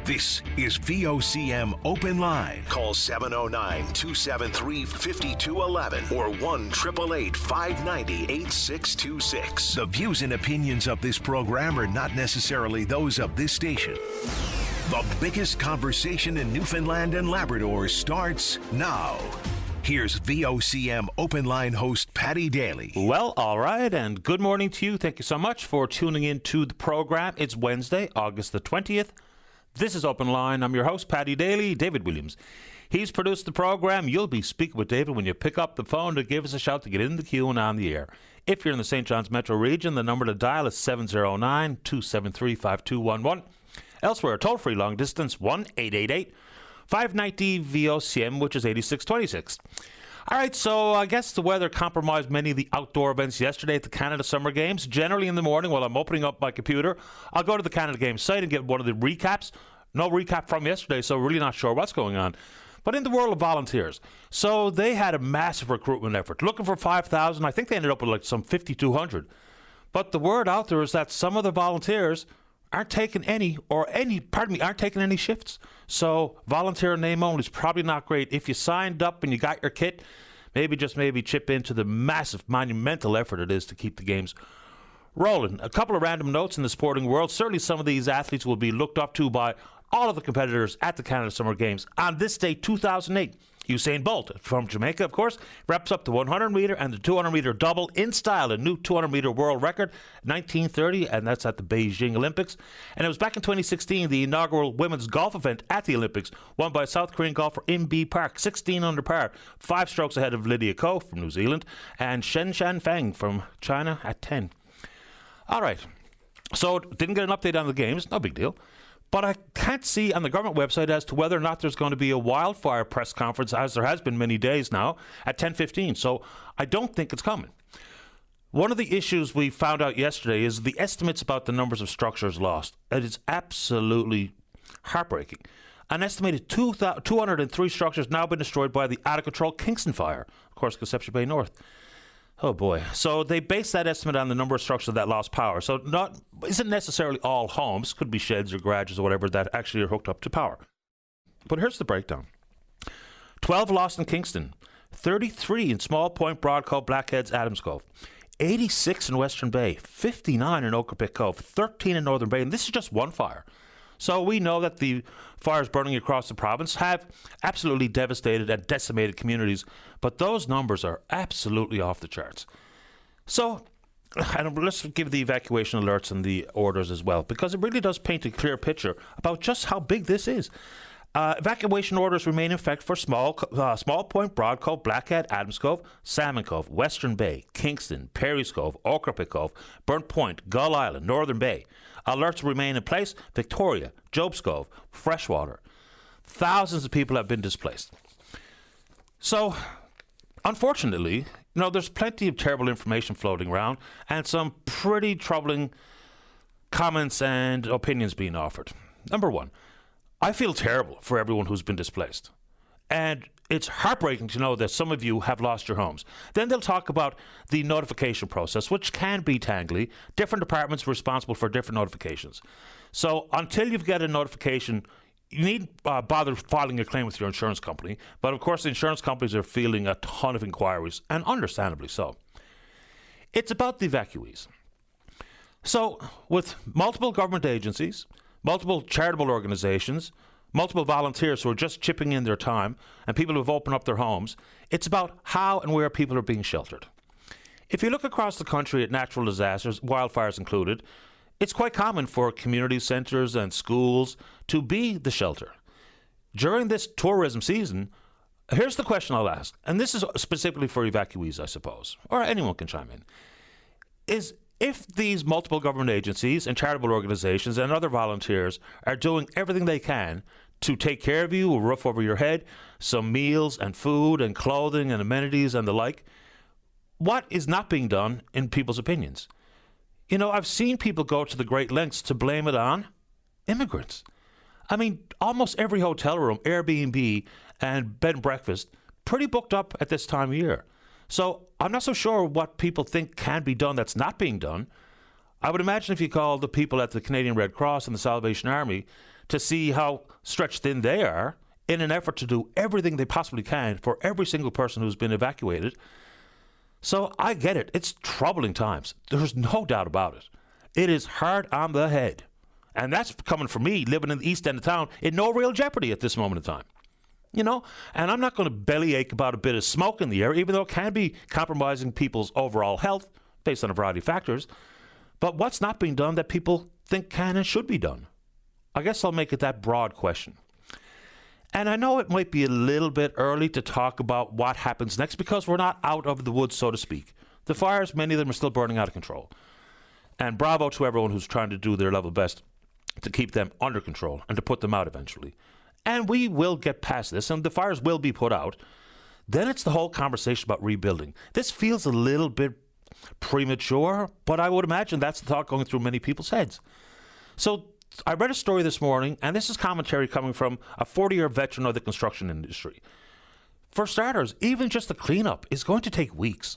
This is VOCM Open Line. Call 709-273-5211 or 1-888-590-8626. The views and opinions of this program are not necessarily those of this station. The biggest conversation in Newfoundland and Labrador starts now. Here's VOCM Open Line host Paddy Daly. Well, all right, and good morning to you. Thank you so much for tuning in to the program. It's Wednesday, August the 20th. This is Open Line. I'm your host, Paddy Daly. David Williams. He's produced the program. You'll be speaking with David when you pick up the phone to give us a shout to get in the queue and on the air. If you're in the St. John's metro region, the number to dial is 709-273-5211. Elsewhere, toll-free long distance, 1-888-590-VOCM, which is 8626. All right, so I guess the weather compromised many of the outdoor events yesterday at the Canada Summer Games. Generally in the morning while I'm opening up my computer, I'll go to the Canada Games site and get one of the recaps. No recap from yesterday, so really not sure what's going on. But in the world of volunteers, so they had a massive recruitment effort, looking for 5,000. I think they ended up with like some 5,200. But the word out there is that some of the volunteers aren't taking any shifts. So volunteer name only is probably not great. If you signed up and you got your kit, maybe chip into the massive, monumental effort it is to keep the games rolling. A couple of random notes in the sporting world. Certainly some of these athletes will be looked up to by all of the competitors at the Canada Summer Games. On this day, 2008, Usain Bolt from Jamaica, of course, wraps up the 100-meter and the 200-meter double in style, a new 200-meter world record, 1930, and that's at the Beijing Olympics. And it was back in 2016, the inaugural women's golf event at the Olympics, won by South Korean golfer In Bee Park, 16 under par, 5 strokes ahead of Lydia Ko from New Zealand, and Shen Shanfeng from China at 10. All right, so didn't get an update on the games, no big deal. But I can't see on the government website as to whether or not there's going to be a wildfire press conference, as there has been many days now, at 10:15. So I don't think it's coming. One of the issues we found out yesterday is the estimates about the numbers of structures lost. It is absolutely heartbreaking. An estimated 203 structures now been destroyed by the out-of-control Kingston fire, of course, Conception Bay North. Oh boy. So they base that estimate on the number of structures that lost power. So isn't necessarily all homes, could be sheds or garages or whatever that actually are hooked up to power. But here's the breakdown. 12 lost in Kingston, 33 in Small Point, Broad Cove, Blackheads, Adams Cove, 86 in Western Bay, 59 in Ocrapick Cove, 13 in Northern Bay, and this is just one fire. So we know that the fires burning across the province have absolutely devastated and decimated communities, but those numbers are absolutely off the charts. So, and let's give the evacuation alerts and the orders as well, because it really does paint a clear picture about just how big this is. Evacuation orders remain in effect for Small Point, Broad Cove, Blackhead, Adams Cove, Salmon Cove, Western Bay, Kingston, Perry's Cove, Ocrapick Cove, Burnt Point, Gull Island, Northern Bay. Alerts remain in place. Victoria, Job's Cove, Freshwater. Thousands of people have been displaced. So, unfortunately, there's plenty of terrible information floating around and some pretty troubling comments and opinions being offered. Number one, I feel terrible for everyone who's been displaced. And it's heartbreaking to know that some of you have lost your homes. Then they'll talk about the notification process, which can be tangly. Different departments are responsible for different notifications. So until you've got a notification, you need bother filing a claim with your insurance company. But of course, the insurance companies are fielding a ton of inquiries, and understandably so. It's about the evacuees. So with multiple government agencies, multiple charitable organizations, multiple volunteers who are just chipping in their time, and people who have opened up their homes, it's about how and where people are being sheltered. If you look across the country at natural disasters, wildfires included, it's quite common for community centres and schools to be the shelter. During this tourism season, here's the question I'll ask, and this is specifically for evacuees, I suppose, or anyone can chime in, is if these multiple government agencies and charitable organizations and other volunteers are doing everything they can to take care of you, a roof over your head, some meals and food and clothing and amenities and the like, what is not being done in people's opinions? I've seen people go to the great lengths to blame it on immigrants. I mean, almost every hotel room, Airbnb and bed and breakfast, pretty booked up at this time of year. So I'm not so sure what people think can be done that's not being done. I would imagine if you call the people at the Canadian Red Cross and the Salvation Army, to see how stretched thin they are in an effort to do everything they possibly can for every single person who's been evacuated. So I get it. It's troubling times. There's no doubt about it. It is hard on the head. And that's coming from me living in the east end of town in no real jeopardy at this moment in time. You know, and I'm not going to bellyache about a bit of smoke in the air, even though it can be compromising people's overall health based on a variety of factors. But what's not being done that people think can and should be done? I guess I'll make it that broad question. And I know it might be a little bit early to talk about what happens next because we're not out of the woods, so to speak. The fires, many of them are still burning out of control. And bravo to everyone who's trying to do their level best to keep them under control and to put them out eventually. And we will get past this, and the fires will be put out. Then it's the whole conversation about rebuilding. This feels a little bit premature, but I would imagine that's the thought going through many people's heads. So I read a story this morning, and this is commentary coming from a 40-year veteran of the construction industry. For starters, even just the cleanup is going to take weeks.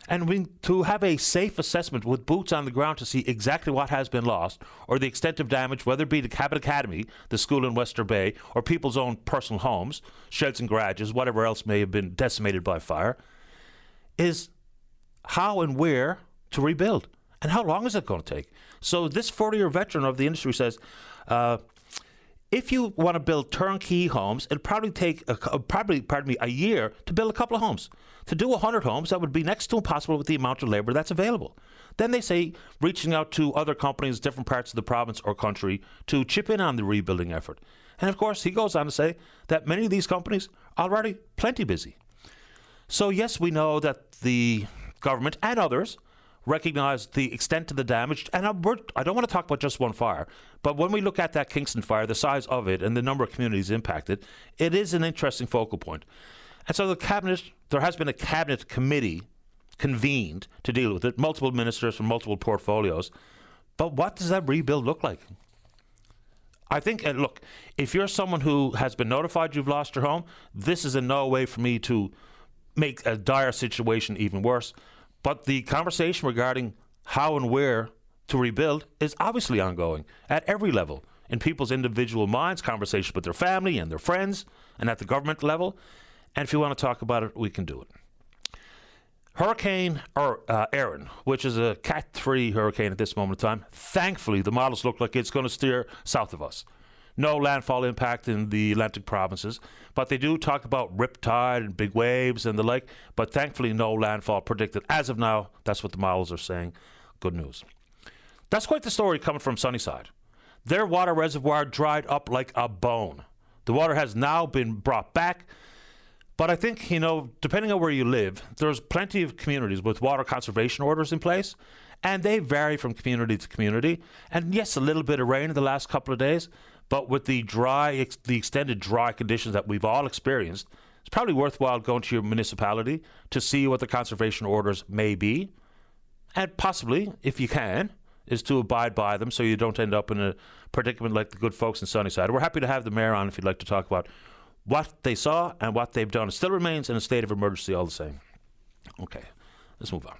And to have a safe assessment with boots on the ground to see exactly what has been lost or the extent of damage, whether it be the Cabot Academy, the school in Wester Bay, or people's own personal homes, sheds and garages, whatever else may have been decimated by fire, is how and where to rebuild. And how long is it going to take? So this 40-year veteran of the industry says, if you want to build turnkey homes, it'll probably take a year to build a couple of homes. To do 100 homes, that would be next to impossible with the amount of labor that's available. Then they say reaching out to other companies, different parts of the province or country to chip in on the rebuilding effort. And of course, he goes on to say that many of these companies are already plenty busy. So yes, we know that the government and others recognize the extent of the damage. And I don't want to talk about just one fire, but when we look at that Kingston fire, the size of it and the number of communities impacted, it is an interesting focal point. And so there has been a cabinet committee convened to deal with it, multiple ministers from multiple portfolios. But what does that rebuild look like? I think, and look, if you're someone who has been notified you've lost your home, this is in no way for me to make a dire situation even worse. But the conversation regarding how and where to rebuild is obviously ongoing at every level, in people's individual minds, conversations with their family and their friends, and at the government level. And if you want to talk about it, we can do it. Hurricane Erin, which is a Cat 3 hurricane at this moment in time, thankfully the models look like it's going to steer south of us. No landfall impact in the Atlantic provinces, but they do talk about riptide and big waves and the like, but thankfully no landfall predicted. As of now, that's what the models are saying. Good news. That's quite the story coming from Sunnyside. Their water reservoir dried up like a bone. The water has now been brought back, but I think, depending on where you live, there's plenty of communities with water conservation orders in place, and they vary from community to community. And yes, a little bit of rain in the last couple of days, but with the extended dry conditions that we've all experienced, it's probably worthwhile going to your municipality to see what the conservation orders may be. And possibly, if you can, is to abide by them so you don't end up in a predicament like the good folks in Sunnyside. We're happy to have the mayor on if you'd like to talk about what they saw and what they've done. It still remains in a state of emergency all the same. Okay, let's move on.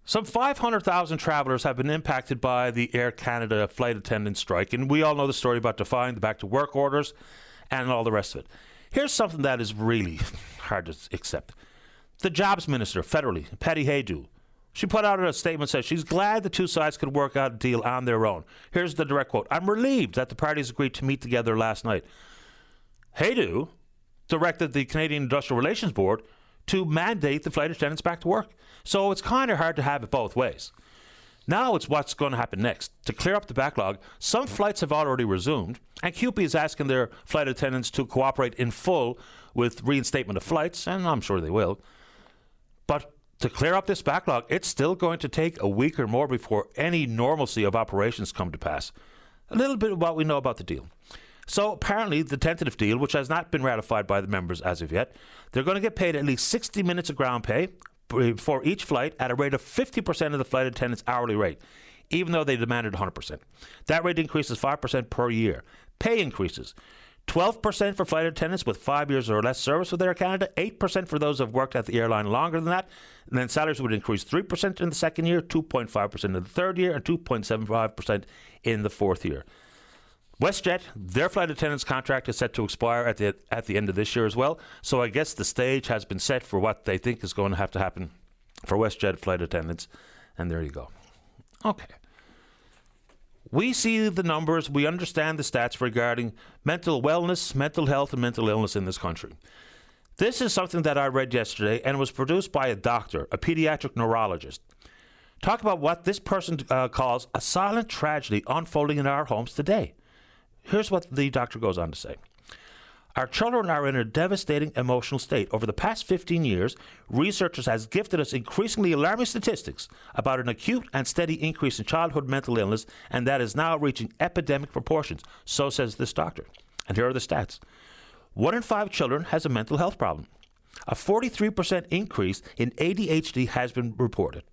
Some 500,000 travellers have been impacted by the Air Canada flight attendant strike, and we all know the story about defying the back-to-work orders and all the rest of it. Here's something that is really hard to accept. The Jobs Minister, federally, Patty Haydu, she put out a statement that says she's glad the two sides could work out a deal on their own. Here's the direct quote. "I'm relieved that the parties agreed to meet together last night." Haydu directed the Canadian Industrial Relations Board to mandate the flight attendants back to work. So it's kind of hard to have it both ways. Now it's what's going to happen next. To clear up the backlog, some flights have already resumed, and CUPE is asking their flight attendants to cooperate in full with reinstatement of flights, and I'm sure they will. But to clear up this backlog, it's still going to take a week or more before any normalcy of operations come to pass. A little bit of what we know about the deal. So apparently the tentative deal, which has not been ratified by the members as of yet, they're going to get paid at least 60 minutes of ground pay for each flight at a rate of 50% of the flight attendant's hourly rate, even though they demanded 100%. That rate increases 5% per year. Pay increases. 12% for flight attendants with 5 years or less service with Air Canada, 8% for those who have worked at the airline longer than that, and then salaries would increase 3% in the second year, 2.5% in the third year, and 2.75% in the fourth year. WestJet, their flight attendants contract is set to expire at the end of this year as well. So I guess the stage has been set for what they think is going to have to happen for WestJet flight attendants. And there you go. Okay. We see the numbers. We understand the stats regarding mental wellness, mental health, and mental illness in this country. This is something that I read yesterday and was produced by a doctor, a pediatric neurologist. Talk about what this person calls a silent tragedy unfolding in our homes today. Here's what the doctor goes on to say. Our children are in a devastating emotional state. Over the past 15 years, researchers has gifted us increasingly alarming statistics about an acute and steady increase in childhood mental illness, and that is now reaching epidemic proportions. So says this doctor. And here are the stats. 1 in 5 children has a mental health problem. A 43% increase in ADHD has been reported.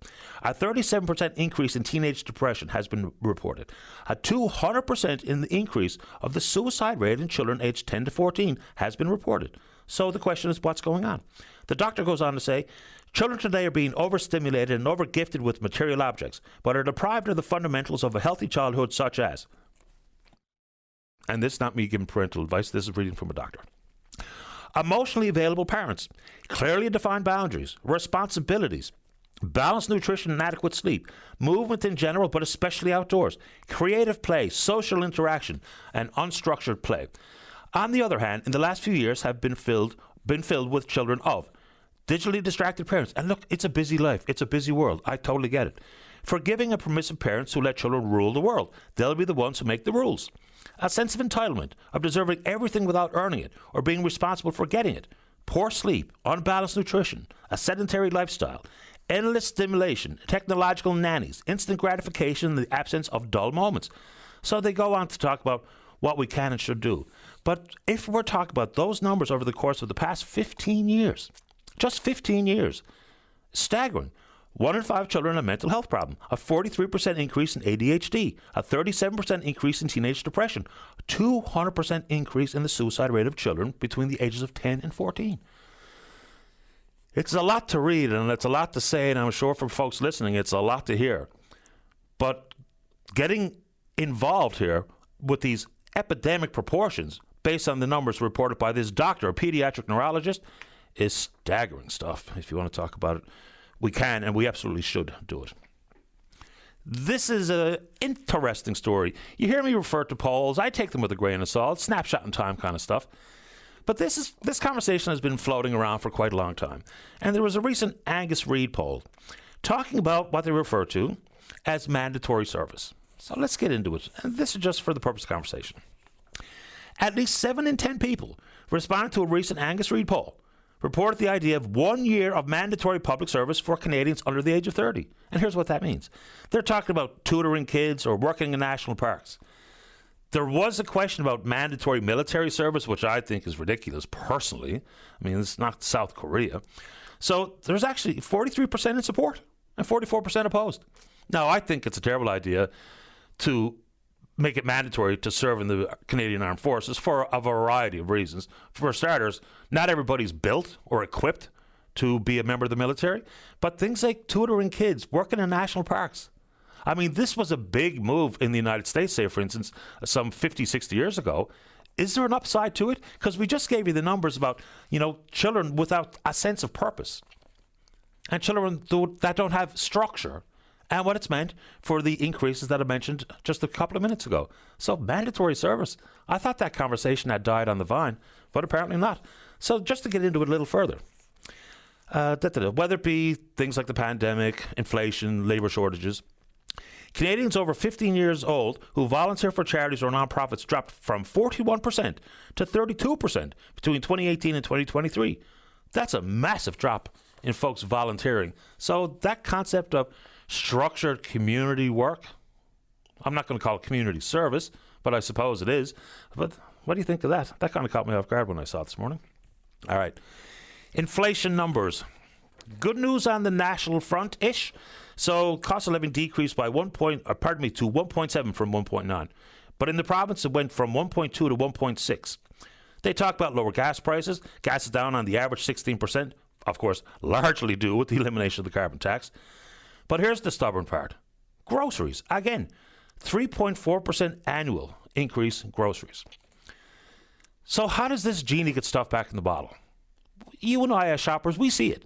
A 37% increase in teenage depression has been reported. A 200% in the increase of the suicide rate in children aged 10 to 14 has been reported. So the question is, what's going on? The doctor goes on to say, children today are being overstimulated and overgifted with material objects, but are deprived of the fundamentals of a healthy childhood, such as, and this is not me giving parental advice, this is reading from a doctor. Emotionally available parents, clearly defined boundaries, responsibilities, balanced nutrition and adequate sleep, movement in general, but especially outdoors, creative play, social interaction, and unstructured play. On the other hand, in the last few years have been filled with children of digitally distracted parents. And look, it's a busy life. It's a busy world. I totally get it. Forgiving and permissive parents who let children rule the world. They'll be the ones who make the rules. A sense of entitlement, of deserving everything without earning it or being responsible for getting it. Poor sleep, unbalanced nutrition, a sedentary lifestyle, endless stimulation, technological nannies, instant gratification in the absence of dull moments. So they go on to talk about what we can and should do. But if we're talking about those numbers over the course of the past 15 years, just 15 years, staggering. 1 in 5 children have a mental health problem, a 43% increase in ADHD, a 37% increase in teenage depression, a 200% increase in the suicide rate of children between the ages of 10 and 14. It's a lot to read and it's a lot to say, and I'm sure for folks listening, it's a lot to hear. But getting involved here with these epidemic proportions based on the numbers reported by this doctor, a pediatric neurologist, is staggering stuff. If you want to talk about it, we can and we absolutely should do it. This is an interesting story. You hear me refer to polls. I take them with a grain of salt, snapshot in time kind of stuff. But this conversation has been floating around for quite a long time. And there was a recent Angus Reid poll talking about what they refer to as mandatory service. So let's get into it. And this is just for the purpose of conversation. At least 7 in 10 people responding to a recent Angus Reid poll reported the idea of 1 year of mandatory public service for Canadians under the age of 30. And here's what that means. They're talking about tutoring kids or working in national parks. There was a question about mandatory military service, which I think is ridiculous personally. I mean, it's not South Korea. So there's actually 43% in support and 44% opposed. Now, I think it's a terrible idea to make it mandatory to serve in the Canadian Armed Forces for a variety of reasons. For starters, not everybody's built or equipped to be a member of the military, but things like tutoring kids, working in national parks. I mean, this was a big move in the United States, say, for instance, some 50, 60 years ago. Is there an upside to it? Because we just gave you the numbers about, children without a sense of purpose and children that don't have structure, and what it's meant for the increases that I mentioned just a couple of minutes ago. So mandatory service. I thought that conversation had died on the vine, but apparently not. So just to get into it a little further, whether it be things like the pandemic, inflation, labor shortages, Canadians over 15 years old who volunteer for charities or nonprofits dropped from 41% to 32% between 2018 and 2023. That's a massive drop in folks volunteering. So that concept of structured community work, I'm not going to call it community service, but I suppose it is. But what do you think of that? That kind of caught me off guard when I saw it this morning. All right. Inflation numbers. Good news on the national front-ish. So cost of living decreased by to 1.7 from 1.9. But in the province, it went from 1.2 to 1.6. They talk about lower gas prices. Gas is down on the average 16%, of course, largely due with the elimination of the carbon tax. But here's the stubborn part. Groceries, again, 3.4% annual increase in groceries. So how does this genie get stuffed back in the bottle? You and I as shoppers, we see it.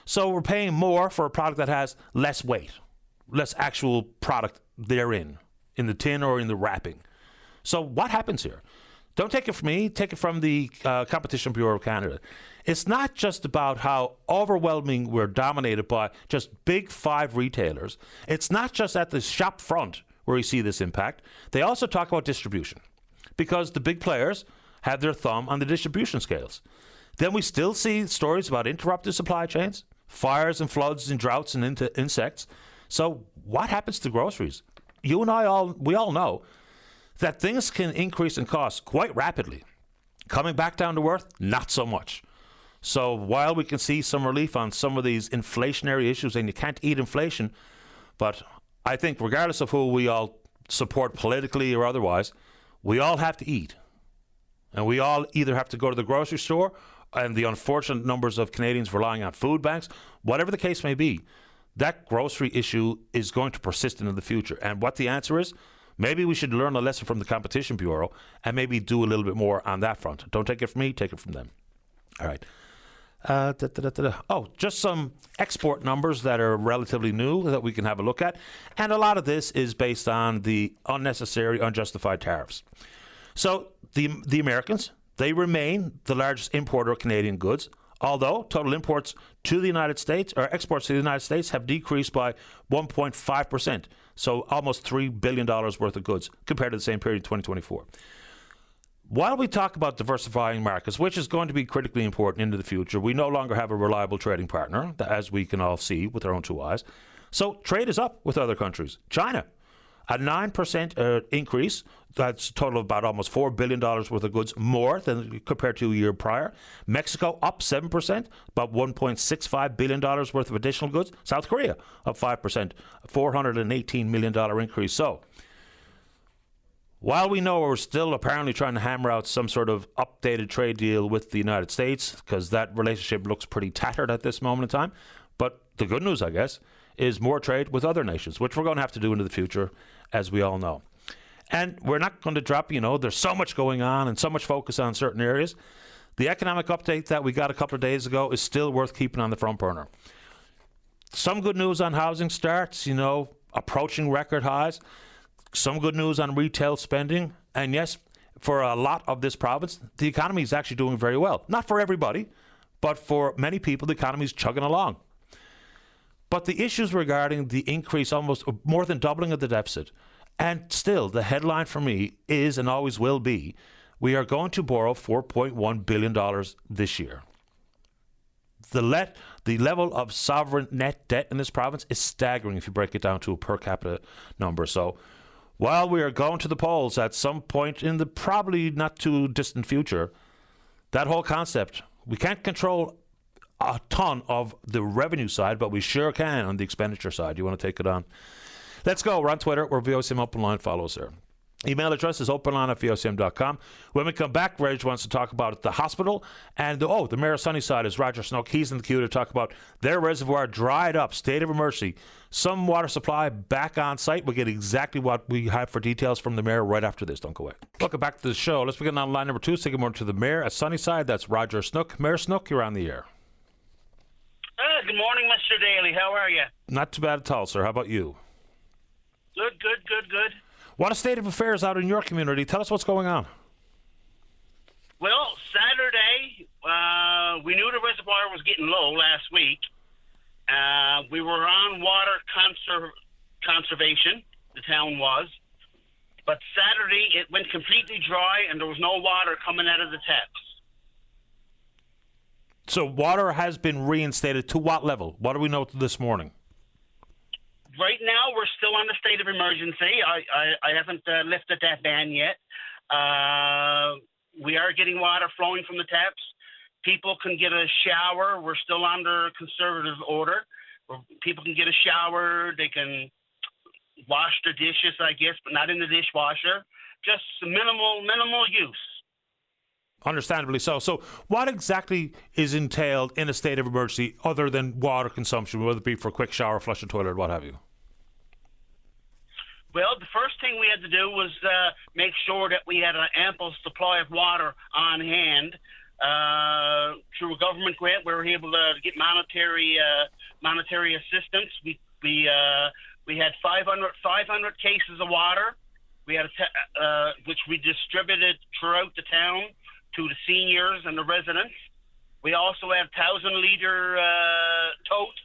So we're paying more for a product that has less weight, less actual product therein, in the tin or in the wrapping. So what happens here? Don't take it from me, take it from the Competition Bureau of Canada. It's not just about how overwhelming we're dominated by just big five retailers. It's not just at the shop front where you see this impact. They also talk about distribution because the big players have their thumb on the distribution scales. Then we still see stories about interrupted supply chains, fires and floods and droughts and insects. So what happens to groceries? You and we all know that things can increase in cost quite rapidly. Coming back down to earth, not so much. So while we can see some relief on some of these inflationary issues, and you can't eat inflation, but I think regardless of who we all support politically or otherwise, we all have to eat. And we all either have to go to the grocery store, and the unfortunate numbers of Canadians relying on food banks, whatever the case may be, that grocery issue is going to persist into the future. And what the answer is, maybe we should learn a lesson from the Competition Bureau and maybe do a little bit more on that front. Don't take it from me, take it from them. All right. Just some export numbers that are relatively new that we can have a look at. And a lot of this is based on the unnecessary, unjustified tariffs. So the Americans, they remain the largest importer of Canadian goods, although total imports to the United States, or exports to the United States, have decreased by 1.5%. So almost $3 billion worth of goods compared to the same period in 2024. While we talk about diversifying markets, which is going to be critically important into the future, we no longer have a reliable trading partner, as we can all see with our own two eyes. So trade is up with other countries. China, a 9% increase. That's a total of about almost $4 billion worth of goods more than compared to a year prior. Mexico up 7%, about $1.65 billion worth of additional goods. South Korea up 5%, $418 million increase. So while we know we're still apparently trying to hammer out some sort of updated trade deal with the United States, because that relationship looks pretty tattered at this moment in time, but the good news, I guess, is more trade with other nations, which we're going to have to do into the future, as we all know. And we're not going to drop, there's so much going on and so much focus on certain areas. The economic update that we got a couple of days ago is still worth keeping on the front burner. Some good news on housing starts, approaching record highs. Some good news on retail spending. And yes, for a lot of this province, the economy is actually doing very well. Not for everybody, but for many people, the economy is chugging along. But the issues regarding the increase, almost more than doubling of the deficit, and still the headline for me is and always will be, we are going to borrow $4.1 billion this year. The level of sovereign net debt in this province is staggering if you break it down to a per capita number. So while we are going to the polls at some point in the probably not too distant future, that whole concept, we can't control a ton of the revenue side, but we sure can on the expenditure side. You want to take it on? Let's go. We're on Twitter. We're VOCM Open Line. Follow us there. Email address is openline@vocm.com. When we come back, Reg wants to talk about the hospital. And, the mayor of Sunnyside is Roger Snook. He's in the queue to talk about their reservoir dried up, state of emergency. Some water supply back on site. We'll get exactly what we have for details from the mayor right after this. Don't go away. Welcome back to the show. Let's begin on line number 2. Say good morning to the mayor at Sunnyside. That's Roger Snook. Mayor Snook, you're on the air. Good morning, Mr. Daly. How are you? Not too bad at all, sir. How about you? Good. What a state of affairs out in your community. Tell us what's going on. Well, Saturday, we knew the reservoir was getting low last week. We were on water conservation, the town was. But Saturday, it went completely dry, and there was no water coming out of the taps. So water has been reinstated to what level? What do we know this morning? Right now, we're still on the state of emergency. I haven't lifted that ban yet. We are getting water flowing from the taps. People can get a shower. We're still under conservative order. People can get a shower. They can wash their dishes, I guess, but not in the dishwasher. Just minimal use. Understandably so. So what exactly is entailed in a state of emergency other than water consumption, whether it be for a quick shower, flush a toilet, or what have you? Well, the first thing we had to do was make sure that we had an ample supply of water on hand. Through a government grant, we were able to get monetary assistance. We had 500 cases of water. We had which we distributed throughout the town to the seniors and the residents. We also had 1,000-liter tote.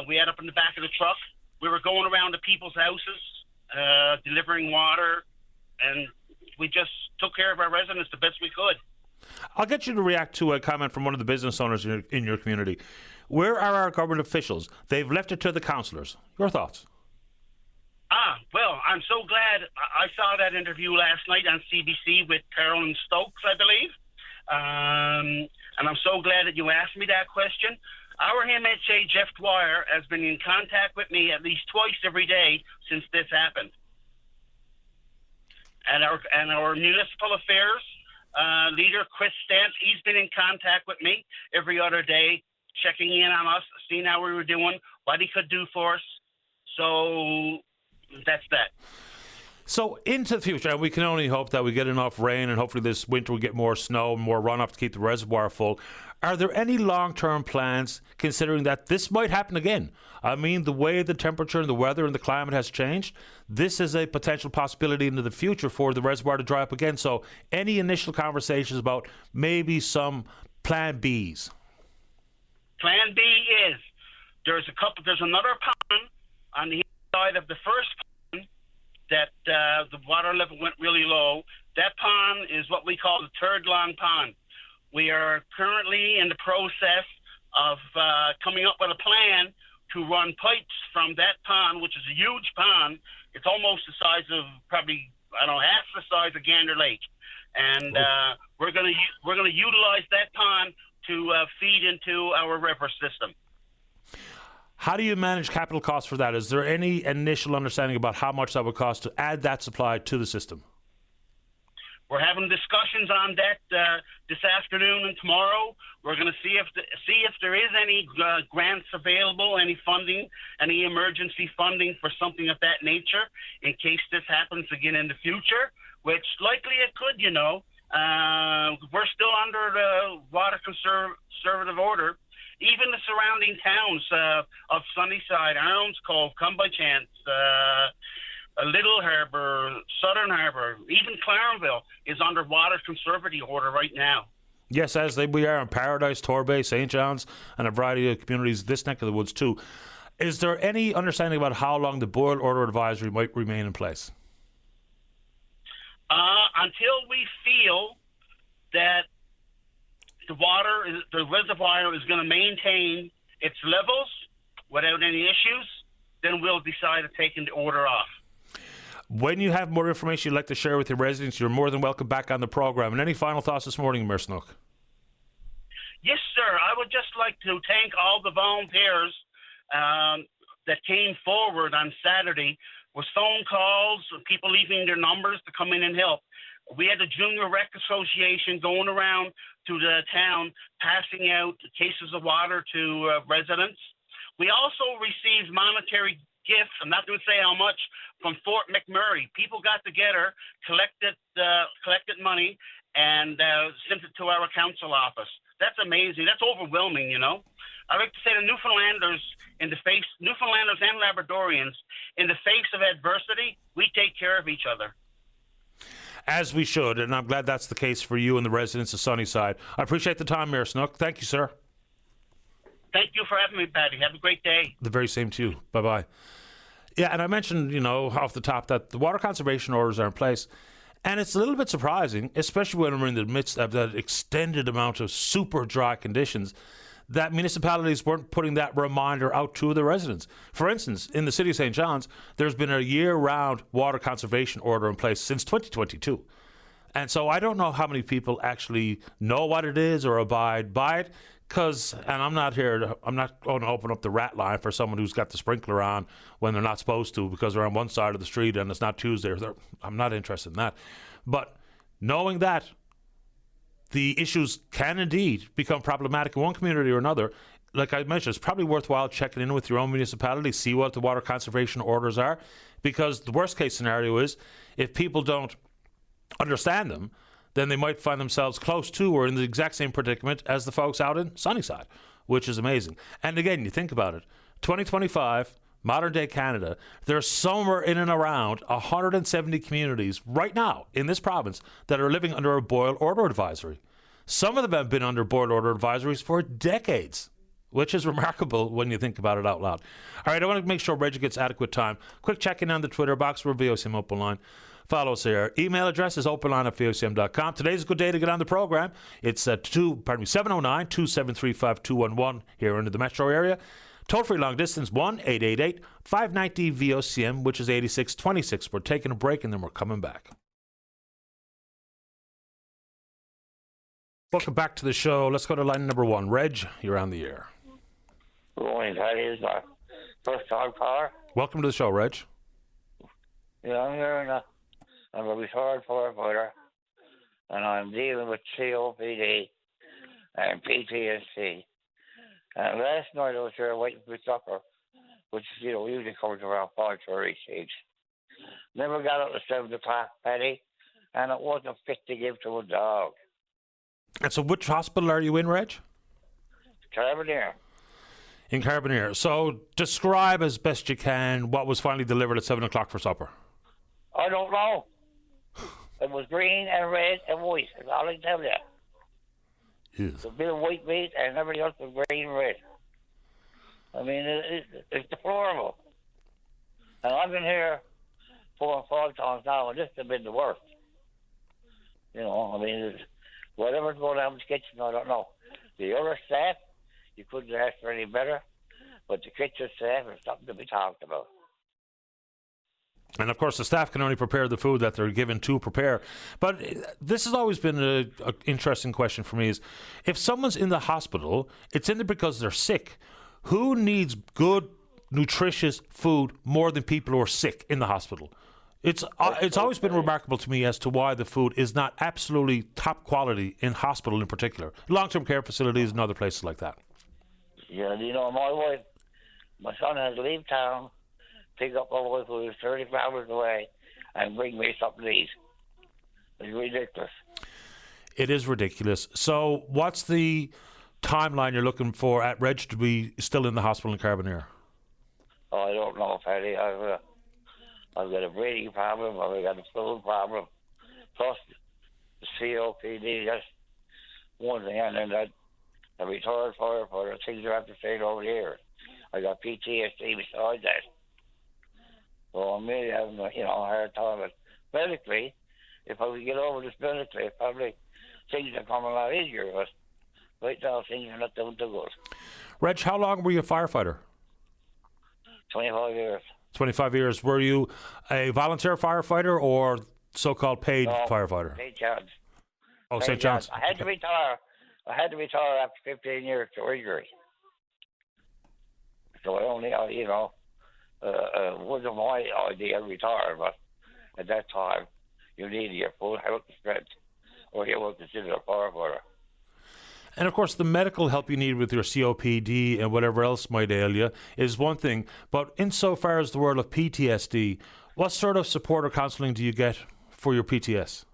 We had up in the back of the truck. We were going around to people's houses, delivering water, and we just took care of our residents the best we could. I'll get you to react to a comment from one of the business owners in your community. Where are our government officials? They've left it to the councillors. Your thoughts? Well, I'm so glad. I saw that interview last night on CBC with Carolyn Stokes, I believe. And I'm so glad that you asked me that question. Our MHA, Jeff Dwyer, has been in contact with me at least twice every day since this happened. And our municipal affairs leader, Chris Stant, he's been in contact with me every other day, checking in on us, seeing how we were doing, what he could do for us. So that's that. So into the future, and we can only hope that we get enough rain, and hopefully this winter we get more snow and more runoff to keep the reservoir full. Are there any long-term plans, considering that this might happen again? I mean, the way the temperature and the weather and the climate has changed, this is a potential possibility into the future for the reservoir to dry up again. So any initial conversations about maybe some plan Bs? Plan B is there's another pond on the side of the first pond that the water level went really low. That pond is what we call the third long pond. We are currently in the process of coming up with a plan to run pipes from that pond, which is a huge pond. It's almost the size of probably, half the size of Gander Lake. And we're going to utilize that pond to feed into our river system. How do you manage capital costs for that? Is there any initial understanding about how much that would cost to add that supply to the system? We're having discussions on that this afternoon and tomorrow. We're going to see if there is any grants available, any funding, any emergency funding for something of that nature in case this happens again in the future, which likely it could, We're still under the water conservative order. Even the surrounding towns of Sunnyside, Arms Cove, Come By Chance, Little Harbour, Southern Harbour, even Clarenville is under water conservative order right now. Yes, as we are in Paradise, Torbay, St. John's, and a variety of communities this neck of the woods too. Is there any understanding about how long the boil order advisory might remain in place? Until we feel that the reservoir is going to maintain its levels without any issues, then we'll decide to take the order off. When you have more information you'd like to share with your residents, you're more than welcome back on the program. And any final thoughts this morning, Mayor Snook? Yes, sir. I would just like to thank all the volunteers that came forward on Saturday with phone calls, people leaving their numbers to come in and help. We had the Junior Rec Association going around to the town, passing out cases of water to residents. We also received monetary gifts, I'm not going to say how much, from Fort McMurray. People got together, collected money, and sent it to our council office. That's amazing. That's overwhelming, I like to say the Newfoundlanders and Labradorians, in the face of adversity, we take care of each other. As we should, and I'm glad that's the case for you and the residents of Sunnyside. I appreciate the time, Mayor Snook. Thank you, sir. Thank you for having me, Patty. Have a great day. The very same to you. Bye-bye. Yeah, and I mentioned, off the top that the water conservation orders are in place. And it's a little bit surprising, especially when we're in the midst of that extended amount of super dry conditions, that municipalities weren't putting that reminder out to the residents. For instance, in the city of St. John's, there's been a year-round water conservation order in place since 2022. And so I don't know how many people actually know what it is or abide by it, and I'm not going to open up the rat line for someone who's got the sprinkler on when they're not supposed to because they're on one side of the street and it's not Tuesday. I'm not interested in that. But knowing that the issues can indeed become problematic in one community or another, like I mentioned, it's probably worthwhile checking in with your own municipality, see what the water conservation orders are, because the worst case scenario is if people don't understand them, then they might find themselves close to or in the exact same predicament as the folks out in Sunnyside, which is amazing. And again, you think about it, 2025, modern day Canada, there's somewhere in and around 170 communities right now in this province that are living under a boil order advisory. Some of them have been under boil order advisories for decades, which is remarkable when you think about it out loud. All right, I want to make sure Reggie gets adequate time. Quick check-in on the Twitter box. We're VOCM Open Line. Follow us there. Email address is openline@vocm.com. Today's a good day to get on the program. It's 709-273-5211 here into the metro area. Toll-free long distance, 1-888-590-VOCM, which is 8626. We're taking a break and then we're coming back. Welcome back to the show. Let's go to line number 1. Reg, you're on the air. Good morning, that is my first time caller. Welcome to the show, Reg. Yeah, I'm here I'm a retired firefighter, and I'm dealing with COPD and PTSD. And last night I was here waiting for supper, which usually comes around 5:30 each. Never got up to 7 o'clock, Paddy, and it wasn't fit to give to a dog. And so which hospital are you in, Reg? Carbonear. In Carbonear. So describe as best you can what was finally delivered at 7 o'clock for supper. I don't know. It was green and red and white, that's all I can tell you. Yes. A bit of white meat and everything else was green and red. I mean, it's deplorable. And I've been here 4 or 5 times now, and this has been the worst. Whatever's going on in the kitchen, I don't know. The other staff, you couldn't ask for any better, but the kitchen staff is something to be talked about. And of course, the staff can only prepare the food that they're given to prepare. But this has always been an interesting question for me is, if someone's in the hospital, it's in there because they're sick. Who needs good, nutritious food more than people who are sick in the hospital? It's always been remarkable to me as to why the food is not absolutely top quality in hospital in particular. Long-term care facilities and other places like that. Yeah, my son has to leave town, pick up my wife who is 30 hours away, and bring me something to eat. It's ridiculous. It is ridiculous. So what's the timeline you're looking for at Reg to be still in the hospital in Carbonear? Oh, I don't know, Paddy. I've got a breathing problem, I've got a flu problem, plus the COPD, that's one thing, and then that a retired firefighter, things are after staying over here. I got PTSD besides that. Well, I'm really having a hard time. But medically, if I could get over this medically, probably things are coming a lot easier. But right now, things are not doing too good. Reg, how long were you a firefighter? 25 years. 25 years. Were you a volunteer firefighter or so-called paid firefighter? St. John's. Oh, St. John's. I had to retire. I had to retire after 15 years to injury. So I only, wasn't my idea to retire, but at that time, you needed your full health strength, or you were considered a firefighter. And of course, the medical help you need with your COPD and whatever else might ail you is one thing. But insofar as the world of PTSD, what sort of support or counselling do you get for your PTS?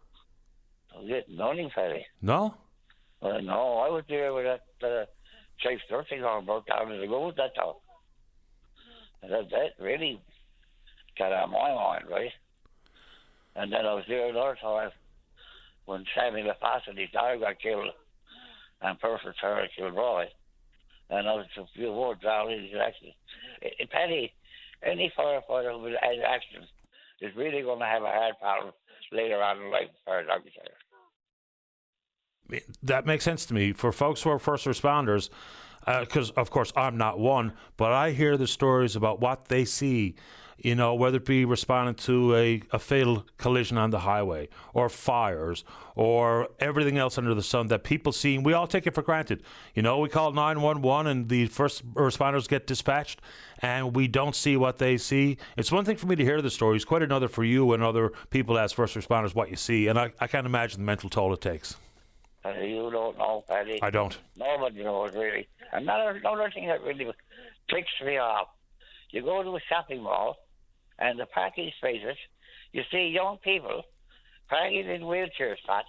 I get nothing, Paddy. No? No, I was there with that chief nursing home broke down in the road that time. And that really got out of my mind, right? And then I was there another time when Sammy LaFasse, his dog, got killed, and Percy Turner killed Roy. And I was a few words down in his accident. Paddy, any firefighter who has an accident is really going to have a hard problem later on in life, as far as I'm concerned. That makes sense to me. For folks who are first responders, because, of course, I'm not one, but I hear the stories about what they see, whether it be responding to a fatal collision on the highway or fires or everything else under the sun that people see. And we all take it for granted. We call 911 and the first responders get dispatched and we don't see what they see. It's one thing for me to hear the stories, quite another for you and other people as first responders what you see. And I can't imagine the mental toll it takes. You don't know, Paddy. I don't. Nobody knows, really. Another thing that really ticks me off, you go to a shopping mall, and the parking spaces, you see young people parking in wheelchair spots,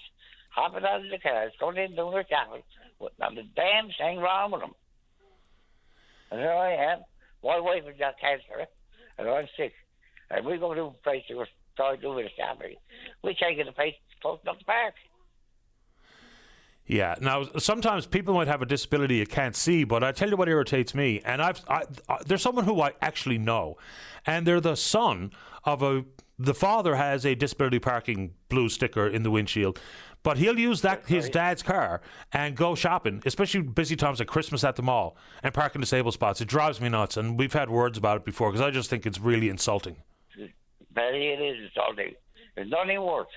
hopping out of the cars, going in doing their shopping, not the damn thing wrong with them. And here I am. My wife has got cancer, and I'm sick. And we go to a place to try to do with a shopping. We can't get a place close enough to park. Yeah. Now, sometimes people might have a disability you can't see, but I tell you what irritates me. And there's someone who I actually know, and they're the son of the father has a disability parking blue sticker in the windshield, but he'll use his dad's car and go shopping, especially busy times like Christmas at the mall, and park in disabled spots. It drives me nuts, and we've had words about it before because I just think it's really insulting. Barry, it is insulting. There's nothing worse.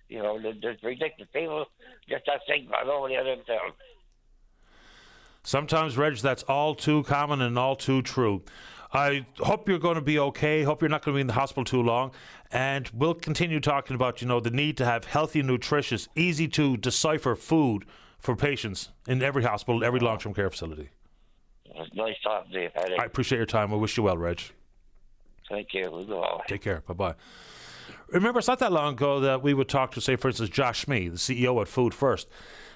You know, there's ridiculous people just that think about nobody themselves. Sometimes, Reg, that's all too common and all too true. I hope you're going to be okay. Hope you're not going to be in the hospital too long. And we'll continue talking about, the need to have healthy, nutritious, easy to decipher food for patients in every hospital, every long-term care facility. It's nice talking to you, Paddy. I appreciate your time. I wish you well, Reg. Thank you. We'll go on. Take care. Bye-bye. Remember, it's not that long ago that we would talk to, say, for instance, Josh Smee, the CEO at Food First.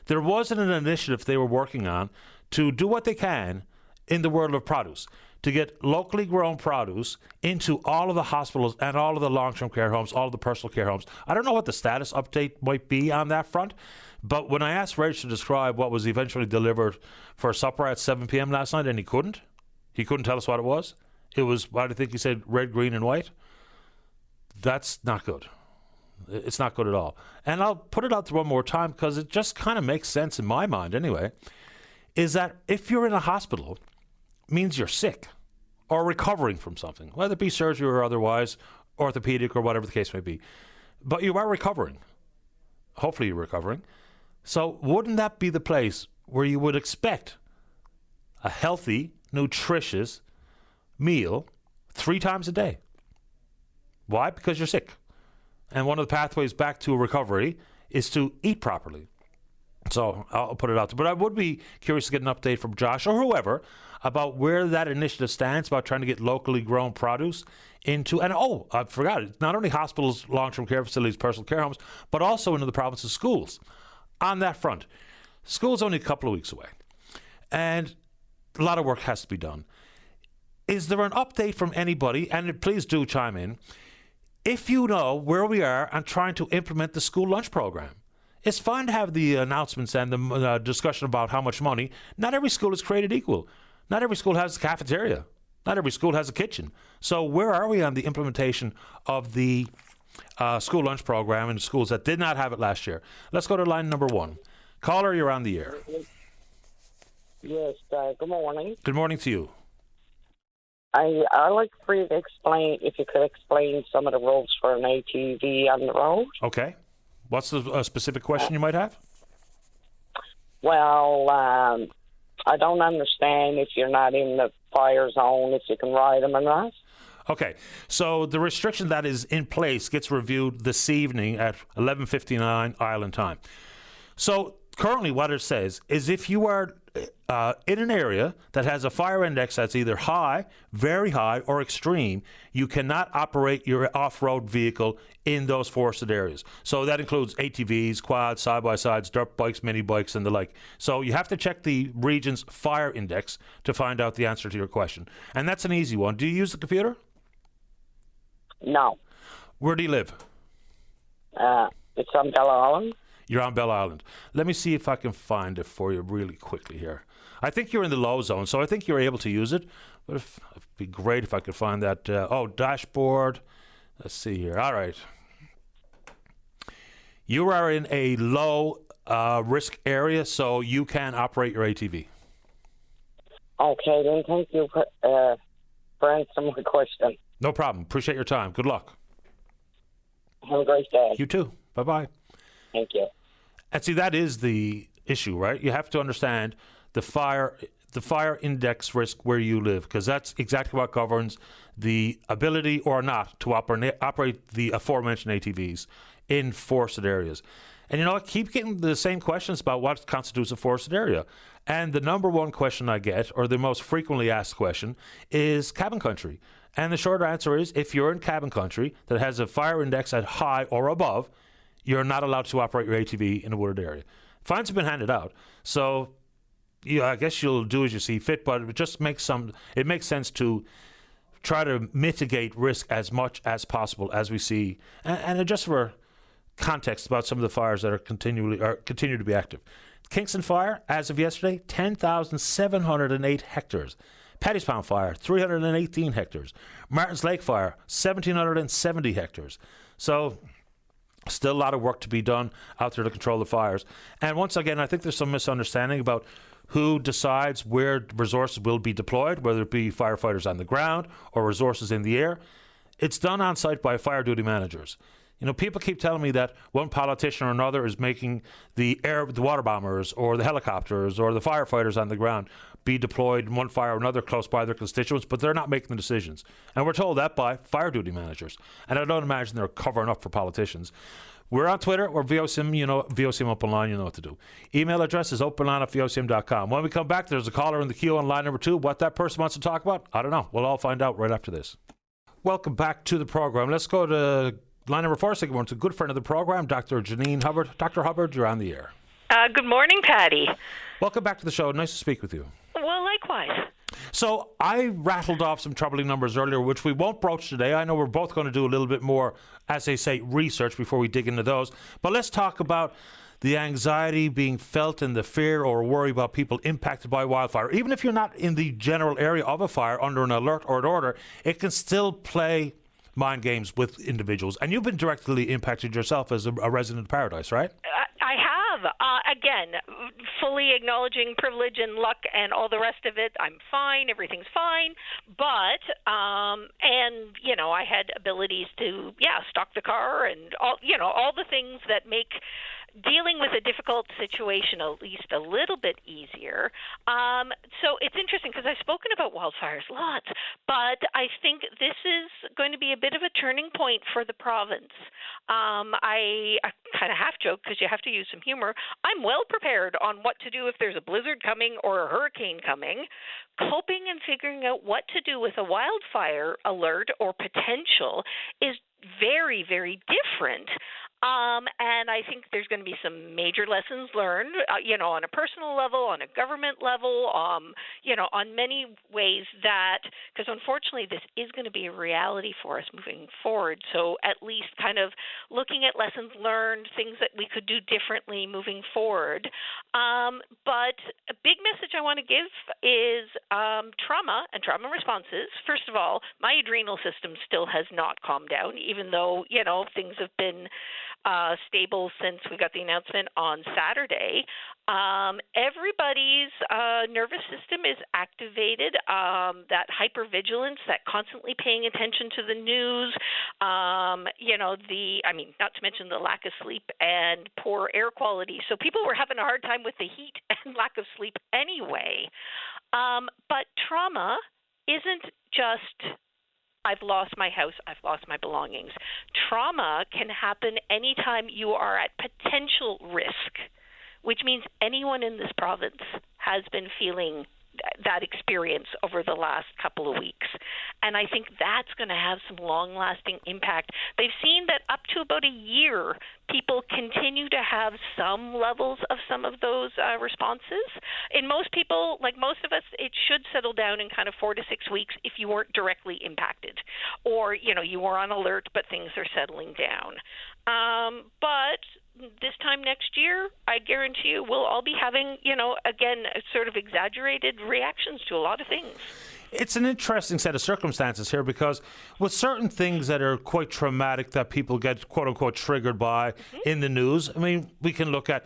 There wasn't an initiative they were working on to do what they can in the world of produce, to get locally grown produce into all of the hospitals and all of the long-term care homes, all of the personal care homes. I don't know what the status update might be on that front, but when I asked Reg to describe what was eventually delivered for supper at 7 p.m. last night, and he couldn't tell us what it was. It was, what do you think he said, red, green, and white? That's not good. It's not good at all. And I'll put it out there one more time because it just kind of makes sense in my mind anyway, is that if you're in a hospital, it means you're sick or recovering from something, whether it be surgery or otherwise, orthopedic or whatever the case may be. But you are recovering. Hopefully you're recovering. So wouldn't that be the place where you would expect a healthy, nutritious meal 3 times a day? Why? Because you're sick. And one of the pathways back to recovery is to eat properly. So I'll put it out there. But I would be curious to get an update from Josh or whoever about where that initiative stands about trying to get locally grown produce into, and I forgot it, not only hospitals, long-term care facilities, personal care homes, but also into the province's schools. On that front, school's only a couple of weeks away. And a lot of work has to be done. Is there an update from anybody, and please do chime in, if you know where we are on trying to implement the school lunch program? It's fine to have the announcements and the discussion about how much money. Not every school is created equal. Not every school has a cafeteria. Not every school has a kitchen. So where are we on the implementation of the school lunch program in schools that did not have it last year? Let's go to line number 1. Caller, you're on the air. Yes, good morning. Good morning to you. I'd like for you to explain, if you could explain some of the rules for an ATV on the road. Okay. What's the specific question you might have? Well, I don't understand if you're not in the fire zone, if you can ride them or not. Okay, so the restriction that is in place gets reviewed this evening at 11:59 Island time. So currently what it says is if you are in an area that has a fire index that's either high, very high, or extreme, you cannot operate your off-road vehicle in those forested areas. So that includes ATVs, quads, side-by-sides, dirt bikes, mini bikes, and the like. So you have to check the region's fire index to find out the answer to your question. And that's an easy one. Do you use the computer? No. Where do you live? It's on Bella Island. You're on Bell Island. Let me see if I can find it for you really quickly here. I think you're in the low zone, so I think you're able to use it. But it'd be great if I could find that. Dashboard. Let's see here. All right. You are in a low risk area, so you can operate your ATV. Okay, then thank you for answering my question. No problem. Appreciate your time. Good luck. Have a great day. You too. Bye-bye. Thank you. And see, that is the issue, right? You have to understand the fire index risk where you live, because that's exactly what governs the ability or not to operate the aforementioned ATVs in forested areas. And I keep getting the same questions about what constitutes a forested area. And the number one question I get, or the most frequently asked question, is cabin country. And the short answer is, if you're in cabin country that has a fire index at high or above, you're not allowed to operate your ATV in a wooded area. Fines have been handed out. So I guess you'll do as you see fit, but it just makes sense to try to mitigate risk as much as possible as we see. And just for context about some of the fires that are continue to be active. Kingston Fire, as of yesterday, 10,708 hectares. Paddy's Pound Fire, 318 hectares. Martin's Lake Fire, 1,770 hectares. So still a lot of work to be done out there to control the fires. And once again, I think there's some misunderstanding about who decides where resources will be deployed, whether it be firefighters on the ground or resources in the air. It's done on site by fire duty managers. People keep telling me that one politician or another is making the water bombers or the helicopters or the firefighters on the ground be deployed in one fire or another close by their constituents, but they're not making the decisions. And we're told that by fire duty managers. And I don't imagine they're covering up for politicians. We're on Twitter or VOCM, VOCM Open Line, you know what to do. Email address is openline@vocm.com. When we come back, there's a caller in the queue on line number 2. What that person wants to talk about, I don't know. We'll all find out right after this. Welcome back to the program. Let's go to line number 4. Second one to a good friend of the program, Dr. Janine Hubbard. Dr. Hubbard, you're on the air. Good morning, Patty. Welcome back to the show. Nice to speak with you. Well, likewise. So I rattled off some troubling numbers earlier, which we won't broach today. I know we're both going to do a little bit more, as they say, research before we dig into those. But let's talk about the anxiety being felt and the fear or worry about people impacted by wildfire. Even if you're not in the general area of a fire under an alert or an order, it can still play mind games with individuals. And you've been directly impacted yourself as a resident of Paradise, right? I have. Again, fully acknowledging privilege and luck and all the rest of it. I'm fine. Everything's fine. But, I had abilities to, stock the car and all the things that make dealing with a difficult situation at least a little bit easier. So it's interesting because I've spoken about wildfires lots, but I think this is going to be a bit of a turning point for the province. I kind of half joke because you have to use some humor. I'm well prepared on what to do if there's a blizzard coming or a hurricane coming. Coping and figuring out what to do with a wildfire alert or potential is very, very different. And I think there's going to be some major lessons learned, on a personal level, on a government level, on many ways because unfortunately this is going to be a reality for us moving forward. So at least kind of looking at lessons learned, things that we could do differently moving forward. But a big message I want to give is trauma and trauma responses. First of all, my adrenal system still has not calmed down, even though, things have been stable since we got the announcement on Saturday. Everybody's nervous system is activated, that hypervigilance, that constantly paying attention to the news, not to mention the lack of sleep and poor air quality. So people were having a hard time with the heat and lack of sleep anyway. But trauma isn't just I've lost my house, I've lost my belongings. Trauma can happen anytime you are at potential risk, which means anyone in this province has been feeling that experience over the last couple of weeks. And I think that's going to have some long-lasting impact. They've seen that up to about a year, people continue to have some levels of some of those responses. In most people, like most of us, it should settle down in kind of 4 to 6 weeks if you weren't directly impacted. Or, you were on alert, but things are settling down. But this time next year, I guarantee you we'll all be having, again, sort of exaggerated reactions to a lot of things. It's an interesting set of circumstances here because with certain things that are quite traumatic that people get, quote unquote, triggered by in the news, I mean, we can look at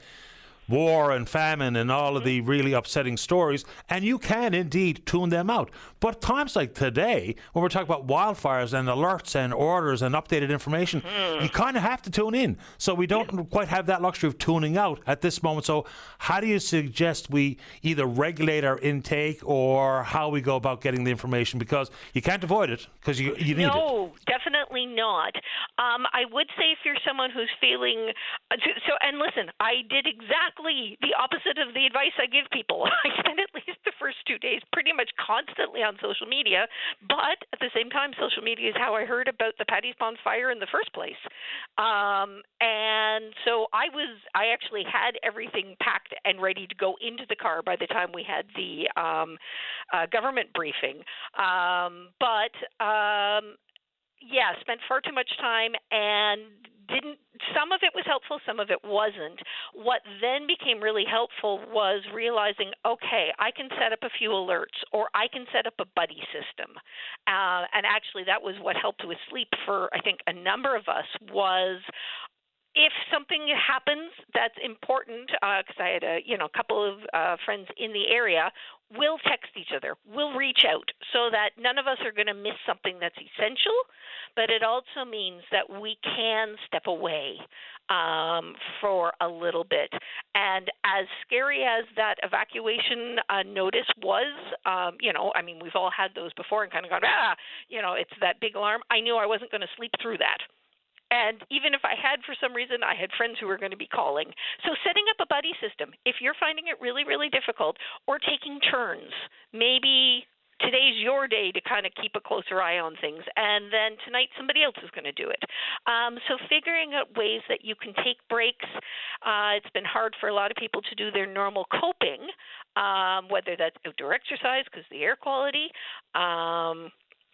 war and famine and all of the really upsetting stories, and you can indeed tune them out. But times like today, when we're talking about wildfires and alerts and orders and updated information, you kind of have to tune in. So we don't quite have that luxury of tuning out at this moment. So how do you suggest we either regulate our intake or how we go about getting the information? Because you can't avoid it, because you need it. No, definitely not. I would say if you're someone who's feeling and listen, I did exactly the opposite of the advice I give people. I spent at least the first 2 days pretty much constantly on social media, but at the same time, social media is how I heard about the Paddy's Pond fire in the first place. And so I actually had everything packed and ready to go into the car by the time we had the government briefing. Spent far too much time and some of it was helpful, some of it wasn't. What then became really helpful was realizing, okay, I can set up a few alerts, or I can set up a buddy system. And actually that was what helped with sleep for, I think, a number of us was, if something happens that's important, because I had a couple of friends in the area, we'll text each other. We'll reach out so that none of us are going to miss something that's essential, but it also means that we can step away for a little bit. And as scary as that evacuation notice was, we've all had those before and kind of gone, it's that big alarm. I knew I wasn't going to sleep through that. And even if I had, for some reason, I had friends who were going to be calling. So setting up a buddy system, if you're finding it really, really difficult, or taking turns, maybe today's your day to kind of keep a closer eye on things, and then tonight somebody else is going to do it. So figuring out ways that you can take breaks. It's been hard for a lot of people to do their normal coping, whether that's outdoor exercise because the air quality.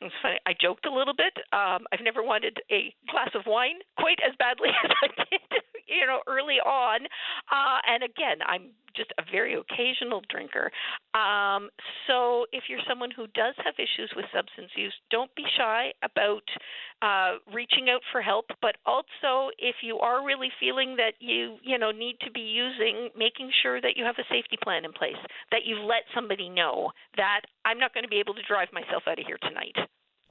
It's funny. I joked a little bit. I've never wanted a glass of wine quite as badly as I did, early on. And again, I'm just a very occasional drinker. So if you're someone who does have issues with substance use, don't be shy about reaching out for help. But also, if you are really feeling that you need to be using, making sure that you have a safety plan in place, that you've let somebody know that I'm not going to be able to drive myself out of here tonight.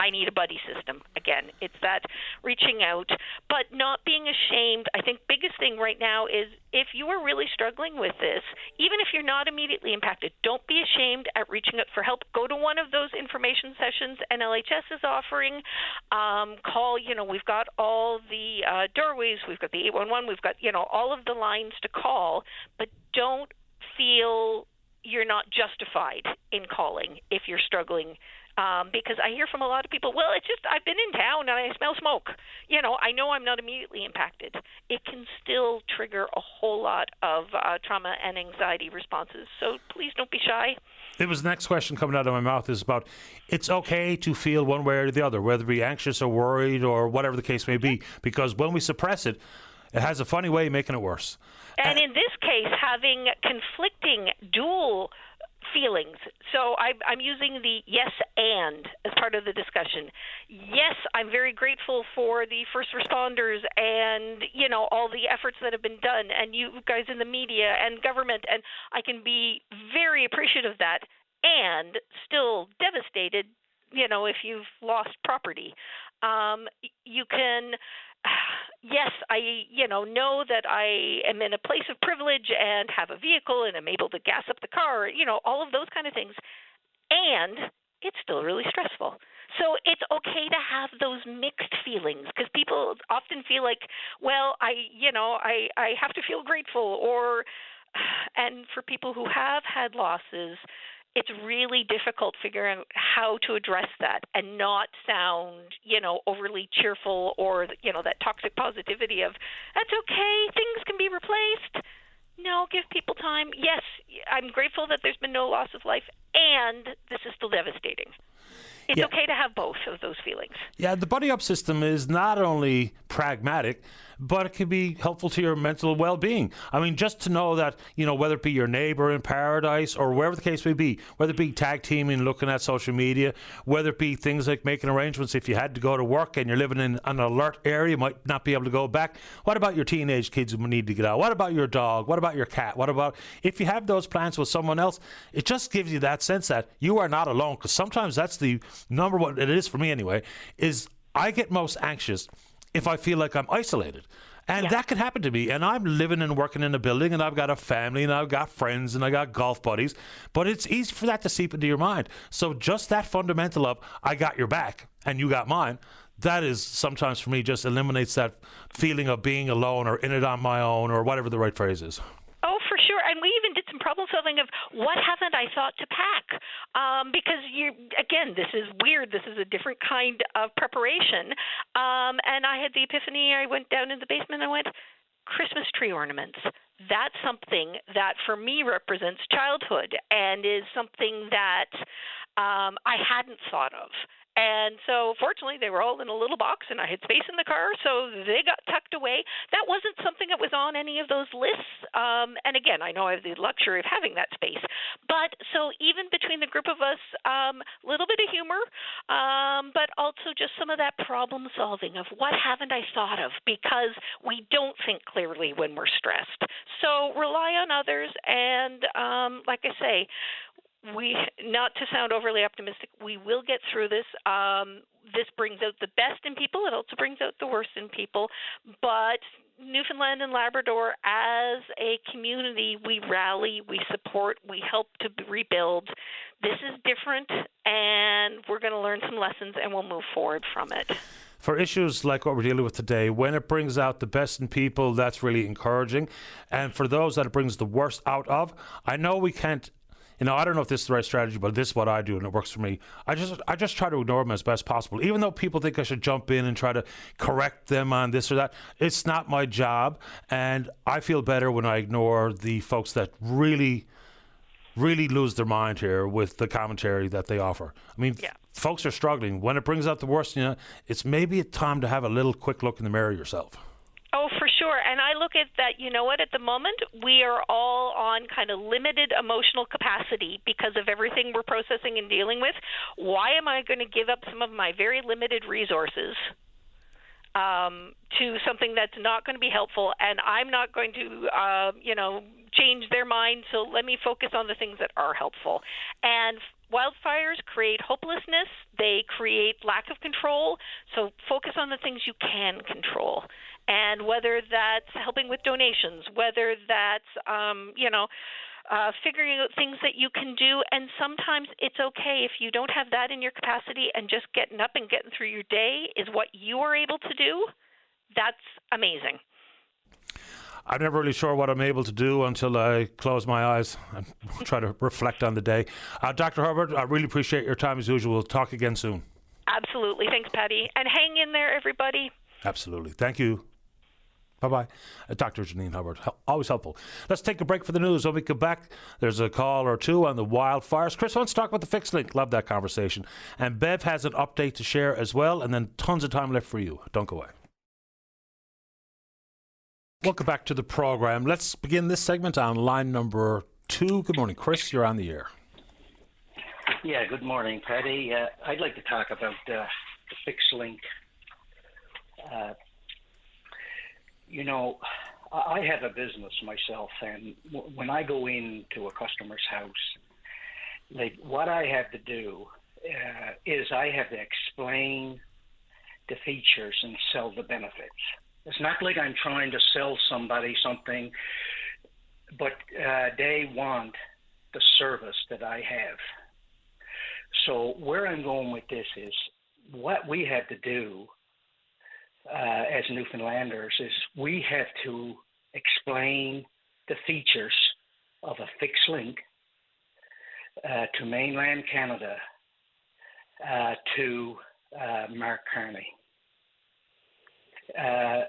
I need a buddy system. Again, it's that reaching out, but not being ashamed. I think biggest thing right now is if you are really struggling with this, even if you're not immediately impacted, don't be ashamed at reaching out for help. Go to one of those information sessions NLHS is offering. Call, we've got all the doorways, we've got the 811, we've got, all of the lines to call, but don't feel you're not justified in calling if you're struggling. Because I hear from a lot of people, well, it's just I've been in town and I smell smoke. I know I'm not immediately impacted. It can still trigger a whole lot of trauma and anxiety responses. So please don't be shy. It was the next question coming out of my mouth is about it's okay to feel one way or the other, whether be anxious or worried or whatever the case may be, because when we suppress it, it has a funny way of making it worse. And in this case, having conflicting dual feelings. So I'm using the yes and as part of the discussion. Yes, I'm very grateful for the first responders and, all the efforts that have been done and you guys in the media and government, and I can be very appreciative of that and still devastated, if you've lost property. You can... Yes, I, know that I am in a place of privilege and have a vehicle and I'm able to gas up the car, all of those kind of things. And it's still really stressful. So it's okay to have those mixed feelings because people often feel like, well, I have to feel grateful and for people who have had losses, it's really difficult figuring out how to address that and not sound, overly cheerful or, that toxic positivity of, that's okay, things can be replaced. No, give people time. Yes, I'm grateful that there's been no loss of life, and this is still devastating. It's okay to have both of those feelings. Yeah, the buddy up system is not only pragmatic, but it can be helpful to your mental well-being. I mean, just to know that, whether it be your neighbor in paradise or wherever the case may be, whether it be tag teaming, looking at social media, whether it be things like making arrangements if you had to go to work and you're living in an alert area, you might not be able to go back. What about your teenage kids who need to get out? What about your dog? What about your cat? What about if you have those plans with someone else? It just gives you that sense that you are not alone, because sometimes that's the number one, it is for me anyway, is I get most anxious if I feel like I'm isolated. And that can happen to me. And I'm living and working in a building, and I've got a family, and I've got friends, and I got golf buddies. But it's easy for that to seep into your mind. So just that fundamental of, I got your back, and you got mine, that is sometimes for me just eliminates that feeling of being alone or in it on my own or whatever the right phrase is. Oh, for sure. And we even did some problem solving of what haven't I thought to pack? Because again, this is weird. This is a different kind of preparation. And I had the epiphany. I went down in the basement and I went, Christmas tree ornaments. That's something that for me represents childhood and is something that I hadn't thought of. And so, fortunately, they were all in a little box, and I had space in the car, so they got tucked away. That wasn't something that was on any of those lists. And again, I know I have the luxury of having that space. But so even between the group of us, a little bit of humor, but also just some of that problem solving of what haven't I thought of, because we don't think clearly when we're stressed. So rely on others, and like I say, not to sound overly optimistic, we will get through this. This brings out the best in people. It also brings out the worst in people. But Newfoundland and Labrador, as a community, we rally, we support, we help to rebuild. This is different, and we're going to learn some lessons, and we'll move forward from it. For issues like what we're dealing with today, when it brings out the best in people, that's really encouraging. And for those that it brings the worst out of, I know we can't, I don't know if this is the right strategy, but this is what I do, and it works for me. I just try to ignore them as best possible. Even though people think I should jump in and try to correct them on this or that, it's not my job. And I feel better when I ignore the folks that really, really lose their mind here with the commentary that they offer. I mean, folks are struggling. When it brings out the worst, it's maybe a time to have a little quick look in the mirror yourself. Oh, for sure. And I look at that, at the moment, we are all on kind of limited emotional capacity because of everything we're processing and dealing with. Why am I going to give up some of my very limited resources to something that's not going to be helpful, and I'm not going to, change their mind, so let me focus on the things that are helpful. And wildfires create hopelessness. They create lack of control. So focus on the things you can control. And whether that's helping with donations, whether that's, figuring out things that you can do. And sometimes it's okay if you don't have that in your capacity, and just getting up and getting through your day is what you are able to do. That's amazing. I'm never really sure what I'm able to do until I close my eyes and try to reflect on the day. Dr. Hubbard, I really appreciate your time as usual. We'll talk again soon. Absolutely. Thanks, Patty. And hang in there, everybody. Absolutely. Thank you. Bye-bye. Dr. Janine Hubbard, always helpful. Let's take a break for the news. When we come back, there's a call or two on the wildfires. Chris wants to talk about the fixed link. Love that conversation. And Bev has an update to share as well, and then tons of time left for you. Don't go away. Welcome back to the program. Let's begin this segment on line number 2. Good morning, Chris. You're on the air. Yeah, good morning, Patty. I'd like to talk about the fixed link. I have a business myself, and when I go into a customer's house, like what I have to do is I have to explain the features and sell the benefits. It's not like I'm trying to sell somebody something, but they want the service that I have. So where I'm going with this is what we have to do as Newfoundlanders is we have to explain the features of a fixed link to mainland Canada, to Mark Carney.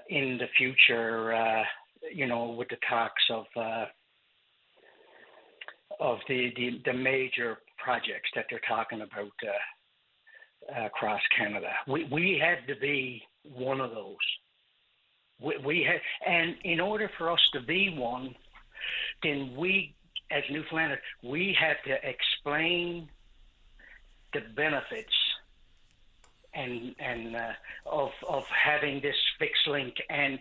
In the future, with the talks of the major projects that they're talking about across Canada, we had to be one of those. We have, and in order for us to be one, then we, as Newfoundlanders, we have to explain the benefits and of having this fixed link. And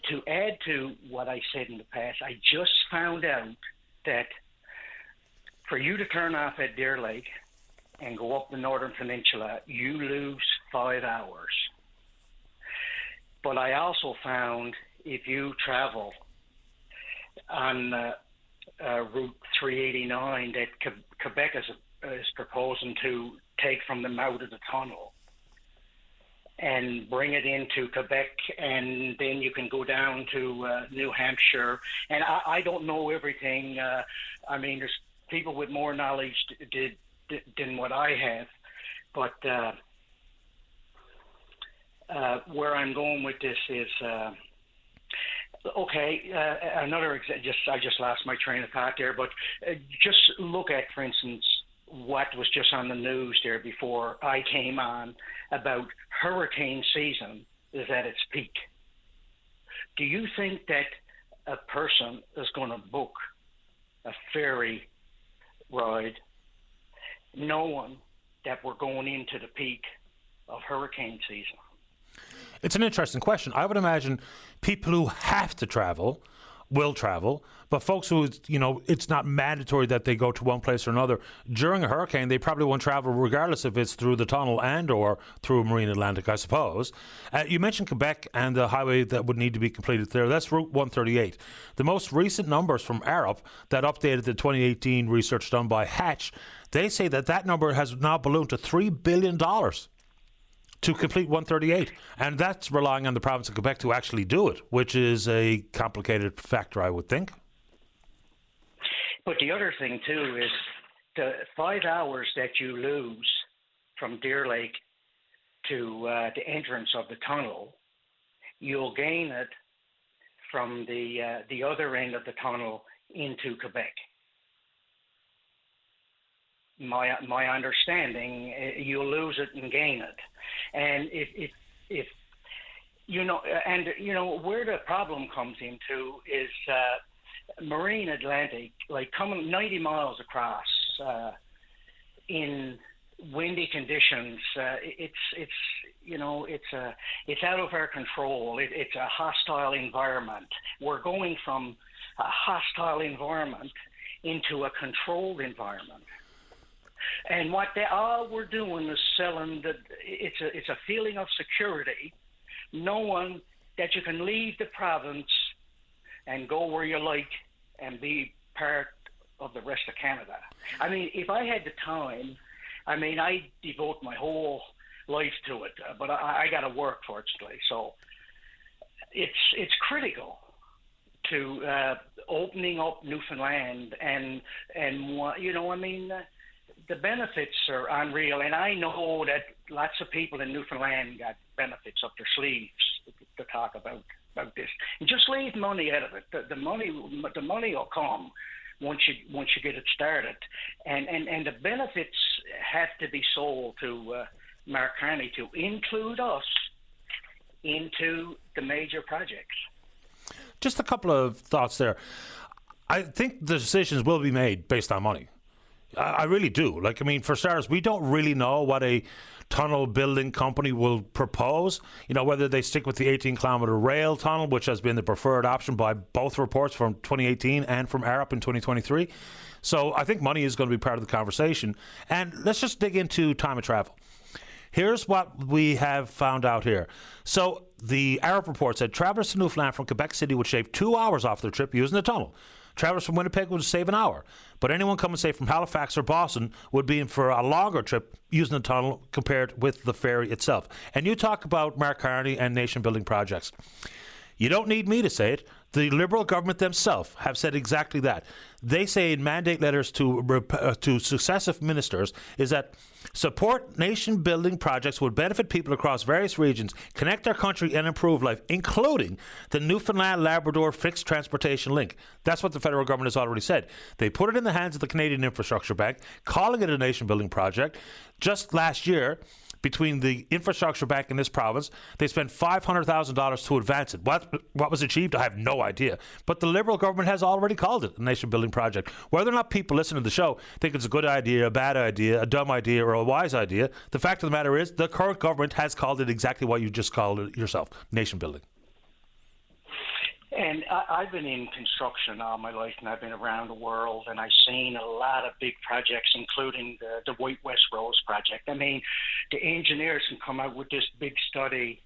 to add to what I said in the past, I just found out that for you to turn off at Deer Lake and go up the Northern Peninsula, you lose 5 hours. But I also found if you travel on Route 389 that Quebec is proposing to take from the mouth of the tunnel and bring it into Quebec, and then you can go down to New Hampshire. And I don't know everything. I mean, there's people with more knowledge than what I have. But where I'm going with this is, another I just lost my train of thought there, but just look at, for instance, what was just on the news there before I came on about hurricane season is at its peak. Do you think that a person is going to book a ferry ride knowing that we're going into the peak of hurricane season? It's an interesting question. I would imagine people who have to travel will travel, but folks who, it's not mandatory that they go to one place or another. During a hurricane, they probably won't travel regardless if it's through the tunnel and or through Marine Atlantic, I suppose. You mentioned Quebec and the highway that would need to be completed there. That's Route 138. The most recent numbers from Arup that updated the 2018 research done by Hatch, they say that number has now ballooned to $3 billion. To complete 138. And that's relying on the province of Quebec to actually do it, which is a complicated factor, I would think. But the other thing, too, is the 5 hours that you lose from Deer Lake to the entrance of the tunnel, you'll gain it from the other end of the tunnel into Quebec. My understanding, you'll lose it and gain it. And if where the problem comes into is Marine Atlantic, like coming 90 miles across in windy conditions, it's out of our control. It's a hostile environment. We're going from a hostile environment into a controlled environment. And all we're doing is selling it's a feeling of security, knowing that you can leave the province and go where you like and be part of the rest of Canada. I mean, if I had the time, I'd devote my whole life to it, but I got to work, fortunately. So it's critical to opening up Newfoundland and the benefits are unreal, and I know that lots of people in Newfoundland got benefits up their sleeves to talk about this. And just leave money out of it. The money will come once you get it started, and the benefits have to be sold to Mark Carney to include us into the major projects. Just a couple of thoughts there. I think the decisions will be made based on money. I really do. For starters, we don't really know what a tunnel building company will propose. Whether they stick with the 18-kilometre rail tunnel, which has been the preferred option by both reports from 2018 and from Arup in 2023. So I think money is going to be part of the conversation. And let's just dig into time of travel. Here's what we have found out here. So the Arup report said travellers to Newfoundland from Quebec City would shave 2 hours off their trip using the tunnel. Travellers from Winnipeg would save an hour. But anyone coming, say, from Halifax or Boston would be in for a longer trip using the tunnel compared with the ferry itself. And you talk about Mark Carney and nation-building projects. You don't need me to say it. The Liberal government themselves have said exactly that. They say in mandate letters to successive ministers is that support nation-building projects would benefit people across various regions, connect our country and improve life, including the Newfoundland-Labrador fixed transportation link. That's what the federal government has already said. They put it in the hands of the Canadian Infrastructure Bank, calling it a nation-building project. Just last year, between the infrastructure bank in this province. They spent $500,000 to advance it. What was achieved, I have no idea. But the Liberal government has already called it a nation-building project. Whether or not people listening to the show think it's a good idea, a bad idea, a dumb idea, or a wise idea, the fact of the matter is the current government has called it exactly what you just called it yourself, nation-building. And I've been in construction all my life, and I've been around the world, and I've seen a lot of big projects, including the White West Rose project. I mean, the engineers can come out with this big study,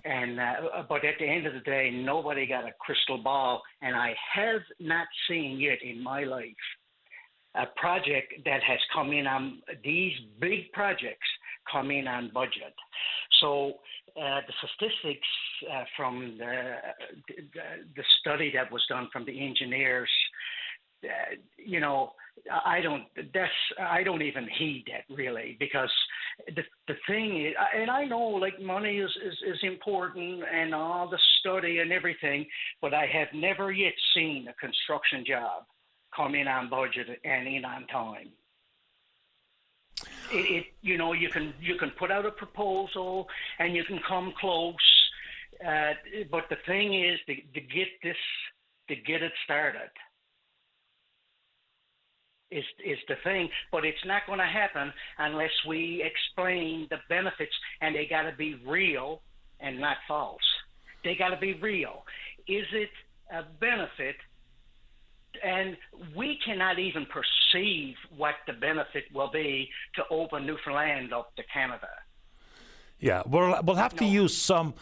and but at the end of the day, nobody got a crystal ball, and I have not seen yet in my life a project that has come in on these big projects come in on budget. So the statistics from the study that was done from the engineers, I don't even heed that really, because the thing is, and I know like money is important and all the study and everything, but I have never yet seen a construction job come in on budget and in on time. You can put out a proposal and you can come close, but the thing is to get it started is the thing. But it's not going to happen unless we explain the benefits, and they got to be real and not false. They got to be real. Is it a benefit? And we cannot even perceive what the benefit will be to open Newfoundland up to Canada. Yeah, we'll have to use some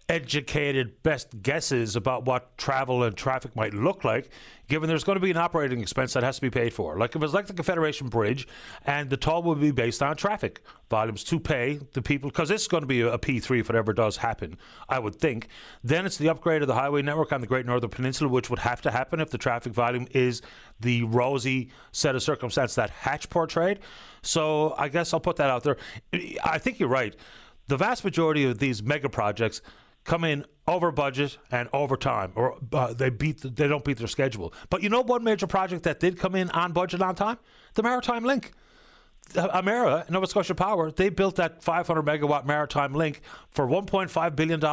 educated best guesses about what travel and traffic might look like, given there's going to be an operating expense that has to be paid for. Like if it's like the Confederation Bridge, and the toll will be based on traffic volumes to pay the people, because this is going to be a P3 if it ever does happen, I would think. Then it's the upgrade of the highway network on the Great Northern Peninsula, which would have to happen if the traffic volume is the rosy set of circumstance that Hatch portrayed. So I guess I'll put that out there. I think you're right. The vast majority of these mega projects come in over budget and over time, or they don't beat their schedule. But you know one major project that did come in on budget on time? The Maritime Link. Emera, Nova Scotia Power, they built that 500 megawatt Maritime Link for $1.5 billion,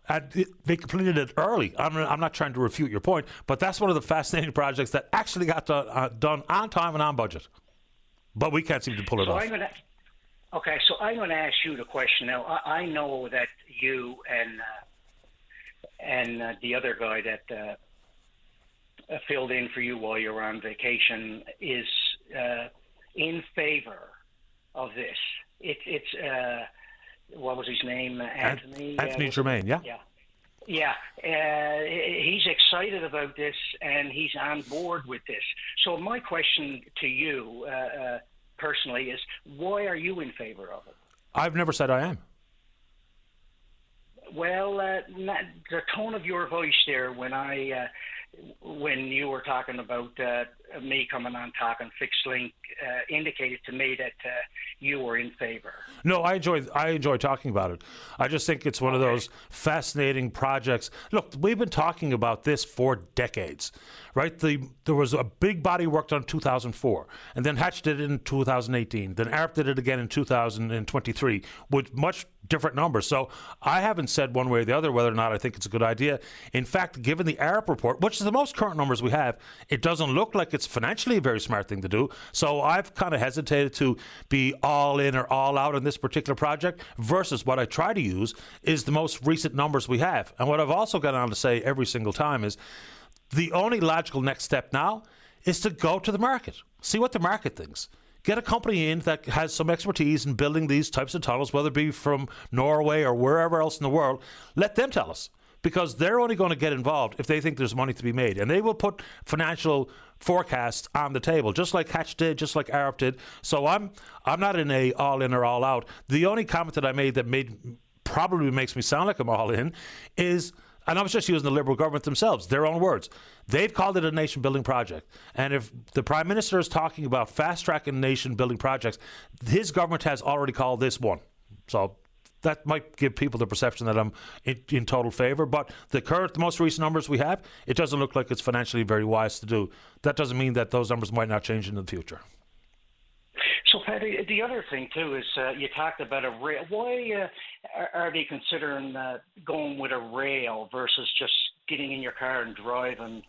and they completed it early. I'm not trying to refute your point, but that's one of the fascinating projects that actually got done on time and on budget. But we can't seem to pull it off. Okay, so I'm going to ask you the question now. I know that you and the other guy that filled in for you while you were on vacation is in favor of this. It's what was his name? Anthony Germain, yeah? Yeah. He's excited about this, and he's on board with this. So my question to you personally is, why are you in favor of it? I've never said I am. Well, the tone of your voice there when you were talking about me coming on talking fixed link indicated to me that you were in favor. No, I enjoy talking about it. I just think it's one of those fascinating projects. Look, we've been talking about this for decades, right? There was a big body work done in 2004, and then Hatch did it in 2018. Then Arup did it again in 2023 with much different numbers. So I haven't said one way or the other whether or not I think it's a good idea. In fact, given the Arup report, which is the most current numbers we have, it doesn't look like it's financially a very smart thing to do. So I've kind of hesitated to be all in or all out on this particular project, versus what I try to use is the most recent numbers we have. And what I've also got on to say every single time is the only logical next step now is to go to the market, see what the market thinks. Get a company in that has some expertise in building these types of tunnels, whether it be from Norway or wherever else in the world. Let them tell us, because they're only going to get involved if they think there's money to be made. And they will put financial forecasts on the table, just like Hatch did, just like Arup did. So I'm not in a all in or all out. The only comment that I made that probably makes me sound like I'm all in is, and I was just using the Liberal government themselves, their own words. They've called it a nation-building project. And if the Prime Minister is talking about fast-tracking nation-building projects, his government has already called this one. So that might give people the perception that I'm in total favor. But the most recent numbers we have, it doesn't look like it's financially very wise to do. That doesn't mean that those numbers might not change in the future. So, Patty, the other thing too is you talked about a rail. Why are they considering going with a rail versus just getting in your car and driving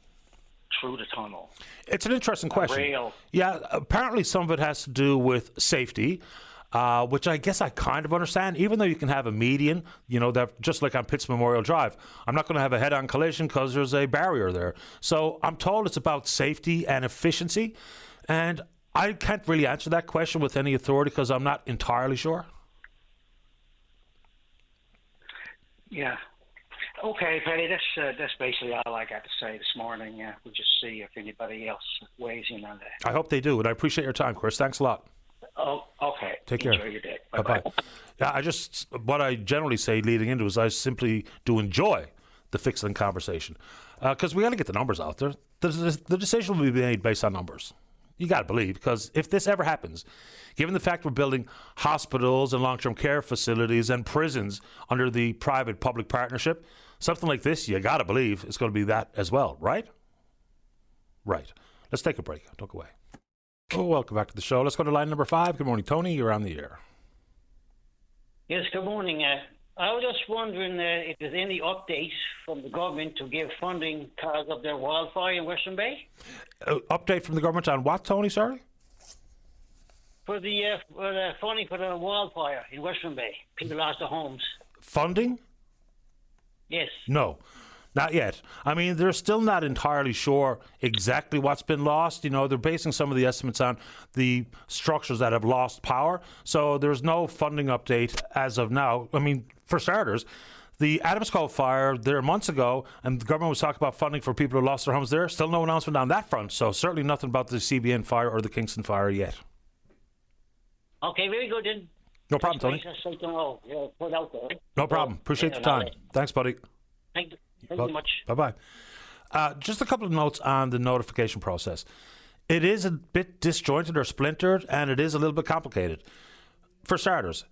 through the tunnel? It's an interesting question. Rail. Yeah, apparently some of it has to do with safety, which I guess I kind of understand. Even though you can have a median, that just like on Pitts Memorial Drive, I'm not going to have a head-on collision because there's a barrier there. So I'm told it's about safety and efficiency, and I can't really answer that question with any authority because I'm not entirely sure. Yeah. Okay, Patty, that's basically all I got to say this morning. We'll just see if anybody else weighs in on that. I hope they do, and I appreciate your time, Chris. Thanks a lot. Oh, okay. Take care. Enjoy your day. Bye-bye. Yeah, what I generally say leading into is I simply do enjoy the fixing conversation because we got to get the numbers out there. The decision will be made based on numbers. You got to believe, because if this ever happens, given the fact we're building hospitals and long-term care facilities and prisons under the private-public partnership, something like this, you got to believe it's going to be that as well, right? Right. Let's take a break. Don't go away. Oh, welcome back to the show. Let's go to line number 5. Good morning, Tony. You're on the air. Yes, good morning. I was just wondering if there's any updates from the government to give funding because of their wildfire in Western Bay? Update from the government on what, Tony, sorry? For the funding for the wildfire in Western Bay. People lost their homes. Funding? Yes. No, not yet. I mean, they're still not entirely sure exactly what's been lost. They're basing some of the estimates on the structures that have lost power. So there's no funding update as of now. I mean, for starters, the Adams Cove fire there months ago, and the government was talking about funding for people who lost their homes there. Still no announcement on that front. So certainly nothing about the CBN fire or the Kingston fire yet. Okay, very good then. No problem, Tony. Put out there. No problem. Appreciate the time. Thanks, buddy. Thank you very much. Bye-bye. Just a couple of notes on the notification process. It is a bit disjointed or splintered, and it is a little bit complicated. For starters,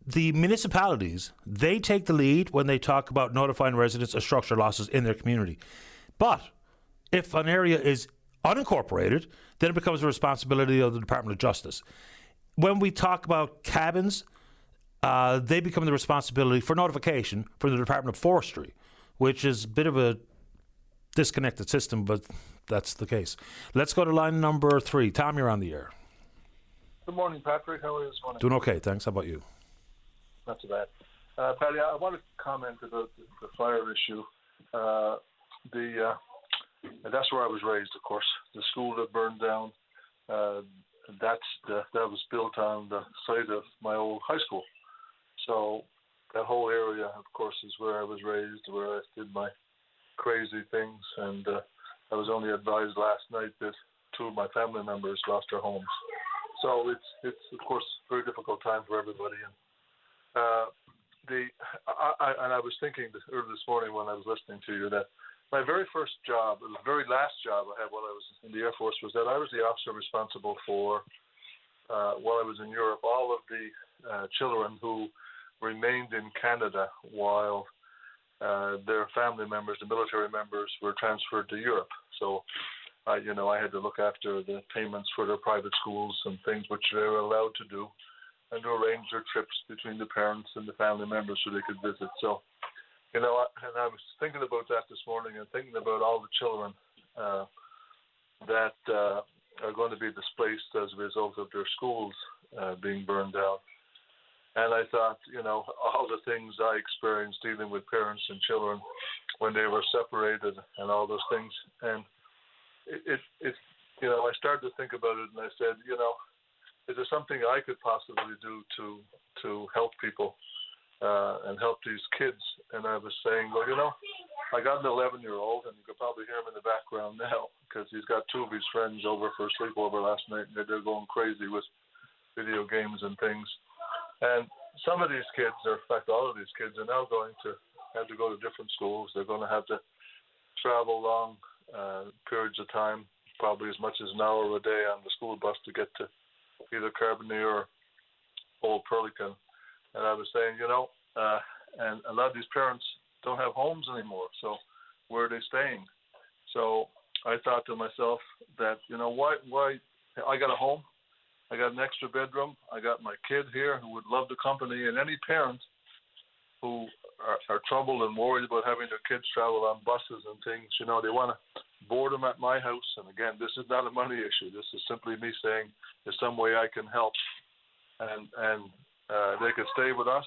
the municipalities, they take the lead when they talk about notifying residents of structure losses in their community. But if an area is unincorporated, then it becomes the responsibility of the Department of Justice. When we talk about cabins, they become the responsibility for notification from the Department of Forestry, which is a bit of a disconnected system, but that's the case. Let's go to line number 3. Tom, you're on the air. Good morning, Patrick. How are you this morning? Doing okay, thanks. How about you? Not too bad. Patty, I want to comment about the fire issue. That's where I was raised, of course. The school that burned down, that was built on the site of my old high school. So that whole area, of course, is where I was raised, where I did my crazy things. And I was only advised last night that 2 of my family members lost their homes. So it's of course a very difficult time for everybody. And I was thinking early this morning when I was listening to you that my very first job, the very last job I had while I was in the Air Force, was that I was the officer responsible for, while I was in Europe, all of the children who remained in Canada while their family members, the military members, were transferred to Europe. So, I had to look after the payments for their private schools and things which they were allowed to do, and to arrange their trips between the parents and the family members so they could visit. So, and I was thinking about that this morning and thinking about all the children that are going to be displaced as a result of their schools being burned down. And I thought, all the things I experienced dealing with parents and children when they were separated and all those things. And I started to think about it, and I said, is there something I could possibly do to help people and help these kids? And I was saying, well, I got an 11-year-old, and you could probably hear him in the background now because he's got 2 of his friends over for a sleepover last night, and they're going crazy with video games and things. And some of these kids, or in fact all of these kids, are now going to have to go to different schools. They're going to have to travel long periods of time, probably as much as an hour a day on the school bus to get to either Carbonear or Old Perlican. And I was saying, and a lot of these parents don't have homes anymore, so where are they staying? So I thought to myself that, why I got a home, I got an extra bedroom. I got my kid here who would love the company, and any parent who are troubled and worried about having their kids travel on buses and things, they want to board them at my house. And again, this is not a money issue. This is simply me saying there's some way I can help, and they could stay with us,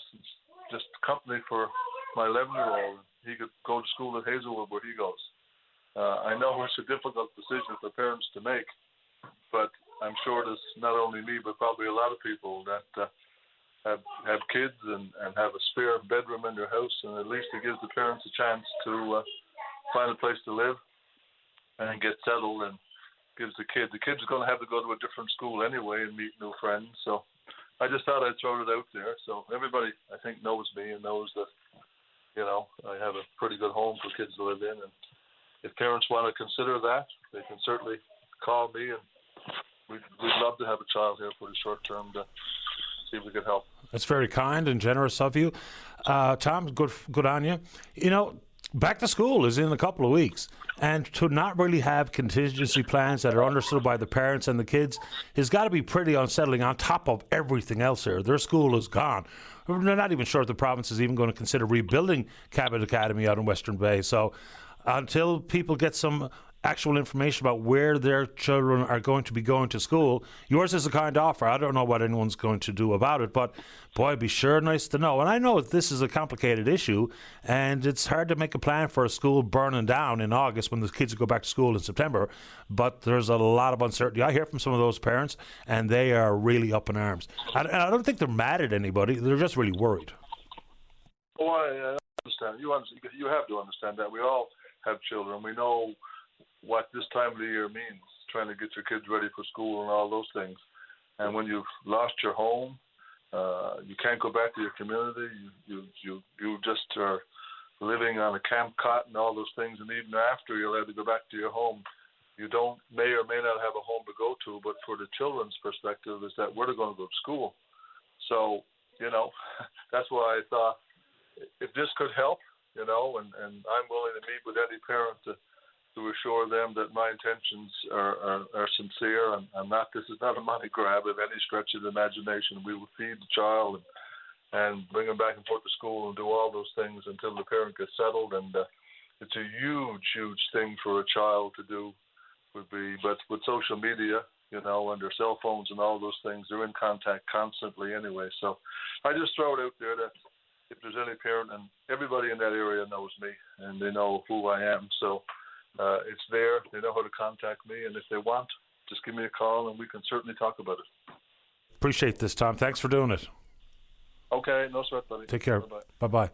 just company for my 11-year-old. He could go to school at Hazelwood where he goes. I know it's a difficult decision for parents to make, but I'm sure there's not only me, but probably a lot of people that have kids and have a spare bedroom in their house, and at least it gives the parents a chance to find a place to live and get settled, and gives the kid's going to have to go to a different school anyway and meet new friends. So I just thought I'd throw it out there. So everybody, I think, knows me and knows that, I have a pretty good home for kids to live in. And if parents want to consider that, they can certainly call me, and we'd love to have a child here for the short term to see if we could help. That's very kind and generous of you. Tom, good on you. Back to school is in a couple of weeks, and to not really have contingency plans that are understood by the parents and the kids has got to be pretty unsettling on top of everything else here. Their school is gone. They're not even sure if the province is even going to consider rebuilding Cabot Academy out in Western Bay. So until people get some actual information about where their children are going to be going to school, yours is a kind offer. I don't know what anyone's going to do about it, but boy, it'd be sure nice to know. And I know this is a complicated issue, and it's hard to make a plan for a school burning down in August when the kids go back to school in September, but there's a lot of uncertainty. I hear from some of those parents, and they are really up in arms. And I don't think they're mad at anybody. They're just really worried. Well, I understand. You have to understand that. We all have children. We know what this time of the year means, trying to get your kids ready for school and all those things. And when you've lost your home, you can't go back to your community. You just are living on a camp cot and all those things. And even after you're allowed to go back to your home, you may or may not have a home to go to. But for the children's perspective, is that where they're going to go to school. So that's why I thought if this could help, and I'm willing to meet with any parent to assure them that my intentions are sincere and this is not a money grab of any stretch of the imagination. We will feed the child and bring them back and forth to school and do all those things until the parent gets settled. And it's a huge, huge thing for a child to do but with social media, and their cell phones and all those things, they're in contact constantly anyway. So I just throw it out there that if there's any parent, and everybody in that area knows me and they know who I am. So it's there. They know how to contact me, and if they want, just give me a call, and we can certainly talk about it. Appreciate this, Tom. Thanks for doing it. Okay, no sweat, buddy. Take care. Bye-bye. Bye-bye.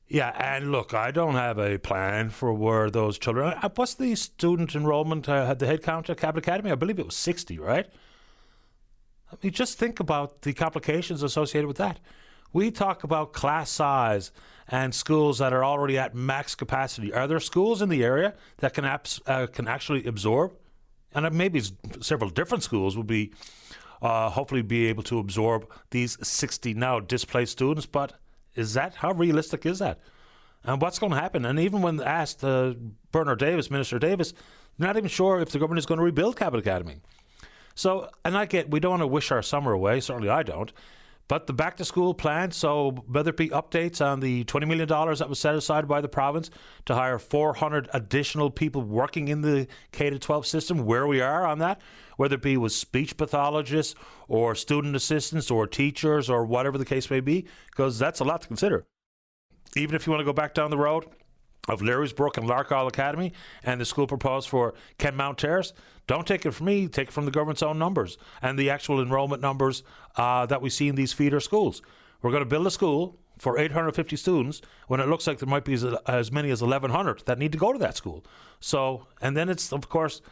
Yeah, and look, I don't have a plan for where those children... What's the student enrollment, the head count at Cabot Academy? I believe it was 60, right? I mean, just think about the complications associated with that. We talk about class size and schools that are already at max capacity. Are there schools in the area that can actually absorb? And maybe several different schools will be hopefully be able to absorb these 60 now displaced students. But how realistic is that? And what's going to happen? And even when asked, Minister Davis, not even sure if the government is going to rebuild Cabot Academy. So, and we don't want to wish our summer away. Certainly I don't. But the back-to-school plan, so whether it be updates on the $20 million that was set aside by the province to hire 400 additional people working in the K-12 system, where we are on that, whether it be with speech pathologists or student assistants or teachers or whatever the case may be, because that's a lot to consider. Even if you want to go back down the road of Larrysbrook and Larkhall Academy and the school proposed for Kenmount Terrace, don't take it from me, take it from the government's own numbers and the actual enrollment numbers that we see in these feeder schools. We're going to build a school for 850 students when it looks like there might be as many as 1,100 that need to go to that school. So, and then it's, of course,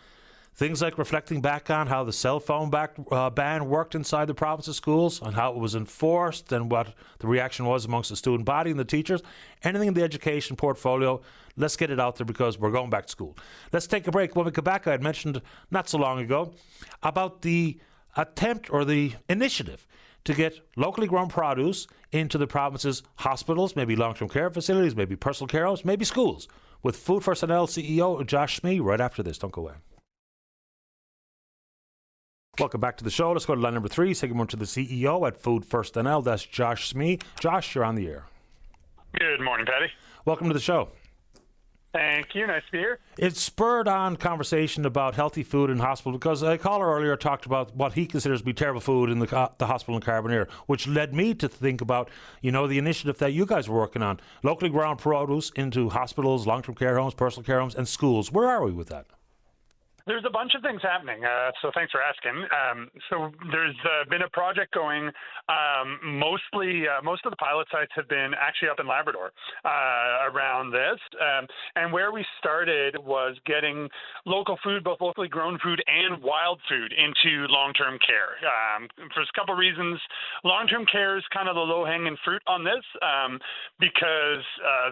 things like reflecting back on how the cell phone ban worked inside the province's schools and how it was enforced and what the reaction was amongst the student body and the teachers. Anything in the education portfolio, let's get it out there because we're going back to school. Let's take a break. When we come back, I had mentioned not so long ago about the attempt or the initiative to get locally grown produce into the province's hospitals, maybe long-term care facilities, maybe personal care homes, maybe schools, with Food First NL CEO Josh Smee right after this. Don't go away. Welcome back to the show. Let's go to line number 3, segment to the CEO at Food First NL. That's Josh Smee. Josh, you're on the air. Good morning, Patty. Welcome to the show. Thank you. Nice to be here. It spurred on conversation about healthy food in hospital because a caller earlier talked about what he considers to be terrible food in the hospital in Carbonear, which led me to think about, the initiative that you guys were working on, locally ground produce into hospitals, long-term care homes, personal care homes, and schools. Where are we with that? There's a bunch of things happening, so thanks for asking. So there's been a project going. Most of the pilot sites have been actually up in Labrador around this. And where we started was getting local food, both locally grown food and wild food, into long-term care. For a couple of reasons. Long-term care is kind of the low-hanging fruit on this because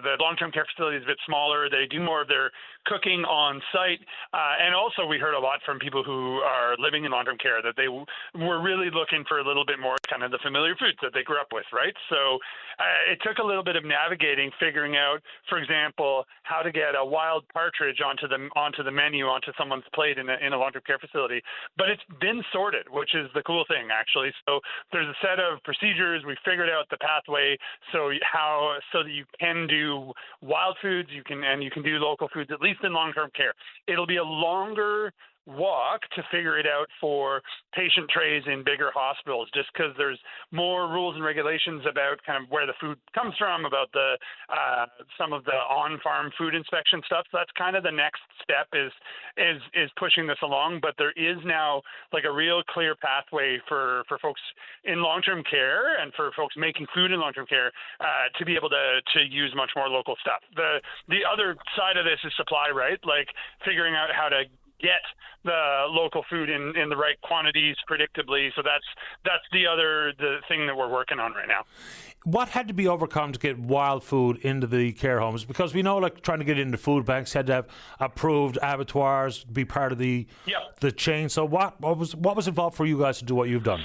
the long-term care facility is a bit smaller. They do more of their cooking on site, and also we heard a lot from people who are living in long-term care that they were really looking for a little bit more kind of the familiar foods that they grew up with, right? So it took a little bit of navigating, figuring out, for example, how to get a wild partridge onto the menu, onto someone's plate in a long-term care facility. But it's been sorted, which is the cool thing, actually. So there's a set of procedures. We figured out the pathway so that you can do wild foods, you can do local foods, at least in long-term care. It'll be a longer walk to figure it out for patient trays in bigger hospitals, just because there's more rules and regulations about kind of where the food comes from, about the some of the on-farm food inspection stuff. So that's kind of the next step is pushing this along. But there is now like a real clear pathway for folks in long-term care and for folks making food in long-term care to be able to use much more local stuff. The other side of this is supply, right? Like figuring out how to get the local food in the right quantities predictably. So that's the thing that we're working on right now. What had to be overcome to get wild food into the care homes? Because we know, like, trying to get into food banks, had to have approved abattoirs, be part of the chain. So what was involved for you guys to do what you've done?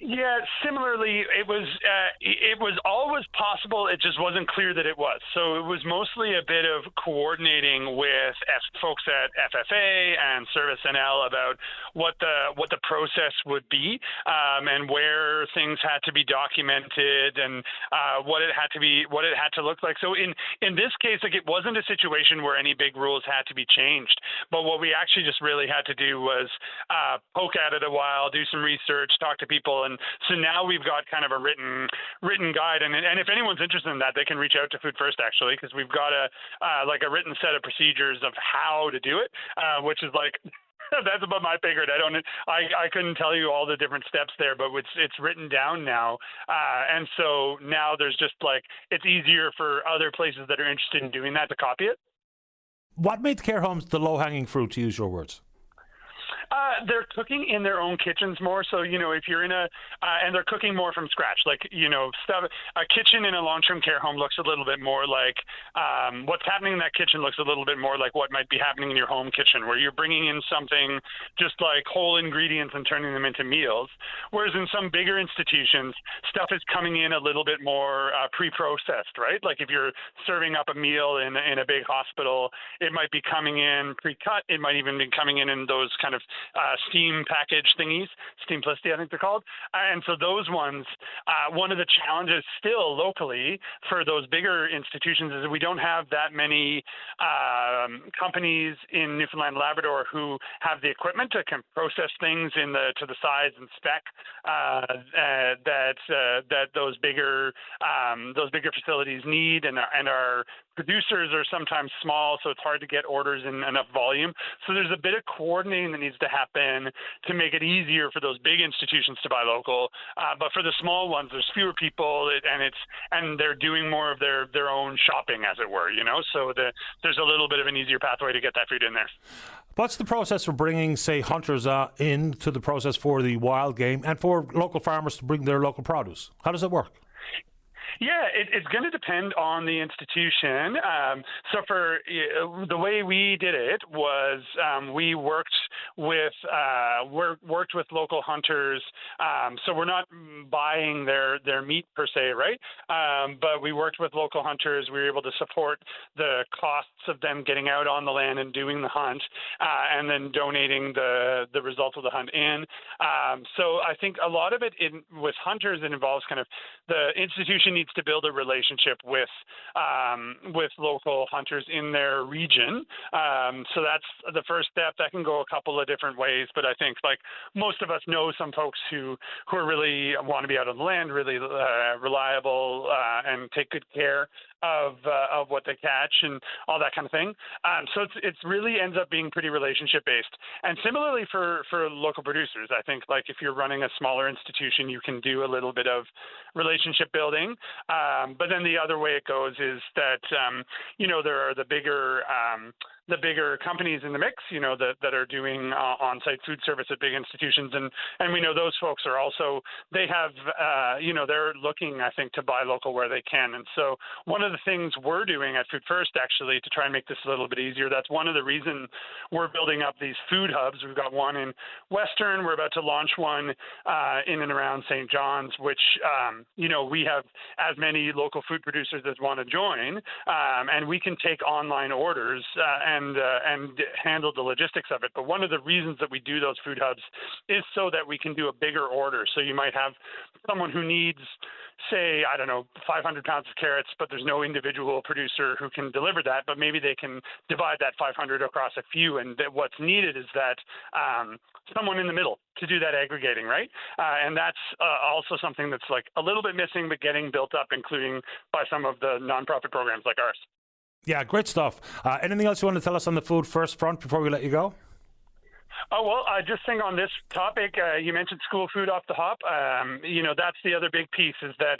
Yeah, similarly, it was always possible. It just wasn't clear that it was. So it was mostly a bit of coordinating with folks at FFA and Service NL about what the process would be, and where things had to be documented and what it had to look like. So in this case, like, it wasn't a situation where any big rules had to be changed. But what we actually just really had to do was poke at it a while, do some research, talk to people. And so now we've got kind of a written guide, and if anyone's interested in that, they can reach out to Food First, actually, because we've got a written set of procedures of how to do it, which is like that's above my pay grade. I couldn't tell you all the different steps there, but it's written down now, and so now there's just like it's easier for other places that are interested in doing that to copy it. What made the care homes the low-hanging fruit, to use your words? They're cooking in their own kitchens more. So, if you're in and they're cooking more from scratch, like, stuff, a kitchen in a long-term care home looks a little bit more like, what's happening in that kitchen looks a little bit more like what might be happening in your home kitchen, where you're bringing in something just like whole ingredients and turning them into meals. Whereas in some bigger institutions, stuff is coming in a little bit more pre-processed, right? Like if you're serving up a meal in a big hospital, it might be coming in pre-cut. It might even be coming in those kind of steam package thingies, steamplicity, I think they're called. And so those ones, one of the challenges still locally for those bigger institutions is that we don't have that many companies in Newfoundland and Labrador who have the equipment to process things to the size and spec that those bigger facilities need, and our producers are sometimes small, so it's hard to get orders in enough volume. So there's a bit of coordinating that needs to happen to make it easier for those big institutions to buy local. But for the small ones, there's fewer people, and they're doing more of their own shopping, as it were. So there's a little bit of an easier pathway to get that food in there. What's the process for bringing, say, hunters into the process for the wild game and for local farmers to bring their local produce? How does it work? Yeah, it's going to depend on the institution. So for the way we did it was we worked with local hunters. So we're not buying their meat per se, right? But we worked with local hunters. We were able to support the costs of them getting out on the land and doing the hunt, and then donating the results of the hunt in. So I think a lot of it with hunters, it involves kind of the institution needs to build a relationship with local hunters in their region. So that's the first step. That can go a couple of different ways, but I think like most of us know some folks who are really want to be out on the land, really reliable, and take good care of what they catch and all that kind of thing. So it's really ends up being pretty relationship based. And similarly for local producers, I think like if you're running a smaller institution, you can do a little bit of relationship building. But then the other way it goes is that there are the bigger companies in the mix, that are doing on-site food service at big institutions, and we know those folks are also they have they're looking, I think, to buy local where they can. And so one of the things we're doing at Food First, actually, to try and make this a little bit easier, that's one of the reasons we're building up these food hubs. We've got one in Western. We're about to launch one in and around St. John's, which we have as many local food producers as want to join, and we can take online orders and handle the logistics of it. But one of the reasons that we do those food hubs is so that we can do a bigger order. So you might have someone who needs, say, 500 pounds of carrots, but there's no individual producer who can deliver that, but maybe they can divide that 500 across a few. And what's needed is that someone in the middle to do that aggregating, right? And that's also something that's like a little bit missing, but getting built up, including by some of the nonprofit programs like ours. Yeah, great stuff. Anything else you want to tell us on the Food First front before we let you go? Oh, well, I just think on this topic, you mentioned school food off the hop. That's the other big piece is that,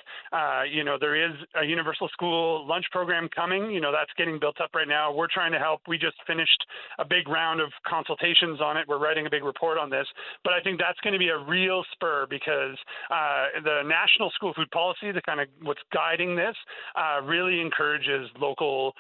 there is a universal school lunch program coming. That's getting built up right now. We're trying to help. We just finished a big round of consultations on it. We're writing a big report on this. But I think that's going to be a real spur because the national school food policy, the kind of what's guiding this, really encourages local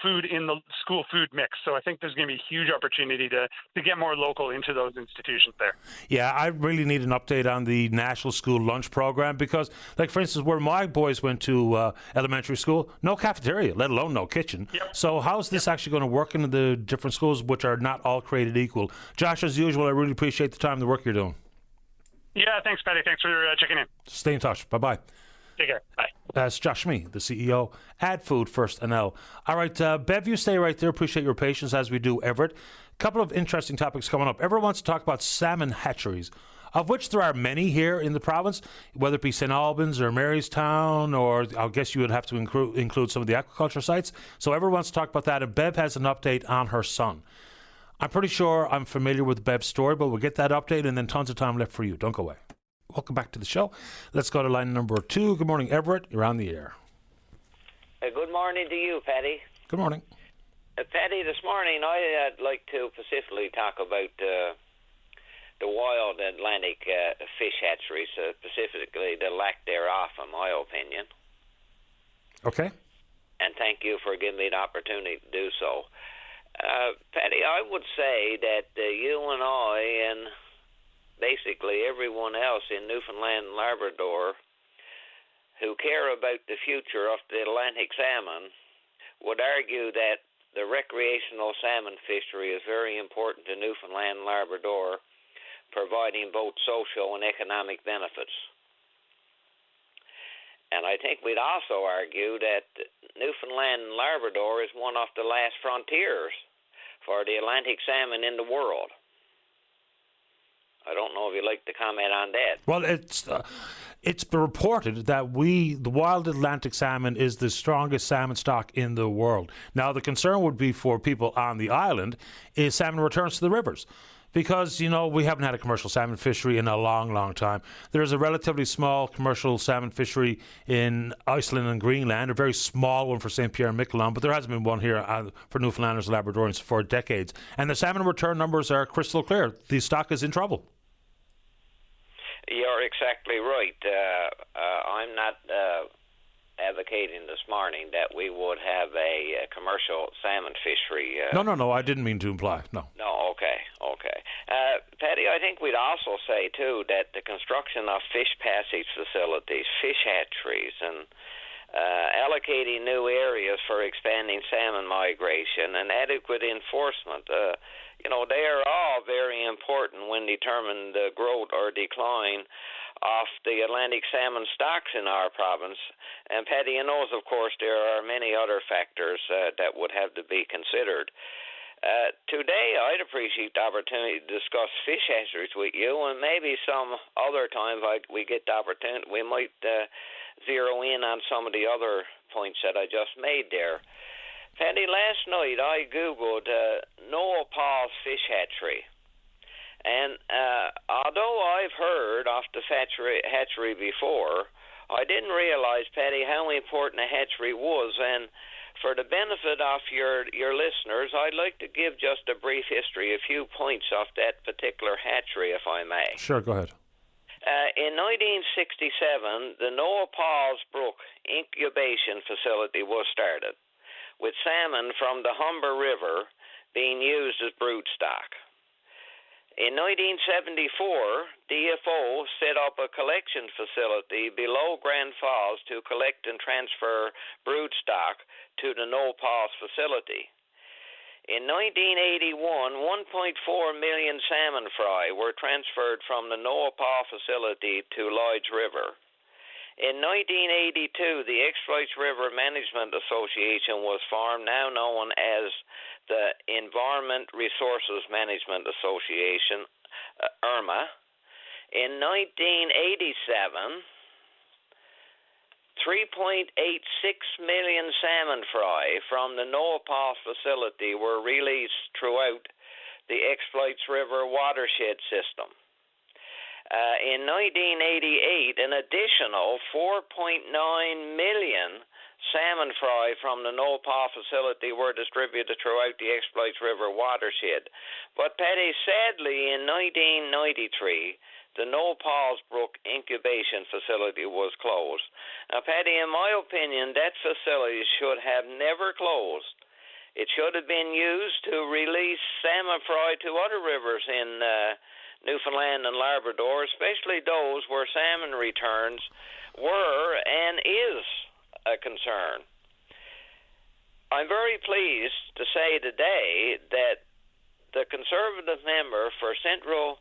food in the school food mix. So I think there's going to be a huge opportunity to get more local into those institutions there. Yeah, I really need an update on the National School Lunch Program because, like, for instance, where my boys went to elementary school, no cafeteria, let alone no kitchen. Yep. So how's this actually going to work in the different schools, which are not all created equal? Josh, as usual, I really appreciate the time, the work you're doing. Yeah, thanks, Patty. Thanks for checking in. Stay in touch. Bye-bye. Take care. Bye. That's Josh Mee, the CEO at Food First NL. All right, Bev, you stay right there. Appreciate your patience as we do, Everett. A couple of interesting topics coming up. Everett wants to talk about salmon hatcheries, of which there are many here in the province, whether it be St. Albans or Marystown, or I guess you would have to include some of the aquaculture sites. So Everett wants to talk about that, and Bev has an update on her son. I'm pretty sure I'm familiar with Bev's story, but we'll get that update and then tons of time left for you. Don't go away. Welcome back to the show. Let's go to line number 2. Good morning, Everett. You're on the air. Good morning to you, Paddy. Good morning. Paddy, this morning I'd like to specifically talk about the wild Atlantic fish hatcheries, specifically the lack thereof, in my opinion. Okay. And thank you for giving me the opportunity to do so. Paddy, I would say that you and I and basically everyone else in Newfoundland and Labrador who care about the future of the Atlantic salmon would argue that the recreational salmon fishery is very important to Newfoundland and Labrador, providing both social and economic benefits. And I think we'd also argue that Newfoundland and Labrador is one of the last frontiers for the Atlantic salmon in the world. I don't know if you'd like to comment on that. Well, it's been reported that the wild Atlantic salmon is the strongest salmon stock in the world. Now, the concern would be for people on the island is salmon returns to the rivers. Because, we haven't had a commercial salmon fishery in a long, long time. There's a relatively small commercial salmon fishery in Iceland and Greenland, a very small one for St. Pierre and Miquelon, but there hasn't been one here for Newfoundlanders and Labradorians for decades. And the salmon return numbers are crystal clear. The stock is in trouble. You're exactly right. I'm not advocating this morning that we would have a commercial salmon fishery. No, I didn't mean to imply, no. No, okay. Patty, I think we'd also say, too, that the construction of fish passage facilities, fish hatcheries, and allocating new areas for expanding salmon migration and adequate enforcement, they are all very important when determining the growth or decline of the Atlantic salmon stocks in our province. And Patty, knows, of course, there are many other factors that would have to be considered. Today, I'd appreciate the opportunity to discuss fish hatcheries with you, and maybe some other time we get the opportunity, we might zero in on some of the other points that I just made there. Patty, last night I Googled Noah Paul's fish hatchery. And although I've heard of the hatchery before, I didn't realize, Patty, how important a hatchery was. And for the benefit of your listeners, I'd like to give just a brief history, a few points off that particular hatchery, if I may. Sure, go ahead. In 1967, the Noah Paul's Brook Incubation Facility was started, with salmon from the Humber River being used as broodstock. In 1974, DFO set up a collection facility below Grand Falls to collect and transfer broodstock to the Noah Paul's facility. In 1981, 1.4 million salmon fry were transferred from the Noah Paul facility to Lloyd's River. In 1982, the Exploits River Management Association was formed, now known as the Environment Resources Management Association, IRMA. In 1987, 3.86 million salmon fry from the Noah Paul facility were released throughout the Exploits River watershed system. In 1988, an additional 4.9 million salmon fry from the Noah Paul facility were distributed throughout the Exploits River watershed. But, Patty, sadly, in 1993, the Noah Paul's Brook Incubation Facility was closed. Now, Patty, in my opinion, that facility should have never closed. It should have been used to release salmon fry to other rivers in Newfoundland and Labrador, especially those where salmon returns were and is a concern. I'm very pleased to say today that the Conservative member for Central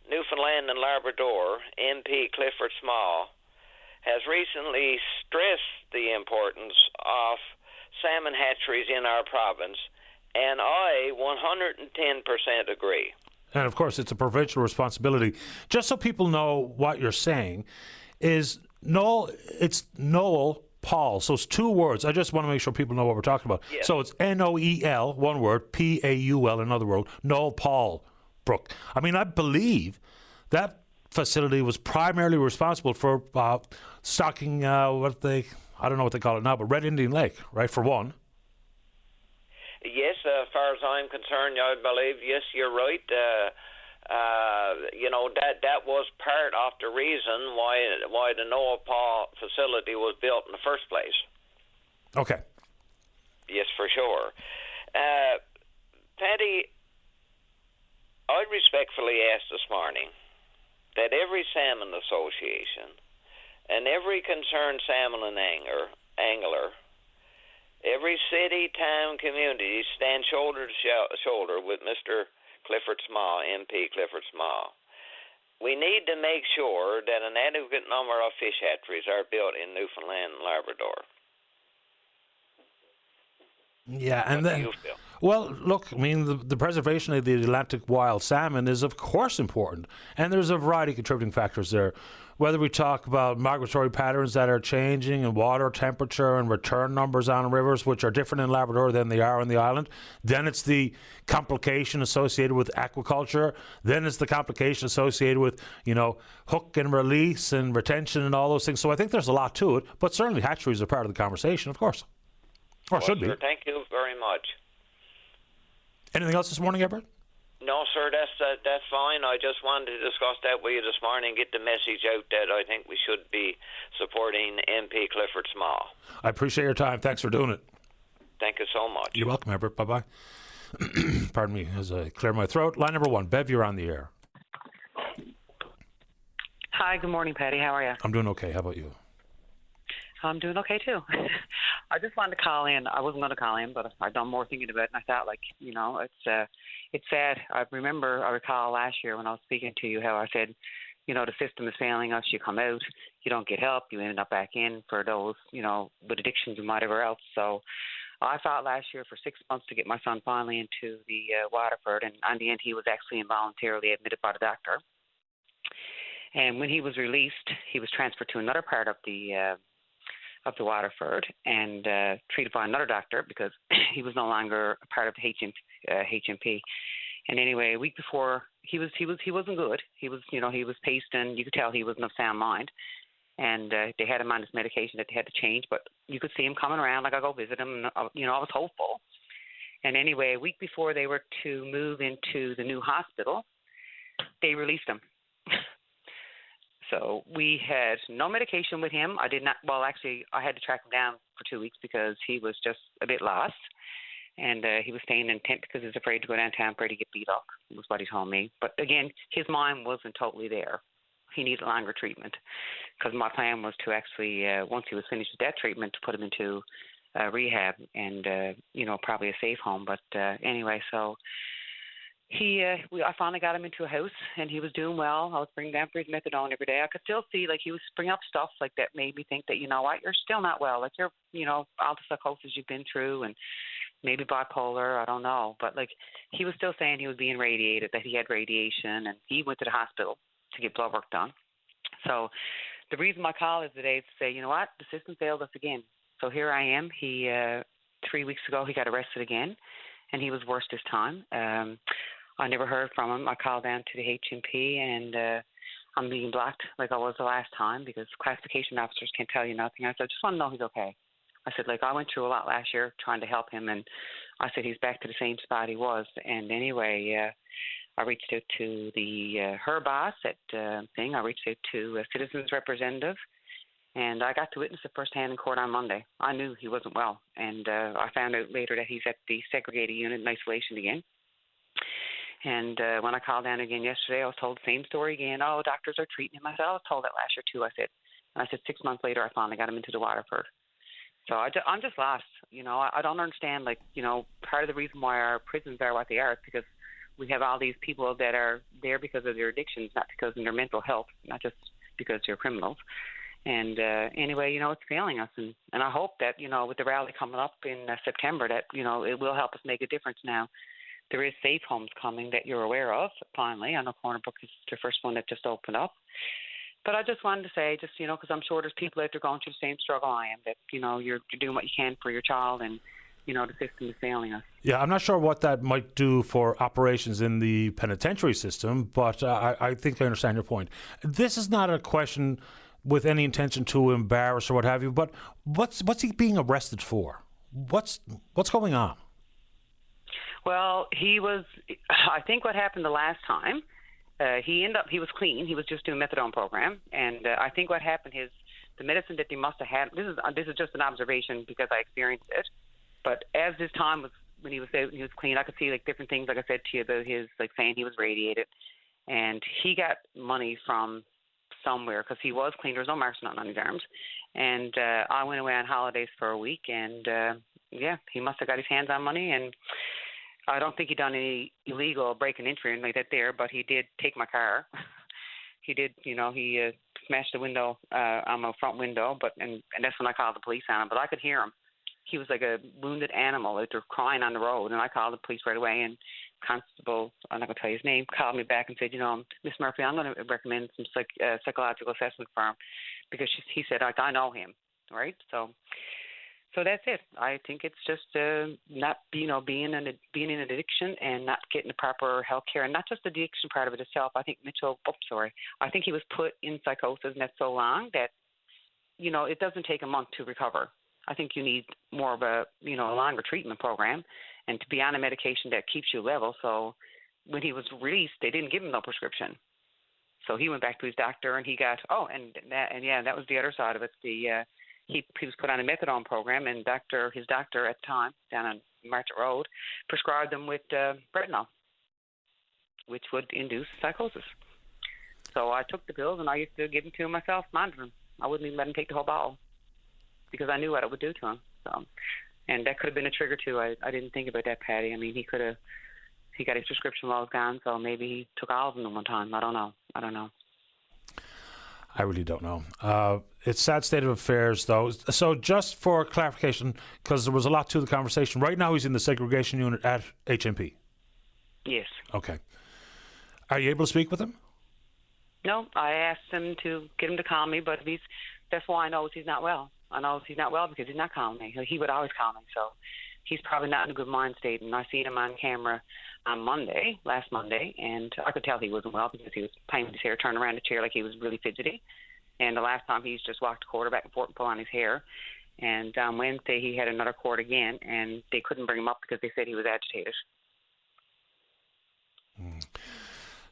Newfoundland and Labrador, MP Clifford Small, has recently stressed the importance of salmon hatcheries in our province, and I 110% agree. And, of course, it's a provincial responsibility. Just so people know what you're saying, it's Noel Paul. So it's two words. I just want to make sure people know what we're talking about. Yes. So it's Noel, one word, Paul, another word, Noel Paul Brook. I mean, I believe that facility was primarily responsible for stocking I don't know what they call it now, but Red Indian Lake, right, for one. Yes, as far as I'm concerned, I believe, yes, you're right. That was part of the reason why the Noah Paul facility was built in the first place. Okay. Yes, for sure. Patty, I respectfully ask this morning that every salmon association and every concerned salmon and angler, every city, town, community stand shoulder to shoulder with Mr. Clifford Small, MP Clifford Small. We need to make sure that an adequate number of fish hatcheries are built in Newfoundland and Labrador. Yeah, and what then, do you feel? Well, look, I mean, the preservation of the Atlantic wild salmon is, of course, important, and there's a variety of contributing factors there. Whether we talk about migratory patterns that are changing and water temperature and return numbers on rivers, which are different in Labrador than they are on the island, then it's the complication associated with aquaculture, then it's the complication associated with, hook and release and retention and all those things. So I think there's a lot to it, but certainly hatcheries are part of the conversation, of course. Or should be. Thank you very much. Anything else this morning, Everett? No, sir, that's fine. I just wanted to discuss that with you this morning, get the message out that I think we should be supporting MP Clifford Small. I appreciate your time. Thanks for doing it. Thank you so much. You're welcome, Herbert. Bye-bye. Pardon me as I clear my throat. Line number 1. Bev, you're on the air. Hi, good morning, Patty. How are you? I'm doing okay. How about you? I'm doing okay, too. I just wanted to call in. I wasn't going to call in, but I've done more thinking about it, and I thought, it's sad. I recall last year when I was speaking to you how I said, the system is failing us. You come out, you don't get help, you end up back in for those, with addictions and whatever else. So I fought last year for 6 months to get my son finally into the Waterford, and in the end he was actually involuntarily admitted by the doctor. And when he was released, he was transferred to another part of the Waterford and treated by another doctor because he was no longer a part of the HMP. And anyway, a week before, he wasn't good. He was paced, and you could tell he wasn't of sound mind. And they had him on this medication that they had to change, but you could see him coming around. Like, I go visit him, and I was hopeful. And anyway, a week before they were to move into the new hospital, they released him. So we had no medication with him. I had to track him down for 2 weeks because he was just a bit lost. And he was staying in tent because he was afraid to go downtown, afraid to get beat up, was what he told me. But again, his mind wasn't totally there. He needed longer treatment because my plan was to actually, once he was finished with that treatment, to put him into rehab and, probably a safe home. But anyway, so I finally got him into a house, and he was doing well. I was bringing down for his methadone every day. I could still see, he was bringing up stuff that made me think that, you're still not well. You're, all the psychosis you've been through and maybe bipolar, I don't know. But, he was still saying he was being radiated, that he had radiation, and he went to the hospital to get blood work done. So the reason my call is today is to say, the system failed us again. So here I am. He 3 weeks ago, he got arrested again, and he was worse this time. I never heard from him. I called down to the HMP, and I'm being blocked like I was the last time because classification officers can't tell you nothing. I said, I just want to know he's okay. I said, I went through a lot last year trying to help him, and I said he's back to the same spot he was. And anyway, I reached out to her boss at thing. I reached out to a citizens representative, and I got to witness it firsthand in court on Monday. I knew he wasn't well, and I found out later that he's at the segregated unit in isolation again. And when I called down again yesterday, I was told the same story again. Oh, doctors are treating him. I said, I was told that last year too. I said 6 months later, I finally got him into the Waterford. So I'm just lost. I don't understand, part of the reason why our prisons are what they are is because we have all these people that are there because of their addictions, not because of their mental health, not just because they're criminals. And anyway, it's failing us. And I hope that, with the rally coming up in September, that, it will help us make a difference now. There is safe homes coming that you're aware of, finally. I know Corner Brook is the first one that just opened up. But I just wanted to say, because I'm sure there's people out there going through the same struggle I am, that, you're doing what you can for your child, and, the system is failing us. Yeah, I'm not sure what that might do for operations in the penitentiary system, but I think I understand your point. This is not a question with any intention to embarrass or what have you, but what's he being arrested for? What's going on? Well, I think what happened the last time, he was clean. He was just doing a methadone program. And I think what happened is the medicine that they must have had, this is just an observation because I experienced it. But as this time was, when he was out and he was clean, I could see different things, like I said to you, about his, saying he was radiated. And he got money from somewhere because he was clean. There was no marks on his arms. And I went away on holidays for a week. And, he must have got his hands on money. And I don't think he done any illegal break and entry or anything like that there, but he did take my car. He did, he smashed the window on my front window, and that's when I called the police on him. But I could hear him. He was like a wounded animal out there crying on the road, and I called the police right away. And Constable, I'm not going to tell you his name, called me back and said, Miss Murphy, I'm going to recommend some psychological assessment for him because he said, I know him, right? So that's it. I think it's just not, being in an addiction and not getting the proper health care, and not just the addiction part of it itself. I think I think he was put in psychosis, and that's so long that, it doesn't take a month to recover. I think you need more of a longer treatment program and to be on a medication that keeps you level. So when he was released, they didn't give him no prescription. So he went back to his doctor, and he got that was the other side of it. He was put on a methadone program, and his doctor at the time down on Market Road prescribed him with Retinol, which would induce psychosis. So I took the pills, and I used to give them to him myself, monitor him. I wouldn't even let him take the whole bottle because I knew what it would do to him. So, and that could have been a trigger too. I didn't think about that, Patty. I mean, he got his prescription while I was gone, so maybe he took all of them at one time. I don't know. I really don't know. It's a sad state of affairs, though. So just for clarification, because there was a lot to the conversation, right now he's in the segregation unit at HMP? Yes. Okay. Are you able to speak with him? No, I asked him to get him to call me, but that's why I know he's not well. I know he's not well because he's not calling me. He would always call me, so he's probably not in a good mind state. And I seen him on camera on last Monday, and I could tell he wasn't well because he was playing with his hair, turning around the chair like he was really fidgety. And the last time he's just walked a quarter back and forth and pulled on his hair. And on Wednesday he had another court again, and they couldn't bring him up because they said he was agitated.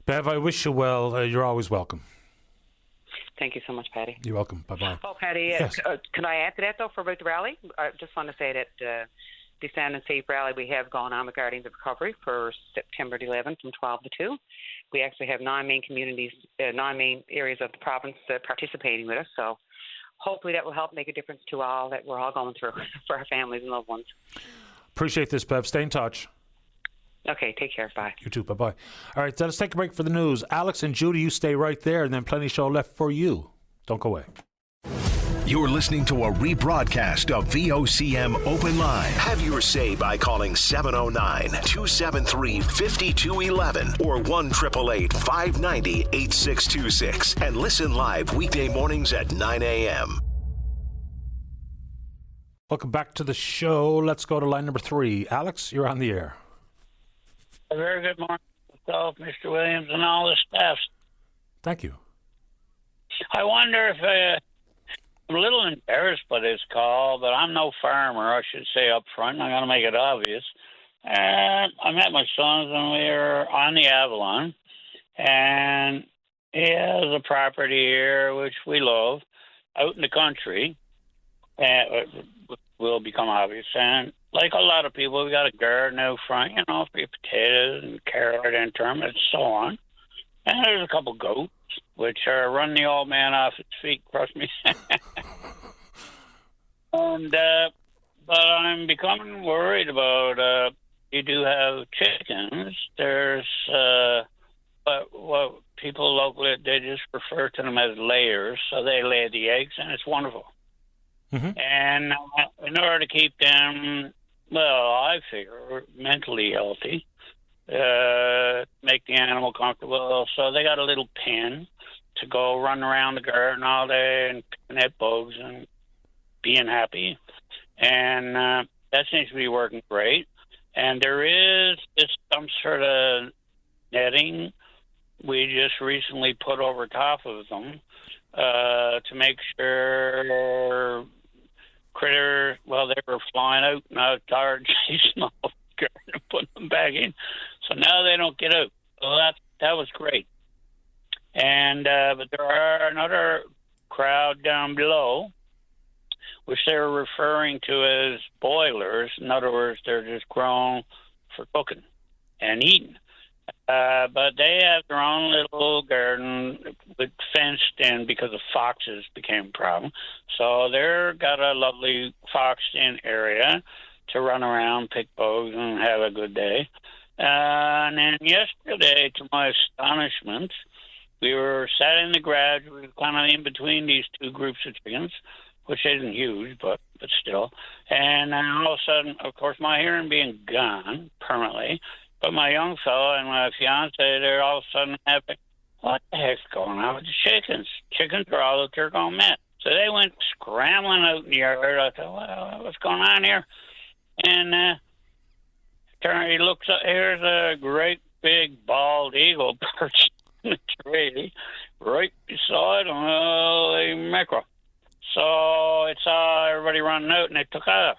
Bev, I wish you well. You're always welcome. Thank you so much, Patty. You're welcome. Bye-bye. Oh, Patty, yes. Can I add to that, though, for about the rally? I just want to say that the Stand and Safe rally we have going on with Guardians of Recovery for September 11th from 12 to 2. We actually have 9 main areas of the province participating with us. So hopefully that will help make a difference to all that we're all going through for our families and loved ones. Appreciate this, Bev. Stay in touch. Okay, take care. Bye. You too. Bye-bye. All right, let's take a break for the news. Alex and Judy, you stay right there, and then plenty of show left for you. Don't go away. You're listening to a rebroadcast of VOCM Open Line. Have your say by calling 709-273-5211 or 1-888-590-8626 and listen live weekday mornings at 9 a.m. Welcome back to the show. Let's go to line number 3. Alex, you're on the air. A very good morning, myself, Mr. Williams, and all the staff. Thank you. I wonder if I'm a little embarrassed by this call, but I'm no farmer, I should say up front. I'm going to make it obvious. I met my sons when we were on the Avalon, and he has a property here, which we love, out in the country. Will become obvious. And like a lot of people, we got a garden out front, for your potatoes and carrot and termites and so on. And there's a couple goats, which are running the old man off his feet, trust me. And but I'm becoming worried about. You do have chickens. There's what people locally they just refer to them as layers. So they lay the eggs, and it's wonderful. Mm-hmm. And in order to keep them, I figure mentally healthy, make the animal comfortable. So they got a little pen to go run around the garden all day and picking at bugs and being happy. And that seems to be working great. And there is some sort of netting we just recently put over top of them to make sure critters, they were flying out and I was tired chasing them off the garden and putting them back in. So now they don't get out. So that was great. And but there are another crowd down below, which they're referring to as boilers. In other words, they're just grown for cooking and eating. But they have their own little garden with fenced in because the foxes became a problem. So they've got a lovely foxed-in area to run around, pick bugs, and have a good day. And then yesterday, to my astonishment, we were sat in the garage. We were kind of in between these two groups of chickens, which isn't huge, but still. And then all of a sudden, of course, my hearing being gone permanently, but my young fellow and my fiance, they're all of a sudden having, what the heck's going on with the chickens? Chickens are all out there going mad. So they went scrambling out in the yard. I thought, well, what's going on here? And he looks up, here's a great big bald eagle perched in the tree right beside him. Holy mackerel. So it saw everybody running out, and they took off.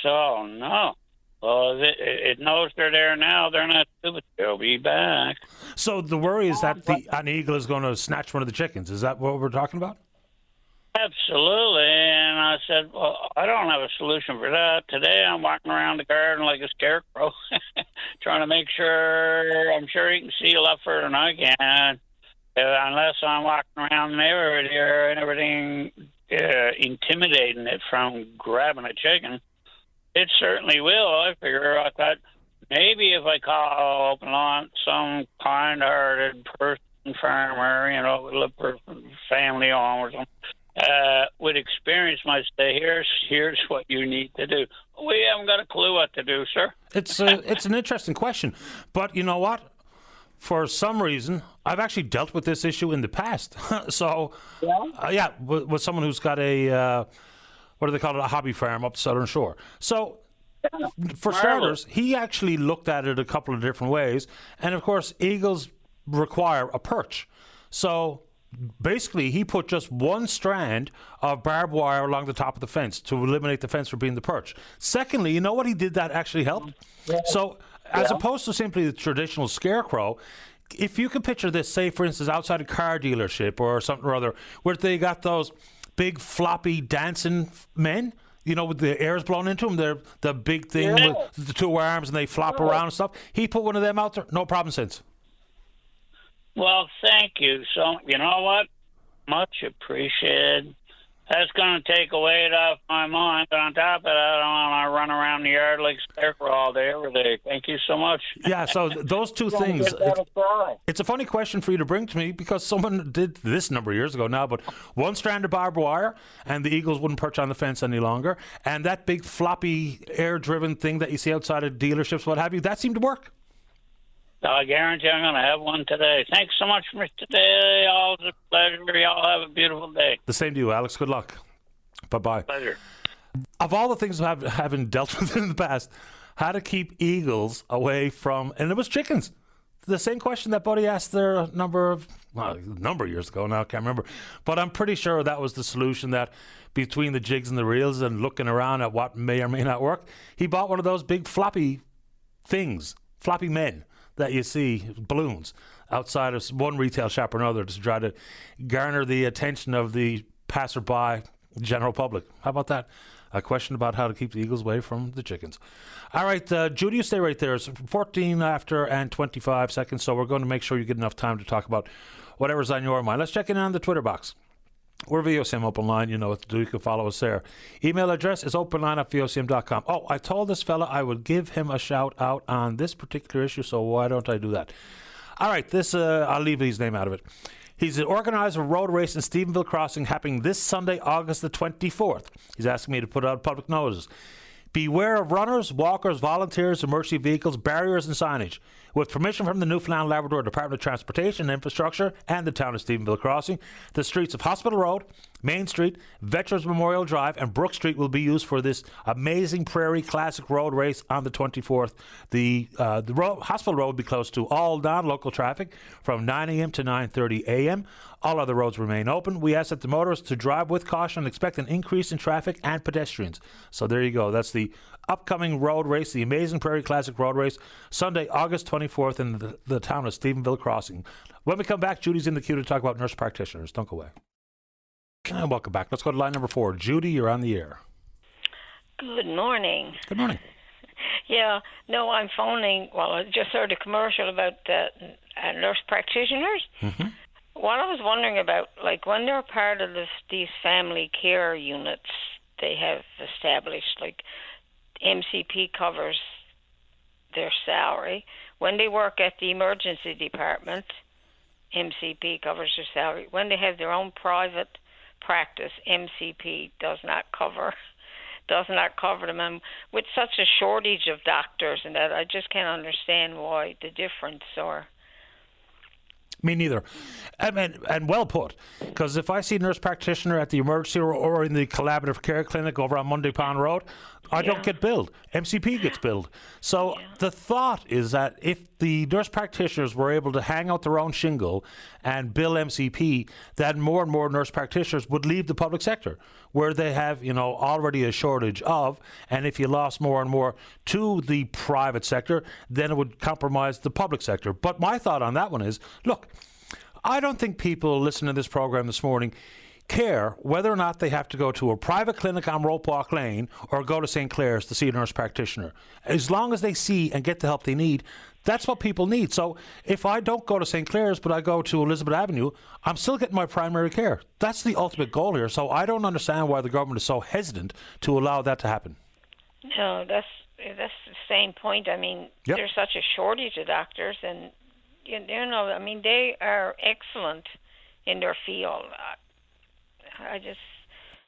So, oh, no. Well, it knows they're there now. They're not stupid. They'll be be back. So the worry is that an eagle is going to snatch one of the chickens. Is that what we're talking about? Absolutely. And I said, well, I don't have a solution for that. Today I'm walking around the garden like a scarecrow, trying to make sure, I'm sure he can see a lot further than I can. Unless I'm walking around the neighborhood here and everything intimidating it from grabbing a chicken. It certainly will. I thought maybe if I call open lawn some kind-hearted person, farmer, with a family home or something, with experience might say, here's what you need to do. We haven't got a clue what to do, sir. It's an interesting question. But you know what? For some reason, I've actually dealt with this issue in the past. So, with someone who's got a, what do they call it, a hobby farm up the Southern Shore. So, for starters, he actually looked at it a couple of different ways. And, of course, eagles require a perch. So, basically, he put just one strand of barbed wire along the top of the fence to eliminate the fence from being the perch. Secondly, you know what he did that actually helped? Yeah. So, as opposed to simply the traditional scarecrow, if you can picture this, say, for instance, outside a car dealership or something or other, where they got those big floppy dancing men, with the air's blown into them, they're the big thing with the two arms and they flop around and stuff. He put one of them out there, no problem since. Well, thank you. So, you know what? Much appreciated. That's going to take a weight off my mind. But on top of that, I don't want to run around the yard like scarecrow all day, every day. Thank you so much. Yeah, so those two things. It's a funny question for you to bring to me because someone did this a number of years ago now, but one strand of barbed wire and the eagles wouldn't perch on the fence any longer. And that big floppy air-driven thing that you see outside of dealerships, what have you, that seemed to work. I guarantee I'm going to have one today. Thanks so much for today. All a pleasure. Y'all have a beautiful day. The same to you, Alex. Good luck. Bye-bye. Pleasure. Of all the things I haven't dealt with in the past, how to keep eagles away from, and it was chickens. The same question that Buddy asked there a number of years ago now, I can't remember. But I'm pretty sure that was the solution, that between the jigs and the reels and looking around at what may or may not work, he bought one of those big floppy things, floppy men that you see, balloons, outside of one retail shop or another to try to garner the attention of the passerby, general public. How about that? A question about how to keep the eagles away from the chickens. All right, Judy, you stay right there. It's 14 after and 25 seconds, so we're going to make sure you get enough time to talk about whatever's on your mind. Let's check in on the Twitter box. We're VOCM Open Line. You know what to do. You can follow us there. Email address is openline@vocm.com. Oh, I told this fella I would give him a shout out on this particular issue, so why don't I do that? All right, this I'll leave his name out of it. He's the organizer of a road race in Stephenville Crossing happening this Sunday, August the 24th. He's asking me to put out public notice. Beware of runners, walkers, volunteers, emergency vehicles, barriers, and signage. With permission from the Newfoundland Labrador Department of Transportation and Infrastructure and the town of Stephenville Crossing, the streets of Hospital Road, Main Street, Veterans Memorial Drive, and Brook Street will be used for this amazing Prairie Classic Road Race on the 24th. The Hospital Road will be closed to all non-local traffic from 9 a.m. to 9:30 a.m. All other roads remain open. We ask that the motorists to drive with caution and expect an increase in traffic and pedestrians. So there you go. That's the upcoming road race, the amazing Prairie Classic Road Race, Sunday, August 24th in the town of Stephenville Crossing. When we come back, Judy's in the queue to talk about nurse practitioners. Don't go away. And welcome back. Let's go to line number 4. Judy, you're on the air. Good morning. Good morning. Yeah, no, I'm phoning. Well, I just heard a commercial about nurse practitioners. Mm-hmm. What I was wondering about, like when they're part of these family care units they have established, like MCP covers their salary. When they work at the emergency department, MCP covers their salary. When they have their own private practice, MCP does not cover them. And with such a shortage of doctors and that, I just can't understand why the difference. Or Me neither. And well put. Because if I see a nurse practitioner at the emergency or in the collaborative care clinic over on Monday Pond Road, I don't get billed. MCP gets billed. So the thought is that if the nurse practitioners were able to hang out their own shingle and bill MCP, then more and more nurse practitioners would leave the public sector, where they have, already a shortage of. And if you lost more and more to the private sector, then it would compromise the public sector. But my thought on that one is, look, I don't think people listening to this program this morning care whether or not they have to go to a private clinic on Ropewalk Lane or go to St. Clair's to see a nurse practitioner. As long as they see and get the help they need, that's what people need. So if I don't go to St. Clair's but I go to Elizabeth Avenue, I'm still getting my primary care. That's the ultimate goal here. So I don't understand why the government is so hesitant to allow that to happen. No, that's the same point. I mean, there's such a shortage of doctors, and they are excellent in their field.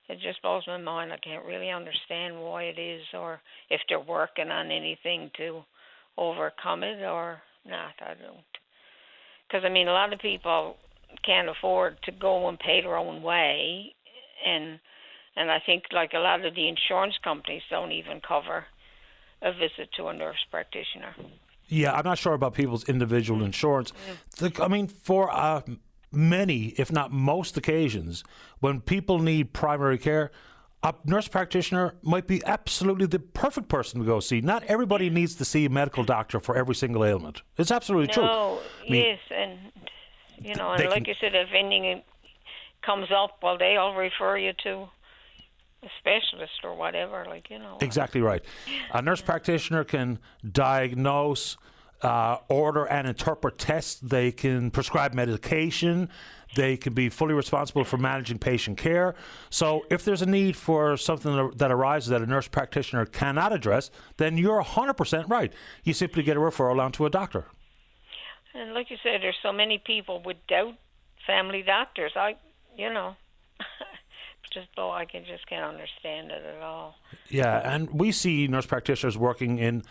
It just blows my mind. I can't really understand why it is, or if they're working on anything to overcome it or not. I don't. Because, a lot of people can't afford to go and pay their own way, and I think, like, a lot of the insurance companies don't even cover a visit to a nurse practitioner. Yeah, I'm not sure about people's individual insurance. For many, if not most occasions, when people need primary care, a nurse practitioner might be absolutely the perfect person to go see. Not everybody needs to see a medical doctor for every single ailment. It's absolutely true. No, yes, and like you said, if anything comes up, well, they'll refer you to a specialist or whatever, Exactly right. A nurse practitioner can diagnose, order and interpret tests. They can prescribe medication. They can be fully responsible for managing patient care. So if there's a need for something that arises that a nurse practitioner cannot address, then you're 100% right. You simply get a referral on to a doctor. And like you said, there's so many people without family doctors. I just can't understand it at all. Yeah, and we see nurse practitioners working in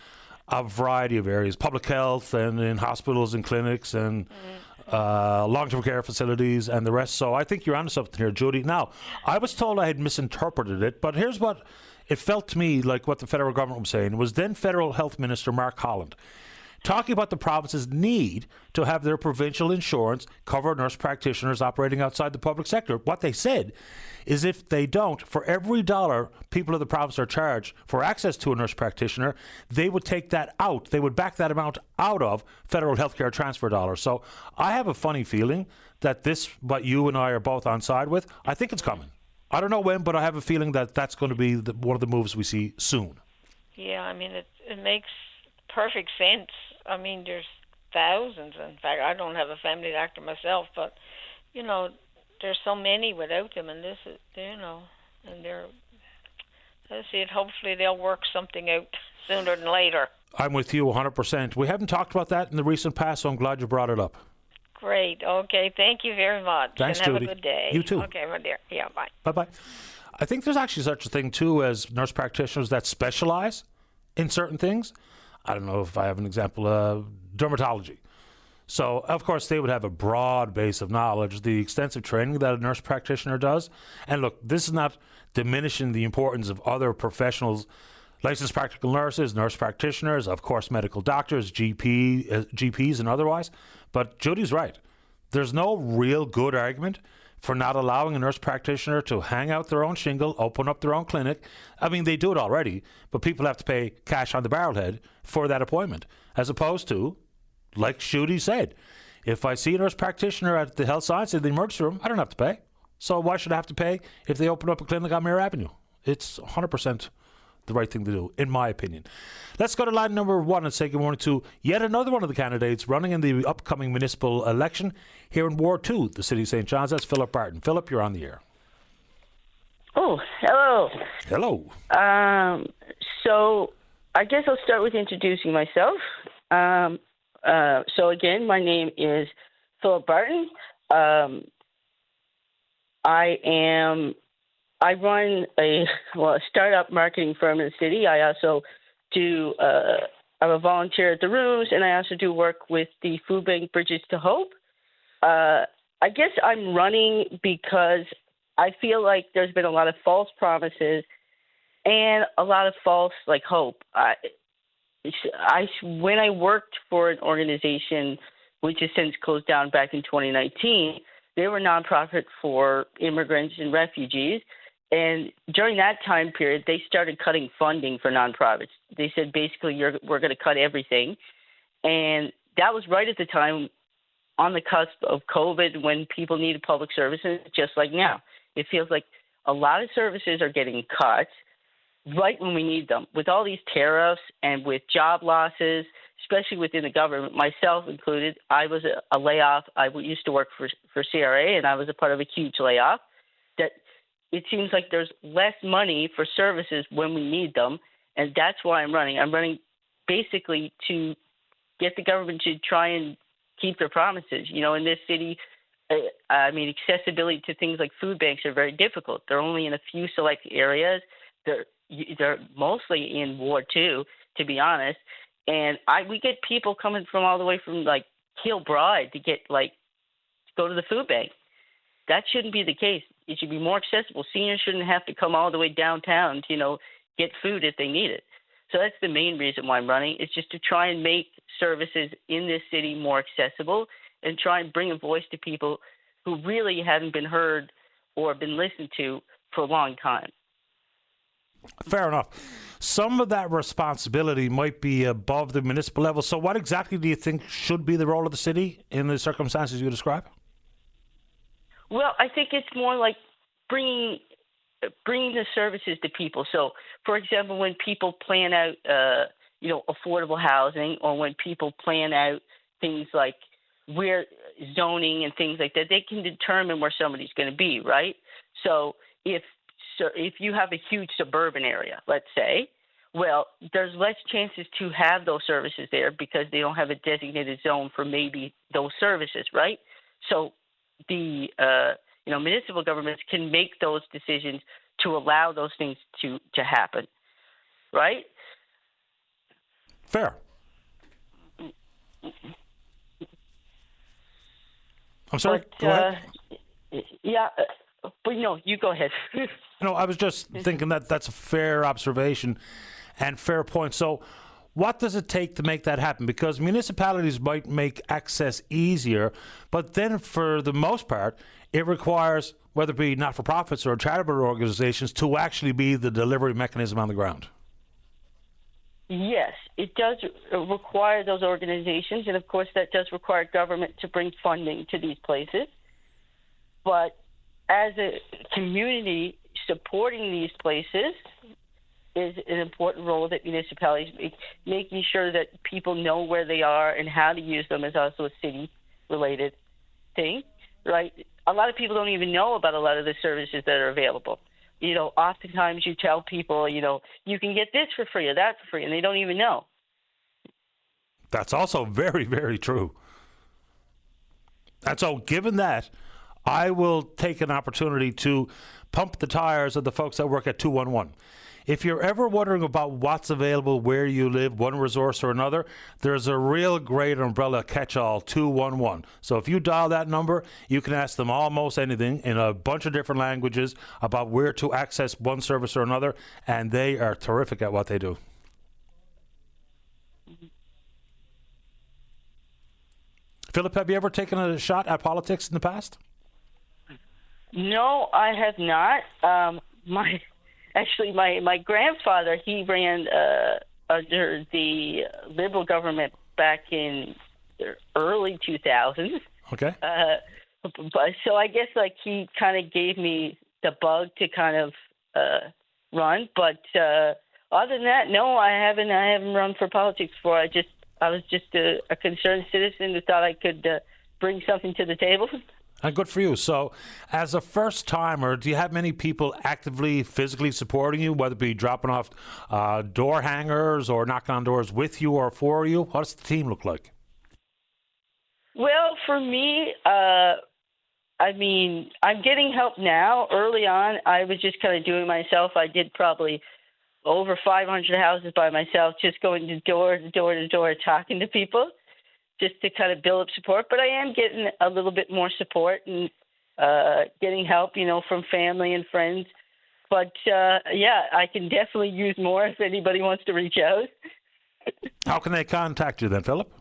a variety of areas, public health and in hospitals and clinics and long-term care facilities and the rest. So I think you're onto something here, Judy. Now, I was told I had misinterpreted it, but here's what it felt to me like what the federal government was saying. It was then Federal Health Minister Mark Holland talking about the province's need to have their provincial insurance cover nurse practitioners operating outside the public sector. What they said is if they don't, for every dollar people of the province are charged for access to a nurse practitioner, they would take that out. They would back that amount out of federal healthcare transfer dollars. So I have a funny feeling that this, what you and I are both on side with, I think it's coming. I don't know when, but I have a feeling that that's going to be one of the moves we see soon. Yeah, it makes perfect sense. There's thousands. In fact, I don't have a family doctor myself, but, there's so many without them, and this is, and that's it. Hopefully they'll work something out sooner than later. I'm with you 100%. We haven't talked about that in the recent past, so I'm glad you brought it up. Great. Okay. Thank you very much. Thanks, and have Judy. a good day. You too. Okay, my dear. Yeah, bye. Bye-bye. I think there's actually such a thing, too, as nurse practitioners that specialize in certain things. I don't know if I have an example of dermatology. So, of course, they would have a broad base of knowledge, the extensive training that a nurse practitioner does. And look, this is not diminishing the importance of other professionals, licensed practical nurses, nurse practitioners, of course, medical doctors, GPs and otherwise. But Judy's right. There's no real good argument for not allowing a nurse practitioner to hang out their own shingle, open up their own clinic. They do it already, but people have to pay cash on the barrelhead for that appointment, as opposed to, like Judy said, if I see a nurse practitioner at the health science in the emergency room, I don't have to pay. So why should I have to pay if they open up a clinic on Mare Avenue? It's 100% the right thing to do, in my opinion. Let's go to line number 1 and say good morning to yet another one of the candidates running in the upcoming municipal election here in Ward 2, the City of St. John's. That's Philip Barton. Philip, you're on the air. Oh, hello. Hello. So I guess I'll start with introducing myself. So again, my name is Philip Barton. I run a startup marketing firm in the city. I also I'm a volunteer at the Rooms, and I also do work with the food bank Bridges to Hope. I guess I'm running because I feel like there's been a lot of false promises and a lot of false hope. When I worked for an organization which has since closed down back in 2019, they were a nonprofit for immigrants and refugees. And during that time period, they started cutting funding for nonprofits. They said, basically, we're going to cut everything. And that was right at the time on the cusp of COVID when people needed public services, just like now. It feels like a lot of services are getting cut right when we need them. With all these tariffs and with job losses, especially within the government, myself included, I was a layoff. I used to work for CRA, and I was a part of a huge layoff. That it seems like there's less money for services when we need them, and that's why I'm running. I'm running basically to get the government to try and keep their promises. In this city, accessibility to things like food banks are very difficult. They're only in a few select areas. They're mostly in Ward 2, to be honest. And we get people coming from all the way from Kilbride to go to the food bank. That shouldn't be the case. It should be more accessible. Seniors shouldn't have to come all the way downtown to, get food if they need it. So that's the main reason why I'm running. It's just to try and make services in this city more accessible and try and bring a voice to people who really haven't been heard or been listened to for a long time. Fair enough. Some of that responsibility might be above the municipal level. So what exactly do you think should be the role of the city in the circumstances you describe? Well, I think it's more like bringing the services to people. So, for example, when people plan out, affordable housing, or when people plan out things like where zoning and things like that, they can determine where somebody's going to be, right? So if you have a huge suburban area, let's say, well, there's less chances to have those services there because they don't have a designated zone for maybe those services, right? So the municipal governments can make those decisions to allow those things to happen, right? Fair. I'm sorry. Go ahead. Yeah, but you go ahead. No, I was just thinking that's a fair observation and fair point. So what does it take to make that happen? Because municipalities might make access easier, but then for the most part, it requires, whether it be not-for-profits or charitable organizations, to actually be the delivery mechanism on the ground. Yes, it does require those organizations, and of course that does require government to bring funding to these places. But as a community, supporting these places is an important role that municipalities make. Making sure that people know where they are and how to use them is also a city-related thing, right? A lot of people don't even know about a lot of the services that are available. Oftentimes you tell people, you can get this for free or that for free, and they don't even know. That's also very, very true. And so given that, I will take an opportunity to pump the tires of the folks that work at 211. If you're ever wondering about what's available where you live, one resource or another, there's a real great umbrella catch-all, 211. So if you dial that number, you can ask them almost anything in a bunch of different languages about where to access one service or another, and they are terrific at what they do. Philip, have you ever taken a shot at politics in the past? No, I have not. My grandfather, he ran under the Liberal government back in the early 2000s. Okay. So I guess he kind of gave me the bug to kind of run. But other than that, no, I haven't run for politics before. I was just a concerned citizen who thought I could bring something to the table. And good for you. So as a first-timer, do you have many people actively, physically supporting you, whether it be dropping off door hangers or knocking on doors with you or for you? What does the team look like? Well, for me, I'm getting help now. Early on, I was just kind of doing it myself. I did probably over 500 houses by myself, just going door to door, talking to people. just to kind of build up support. But I am getting a little bit more support and getting help, from family and friends. But, I can definitely use more if anybody wants to reach out. How can they contact you then, Philip?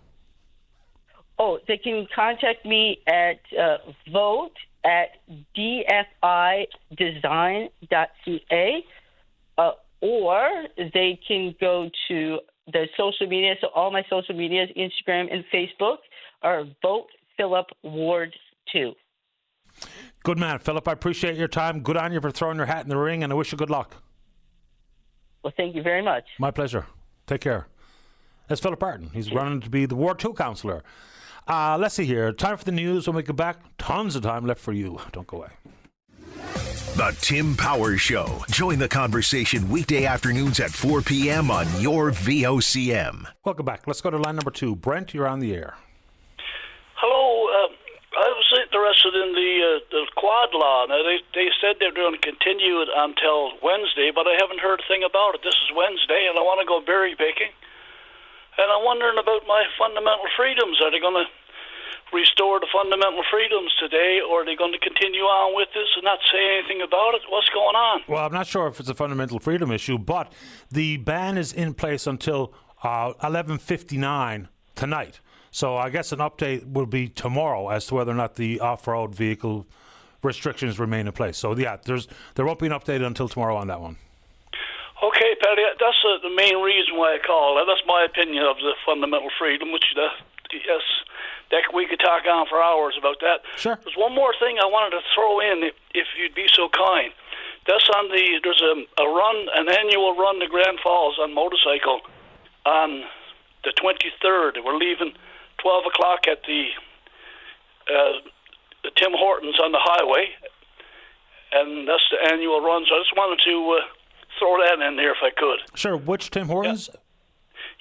Oh, they can contact me at vote@dfidesign.ca, or they can go to the social media. So all my social medias, Instagram and Facebook, are Vote Philip Ward 2. Good man, Philip. I appreciate your time. Good on you for throwing your hat in the ring, and I wish you good luck. Well, thank you very much. My pleasure. Take care. That's Philip Barton. He's running to be the Ward 2 councillor. Let's see here. Time for the news. When we get back, tons of time left for you. Don't go away. The Tim Powers Show. Join the conversation weekday afternoons at 4 p.m. on your VOCM. Welcome back. Let's go to line number 2. Brent, you're on the air. Hello. I was interested in the quad law. Now, they said they're going to continue it until Wednesday, but I haven't heard a thing about it. This is Wednesday, and I want to go berry picking. And I'm wondering about my fundamental freedoms. Are they going to restore the fundamental freedoms today, or are they going to continue on with this and not say anything about it? What's going on? Well, I'm not sure if it's a fundamental freedom issue, but the ban is in place until 11:59 tonight. So I guess an update will be tomorrow as to whether or not the off-road vehicle restrictions remain in place. So, yeah, there won't be an update until tomorrow on that one. Okay, Patty, that's the main reason why I called. That's my opinion of the fundamental freedom, which, yes, we could talk on for hours about that. Sure. There's one more thing I wanted to throw in, if you'd be so kind. That's there's an annual run to Grand Falls on motorcycle on the 23rd. We're leaving 12 o'clock at the Tim Hortons on the highway, and that's the annual run. So I just wanted to throw that in there if I could. Sure. Which Tim Hortons?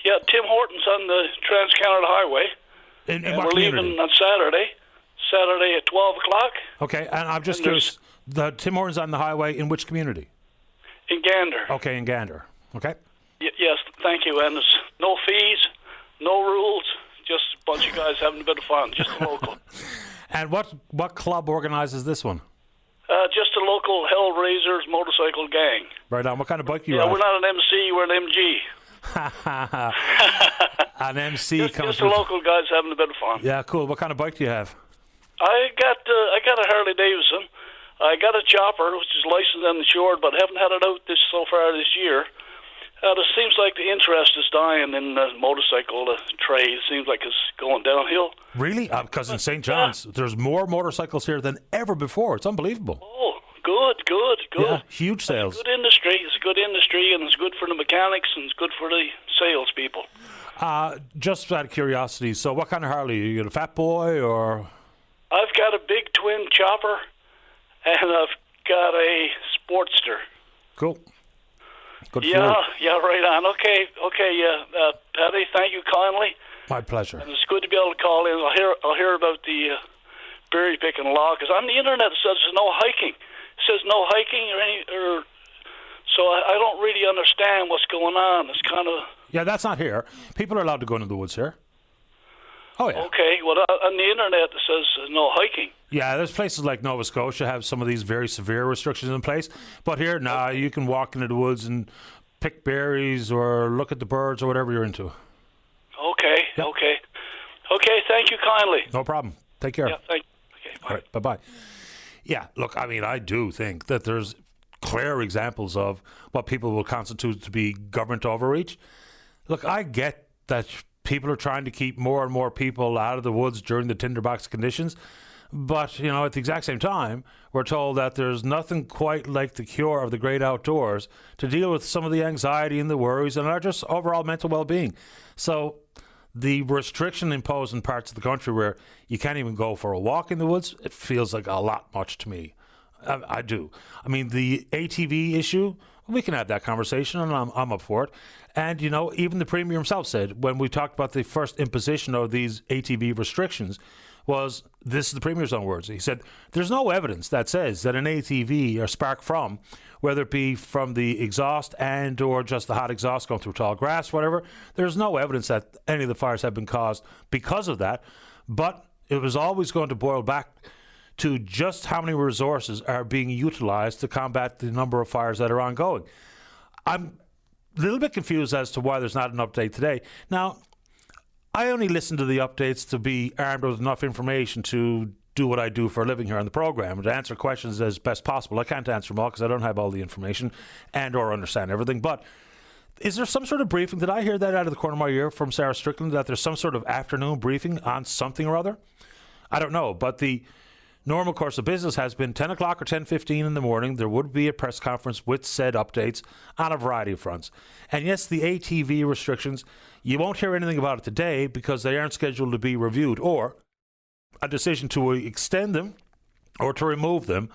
Yeah, Tim Hortons on the Trans-Canada Highway. In and what we're community? leaving on Saturday at 12 o'clock. Okay, and I'm just curious, the Tim Hortons on the highway, in which community? In Gander. Okay, in Gander. Okay. Yes, thank you. And there's no fees, no rules, just a bunch of guys having a bit of fun, just a local. And what club organizes this one? Just a local Hellraisers motorcycle gang. Right on. What kind of bike do you Yeah, ride? we're not an MC, we're an MG. An MC just comes the local guys having a bit of fun. Yeah, cool. What kind of bike do you have? I got a Harley Davidson. I got a chopper, which is licensed and insured, but haven't had it out so far this year. It seems like the interest is dying in the motorcycle trade. It seems like it's going downhill. Really? Because in St. John's, there's more motorcycles here than ever before. It's unbelievable. Oh, good. Yeah, huge sales. It's a good industry. It's a good industry, and it's good for the mechanics, and it's good for the salespeople. Just out of curiosity, so what kind of Harley? You got a Fat Boy or? I've got a big twin chopper, and I've got a Sportster. Cool. Good yeah, for yeah, right on. Okay, Patty, thank you kindly. My pleasure. And it's good to be able to call in. I'll hear about the berry picking law, because on the internet it says there's no hiking. It says no hiking so I don't really understand what's going on. It's kind of... Yeah, that's not here. People are allowed to go into the woods here. Oh, yeah. Okay, well, on the internet it says no hiking. Yeah, there's places like Nova Scotia have some of these very severe restrictions in place. But here, you can walk into the woods and pick berries or look at the birds or whatever you're into. Okay, yep. Okay, thank you kindly. No problem. Take care. Yeah, thank you. Okay, bye. All right, bye-bye. Yeah, look, I mean, I do think that there's clear examples of what people will constitute to be government overreach. Look, I get that people are trying to keep more and more people out of the woods during the tinderbox conditions. But, at the exact same time, we're told that there's nothing quite like the cure of the great outdoors to deal with some of the anxiety and the worries and our just overall mental well-being. So the restriction imposed in parts of the country where you can't even go for a walk in the woods, it feels like a lot much to me. I do. I mean, the ATV issue, we can have that conversation, and I'm up for it. And, even the Premier himself said, when we talked about the first imposition of these ATV restrictions, was, this is the Premier's own words, he said, there's no evidence that says that an ATV or spark from, whether it be from the exhaust and or just the hot exhaust going through tall grass, whatever, there's no evidence that any of the fires have been caused because of that. But it was always going to boil back to just how many resources are being utilized to combat the number of fires that are ongoing. I'm a little bit confused as to why there's not an update today. Now, I only listen to the updates to be armed with enough information to do what I do for a living here on the program, to answer questions as best possible. I can't answer them all because I don't have all the information and or understand everything. But is there some sort of briefing? Did I hear that out of the corner of my ear from Sarah Strickland, that there's some sort of afternoon briefing on something or other? I don't know, but the normal course of business has been 10 o'clock or 10:15 in the morning. There would be a press conference with said updates on a variety of fronts. And yes, the ATV restrictions, you won't hear anything about it today because they aren't scheduled to be reviewed, or a decision to extend them or to remove them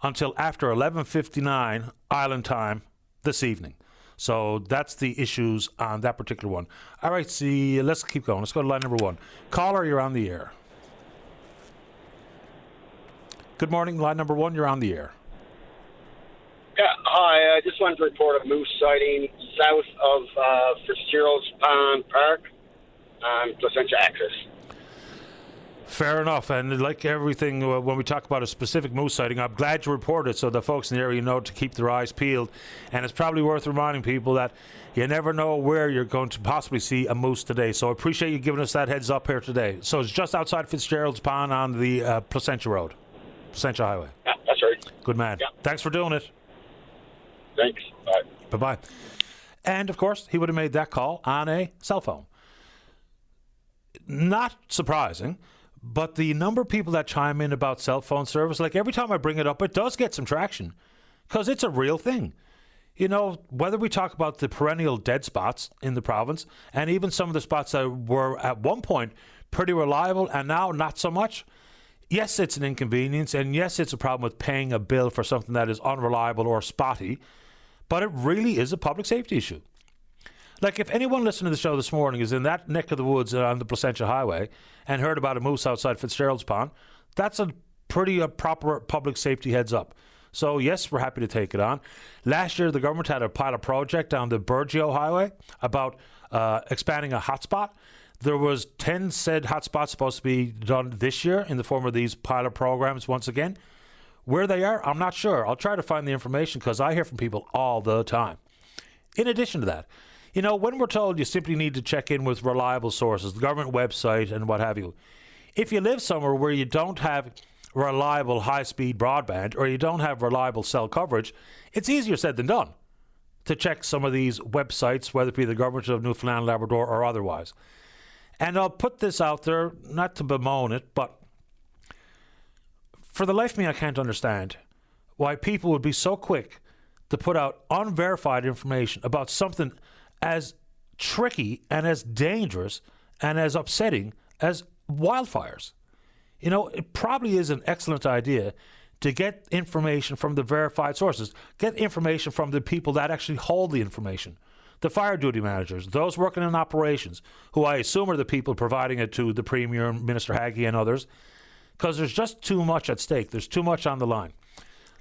until after 11:59 Island time this evening. So that's the issues on that particular one. All right, see, let's keep going. Let's go to line number one. Caller, you're on the air. Good morning, line number one, you're on the air. Yeah, hi, I just wanted to report a moose sighting south of Fitzgerald's Pond Park and Placentia Access. Fair enough, and like everything, when we talk about a specific moose sighting, I'm glad you reported it so the folks in the area know to keep their eyes peeled. And it's probably worth reminding people that you never know where you're going to possibly see a moose today. So I appreciate you giving us that heads up here today. So it's just outside Fitzgerald's Pond on the Placentia Road, Placentia Highway. Yeah, that's right. Good man. Yeah. Thanks for doing it. Thanks. Bye. Bye-bye. And, of course, he would have made that call on a cell phone. Not surprising, but the number of people that chime in about cell phone service, like every time I bring it up, it does get some traction because it's a real thing. You know, whether we talk about the perennial dead spots in the province and even some of the spots that were at one point pretty reliable and now not so much, yes, it's an inconvenience, and yes, it's a problem with paying a bill for something that is unreliable or spotty, but it really is a public safety issue. Like, if anyone listening to the show this morning is in that neck of the woods on the Placentia Highway and heard about a moose outside Fitzgerald's Pond, that's a pretty proper public safety heads up. So, yes, we're happy to take it on. Last year, the government had a pilot project on the Burgeo Highway about expanding a hotspot. There was 10 said hotspots supposed to be done this year in the form of these pilot programs once again. Where they are, I'm not sure. I'll try to find the information because I hear from people all the time. In addition to that, you know, when we're told you simply need to check in with reliable sources, the government website and what have you, if you live somewhere where you don't have reliable high-speed broadband or you don't have reliable cell coverage, it's easier said than done to check some of these websites, whether it be the government of Newfoundland and Labrador or otherwise. And I'll put this out there, not to bemoan it, but for the life of me, I can't understand why people would be so quick to put out unverified information about something as tricky and as dangerous and as upsetting as wildfires. You know, it probably is an excellent idea to get information from the verified sources, get information from the people that actually hold the information. The fire duty managers, those working in operations, who I assume are the people providing it to the Premier, Minister Haggie and others, because there's just too much at stake. There's too much on the line.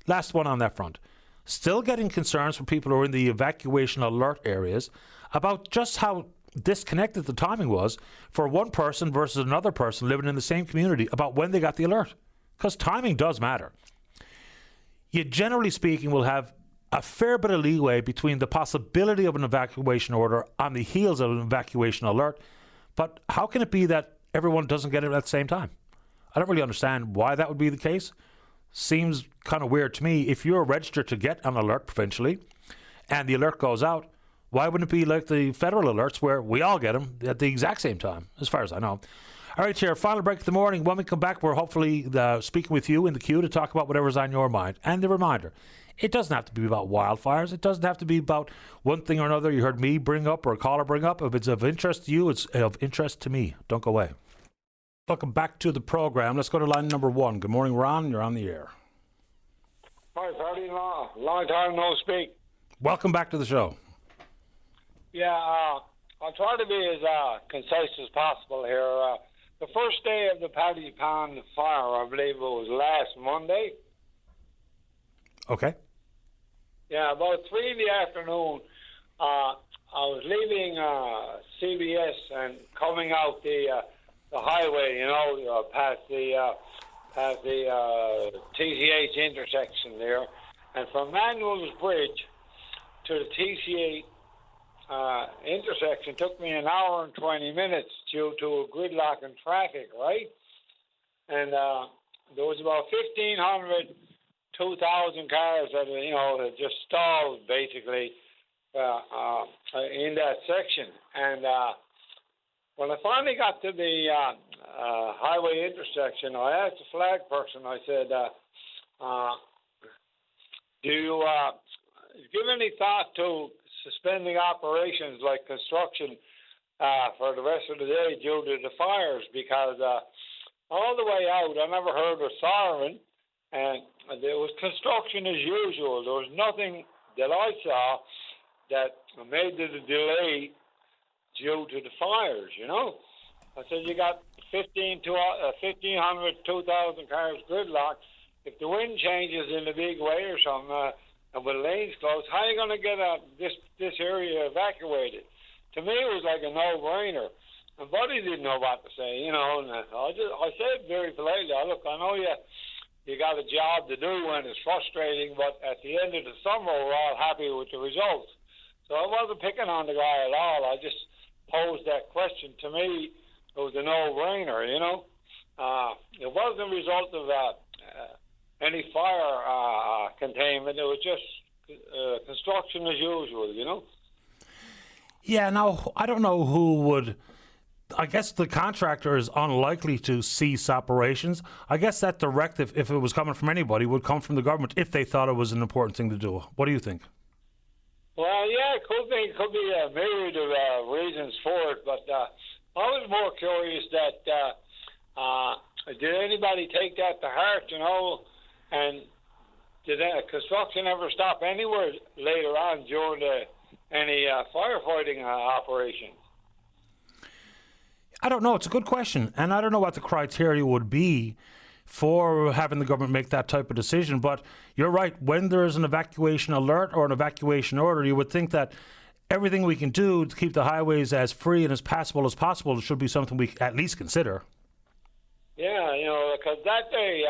Last one on that front. Still getting concerns from people who are in the evacuation alert areas about just how disconnected the timing was for one person versus another person living in the same community about when they got the alert. Because timing does matter. You, generally speaking, will have a fair bit of leeway between the possibility of an evacuation order on the heels of an evacuation alert. But how can it be that everyone doesn't get it at the same time? I don't really understand why that would be the case. Seems kind of weird to me. If you're registered to get an alert provincially and the alert goes out, why wouldn't it be like the federal alerts where we all get them at the exact same time, as far as I know? All right, here, final break of the morning. When we come back, we're hopefully speaking with you in the queue to talk about whatever's on your mind. And the reminder, it doesn't have to be about wildfires. It doesn't have to be about one thing or another you heard me bring up or a caller bring up. If it's of interest to you, it's of interest to me. Don't go away. Welcome back to the program. Let's go to line number one. Good morning, Ron. You're on the air. Hi, Paddy. Long time no speak. Welcome back to the show. Yeah, I'll try to be as concise as possible here. the first day of the Paddy Pond fire, I believe it was last Monday. Okay. Yeah, about 3 in the afternoon, I was leaving CBS and coming out the highway, past the TCH intersection there, and from Manuel's Bridge to the TCH intersection took me an hour and 20 minutes due to a gridlock in traffic, right? And there was about 1,500, 2,000 cars that that just stalled basically in that section. And when I finally got to the highway intersection, I asked the flag person, I said, do you give any thought to suspending operations like construction for the rest of the day due to the fires? Because all the way out, I never heard a siren, and there was construction as usual. There was nothing that I saw that made the delay due to the fires, I said, you got 1,500, 2,000 cars gridlocked. If the wind changes in a big way or something, and with lanes closed, how are you going to get this area evacuated? To me, it was like a no-brainer. And Buddy didn't know what to say, and I said very politely, look, I know you got a job to do and it's frustrating, but at the end of the summer, we're all happy with the results. So I wasn't picking on the guy at all. I just posed that question. To me, it was a no-brainer, It wasn't a result of any fire containment. It was just construction as usual, Yeah, now, I don't know who would... I guess the contractor is unlikely to cease operations. I guess that directive, if it was coming from anybody, would come from the government if they thought it was an important thing to do. What do you think? Well, yeah, it could be a myriad of reasons for it, but I was more curious that did anybody take that to heart, and did construction ever stop anywhere later on during any firefighting operations? I don't know. It's a good question, and I don't know what the criteria would be for having the government make that type of decision. But you're right. When there's an evacuation alert or an evacuation order, you would think that everything we can do to keep the highways as free and as passable as possible should be something we at least consider. Yeah, because that day,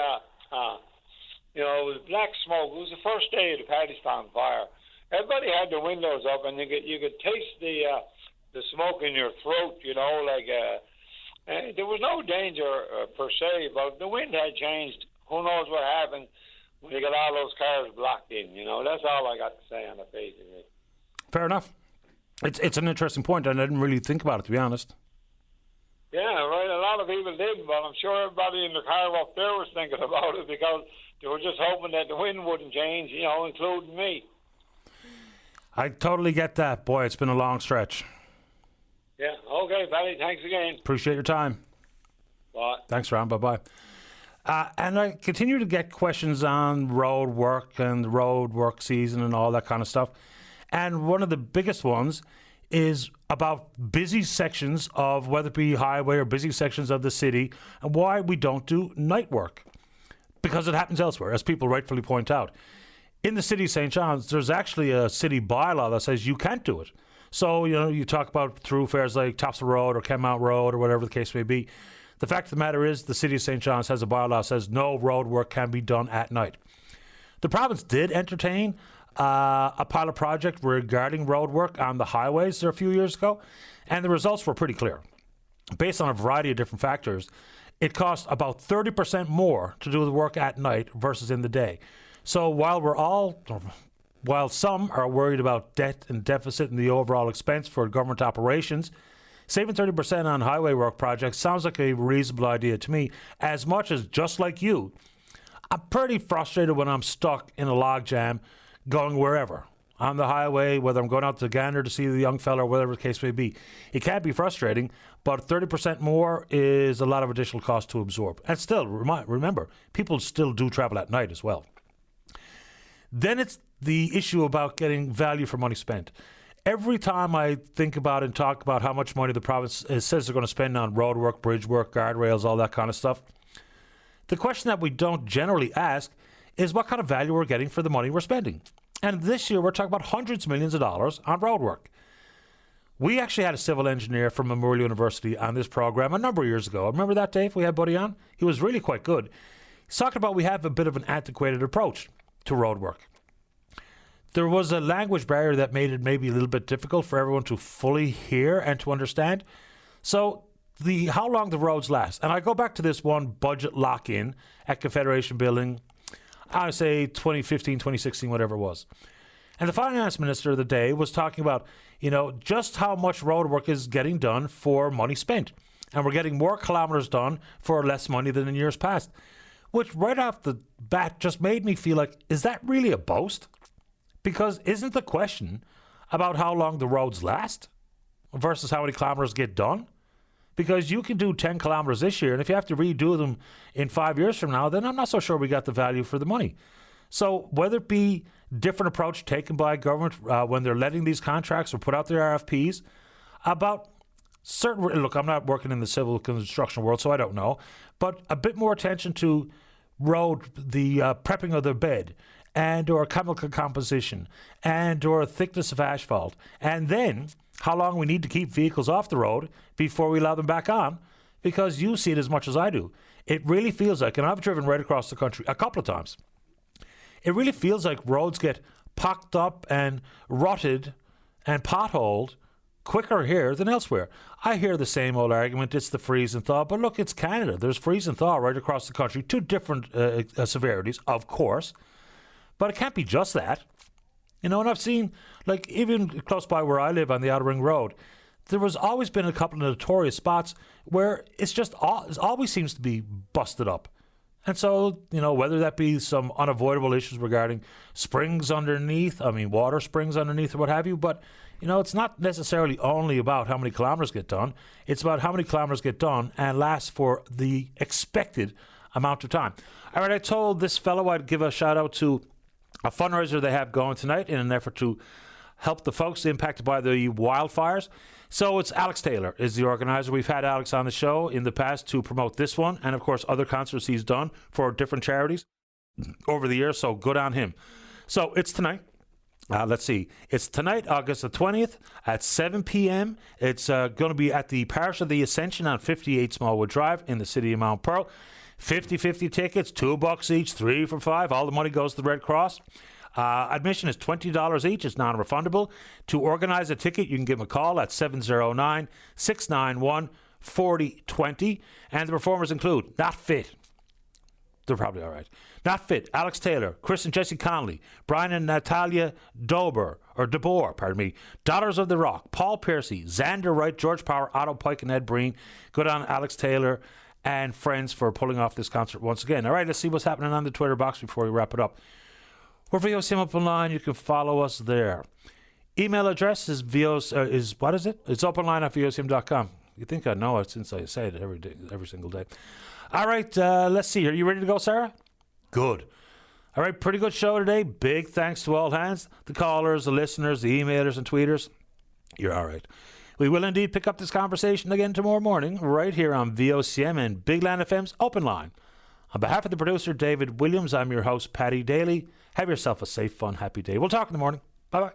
it was black smoke. It was the first day of the Paddy Pond fire. Everybody had the windows up, and you could taste the smoke in your throat, there was no danger per se, but the wind had changed. Who knows what happened when you got all those cars blocked in, That's all I got to say on the face of it. Fair enough. It's an interesting point, and I didn't really think about it, to be honest. Yeah, right. A lot of people didn't, but I'm sure everybody in the car up there was thinking about it because they were just hoping that the wind wouldn't change, including me. I totally get that. Boy, it's been a long stretch. Yeah, okay, Paddy, thanks again. Appreciate your time. Bye. Thanks, Ron. Bye-bye. And I continue to get questions on road work and the road work season and all that kind of stuff. And one of the biggest ones is about busy sections of, whether it be highway or busy sections of the city, and why we don't do night work. Because it happens elsewhere, as people rightfully point out. In the city of St. John's, there's actually a city bylaw that says you can't do it. So, you talk about thoroughfares like Topsail Road or Kenmount Road or whatever the case may be. The fact of the matter is the city of St. John's has a bylaw that says no road work can be done at night. The province did entertain a pilot project regarding road work on the highways there a few years ago, and the results were pretty clear. Based on a variety of different factors, it cost about 30% more to do the work at night versus in the day. So while some are worried about debt and deficit and the overall expense for government operations, saving 30% on highway work projects sounds like a reasonable idea to me, as much as, just like you, I'm pretty frustrated when I'm stuck in a logjam going wherever. On the highway, whether I'm going out to Gander to see the young fella or whatever the case may be. It can be frustrating, but 30% more is a lot of additional cost to absorb. And still, remember, people still do travel at night as well. Then it's the issue about getting value for money spent. every time I think about and talk about how much money the province says they're going to spend on road work, bridge work, guardrails, all that kind of stuff, the question that we don't generally ask is what kind of value we're getting for the money we're spending. And this year we're talking about hundreds of millions of dollars on road work. We actually had a civil engineer from Memorial University on this program a number of years ago. Remember that, Dave? We had Buddy on? He was really quite good. He's talking about we have a bit of an antiquated approach to road work. There was a language barrier that made it maybe a little bit difficult for everyone to fully hear and to understand. So how long the roads last. And I go back to this one budget lock-in at Confederation Building, I would say 2015, 2016, whatever it was. And the finance minister of the day was talking about, just how much road work is getting done for money spent. And we're getting more kilometres done for less money than in years past. Which right off the bat just made me feel like, is that really a boast? Because isn't the question about how long the roads last versus how many kilometres get done? Because you can do 10 kilometres this year, and if you have to redo them in 5 years from now, then I'm not so sure we got the value for the money. So whether it be different approach taken by government when they're letting these contracts or put out their RFPs about certain, look, I'm not working in the civil construction world, so I don't know, but a bit more attention to road, the prepping of the bed, and or chemical composition, and or thickness of asphalt, and then how long we need to keep vehicles off the road before we allow them back on, because you see it as much as I do. It really feels like, and I've driven right across the country a couple of times, it really feels like roads get pocked up and rutted and potholed quicker here than elsewhere. I hear the same old argument, it's the freeze and thaw, but look, it's Canada. There's freeze and thaw right across the country, two different severities, of course, but it can't be just that. And I've seen, like, even close by where I live on the Outer Ring Road, there was always been a couple of notorious spots where it always seems to be busted up. And so, whether that be some unavoidable issues regarding springs underneath, water springs underneath or what have you, but, it's not necessarily only about how many kilometres get done. It's about how many kilometres get done and last for the expected amount of time. All right, I told this fellow I'd give a shout out to a fundraiser they have going tonight in an effort to help the folks impacted by the wildfires. So it's Alex Taylor is the organizer. We've had Alex on the show in the past to promote this one and, of course, other concerts he's done for different charities over the years, so good on him. So it's tonight. Let's see. It's tonight, August the 20th at 7 p.m. It's going to be at the Parish of the Ascension on 58 Smallwood Drive in the city of Mount Pearl. 50-50 tickets, $2 each, 3 for $5. All the money goes to the Red Cross. Admission is $20 each. It's non-refundable. To organize a ticket, you can give them a call at 709-691-4020. And the performers include Not Fit. They're probably all right. Not Fit, Alex Taylor, Chris and Jesse Conley, Brian and Natalia DeBoer, Daughters of the Rock, Paul Piercy, Xander Wright, George Power, Otto Pike, and Ed Breen. Good on Alex Taylor and friends for pulling off this concert once again. All right, let's see what's happening on the Twitter box before we wrap it up. We're VOCM Up Online. You can follow us there. Email address is what is it? It's openline@vocm.com. You think I know it since I say it every single day. All right, let's see. Are you ready to go, Sarah? Good. All right, pretty good show today. Big thanks to all hands, the callers, the listeners, the emailers and tweeters. You're all right. We will indeed pick up this conversation again tomorrow morning right here on VOCM and Big Land FM's Open Line. On behalf of the producer, David Williams, I'm your host, Paddy Daly. Have yourself a safe, fun, happy day. We'll talk in the morning. Bye-bye.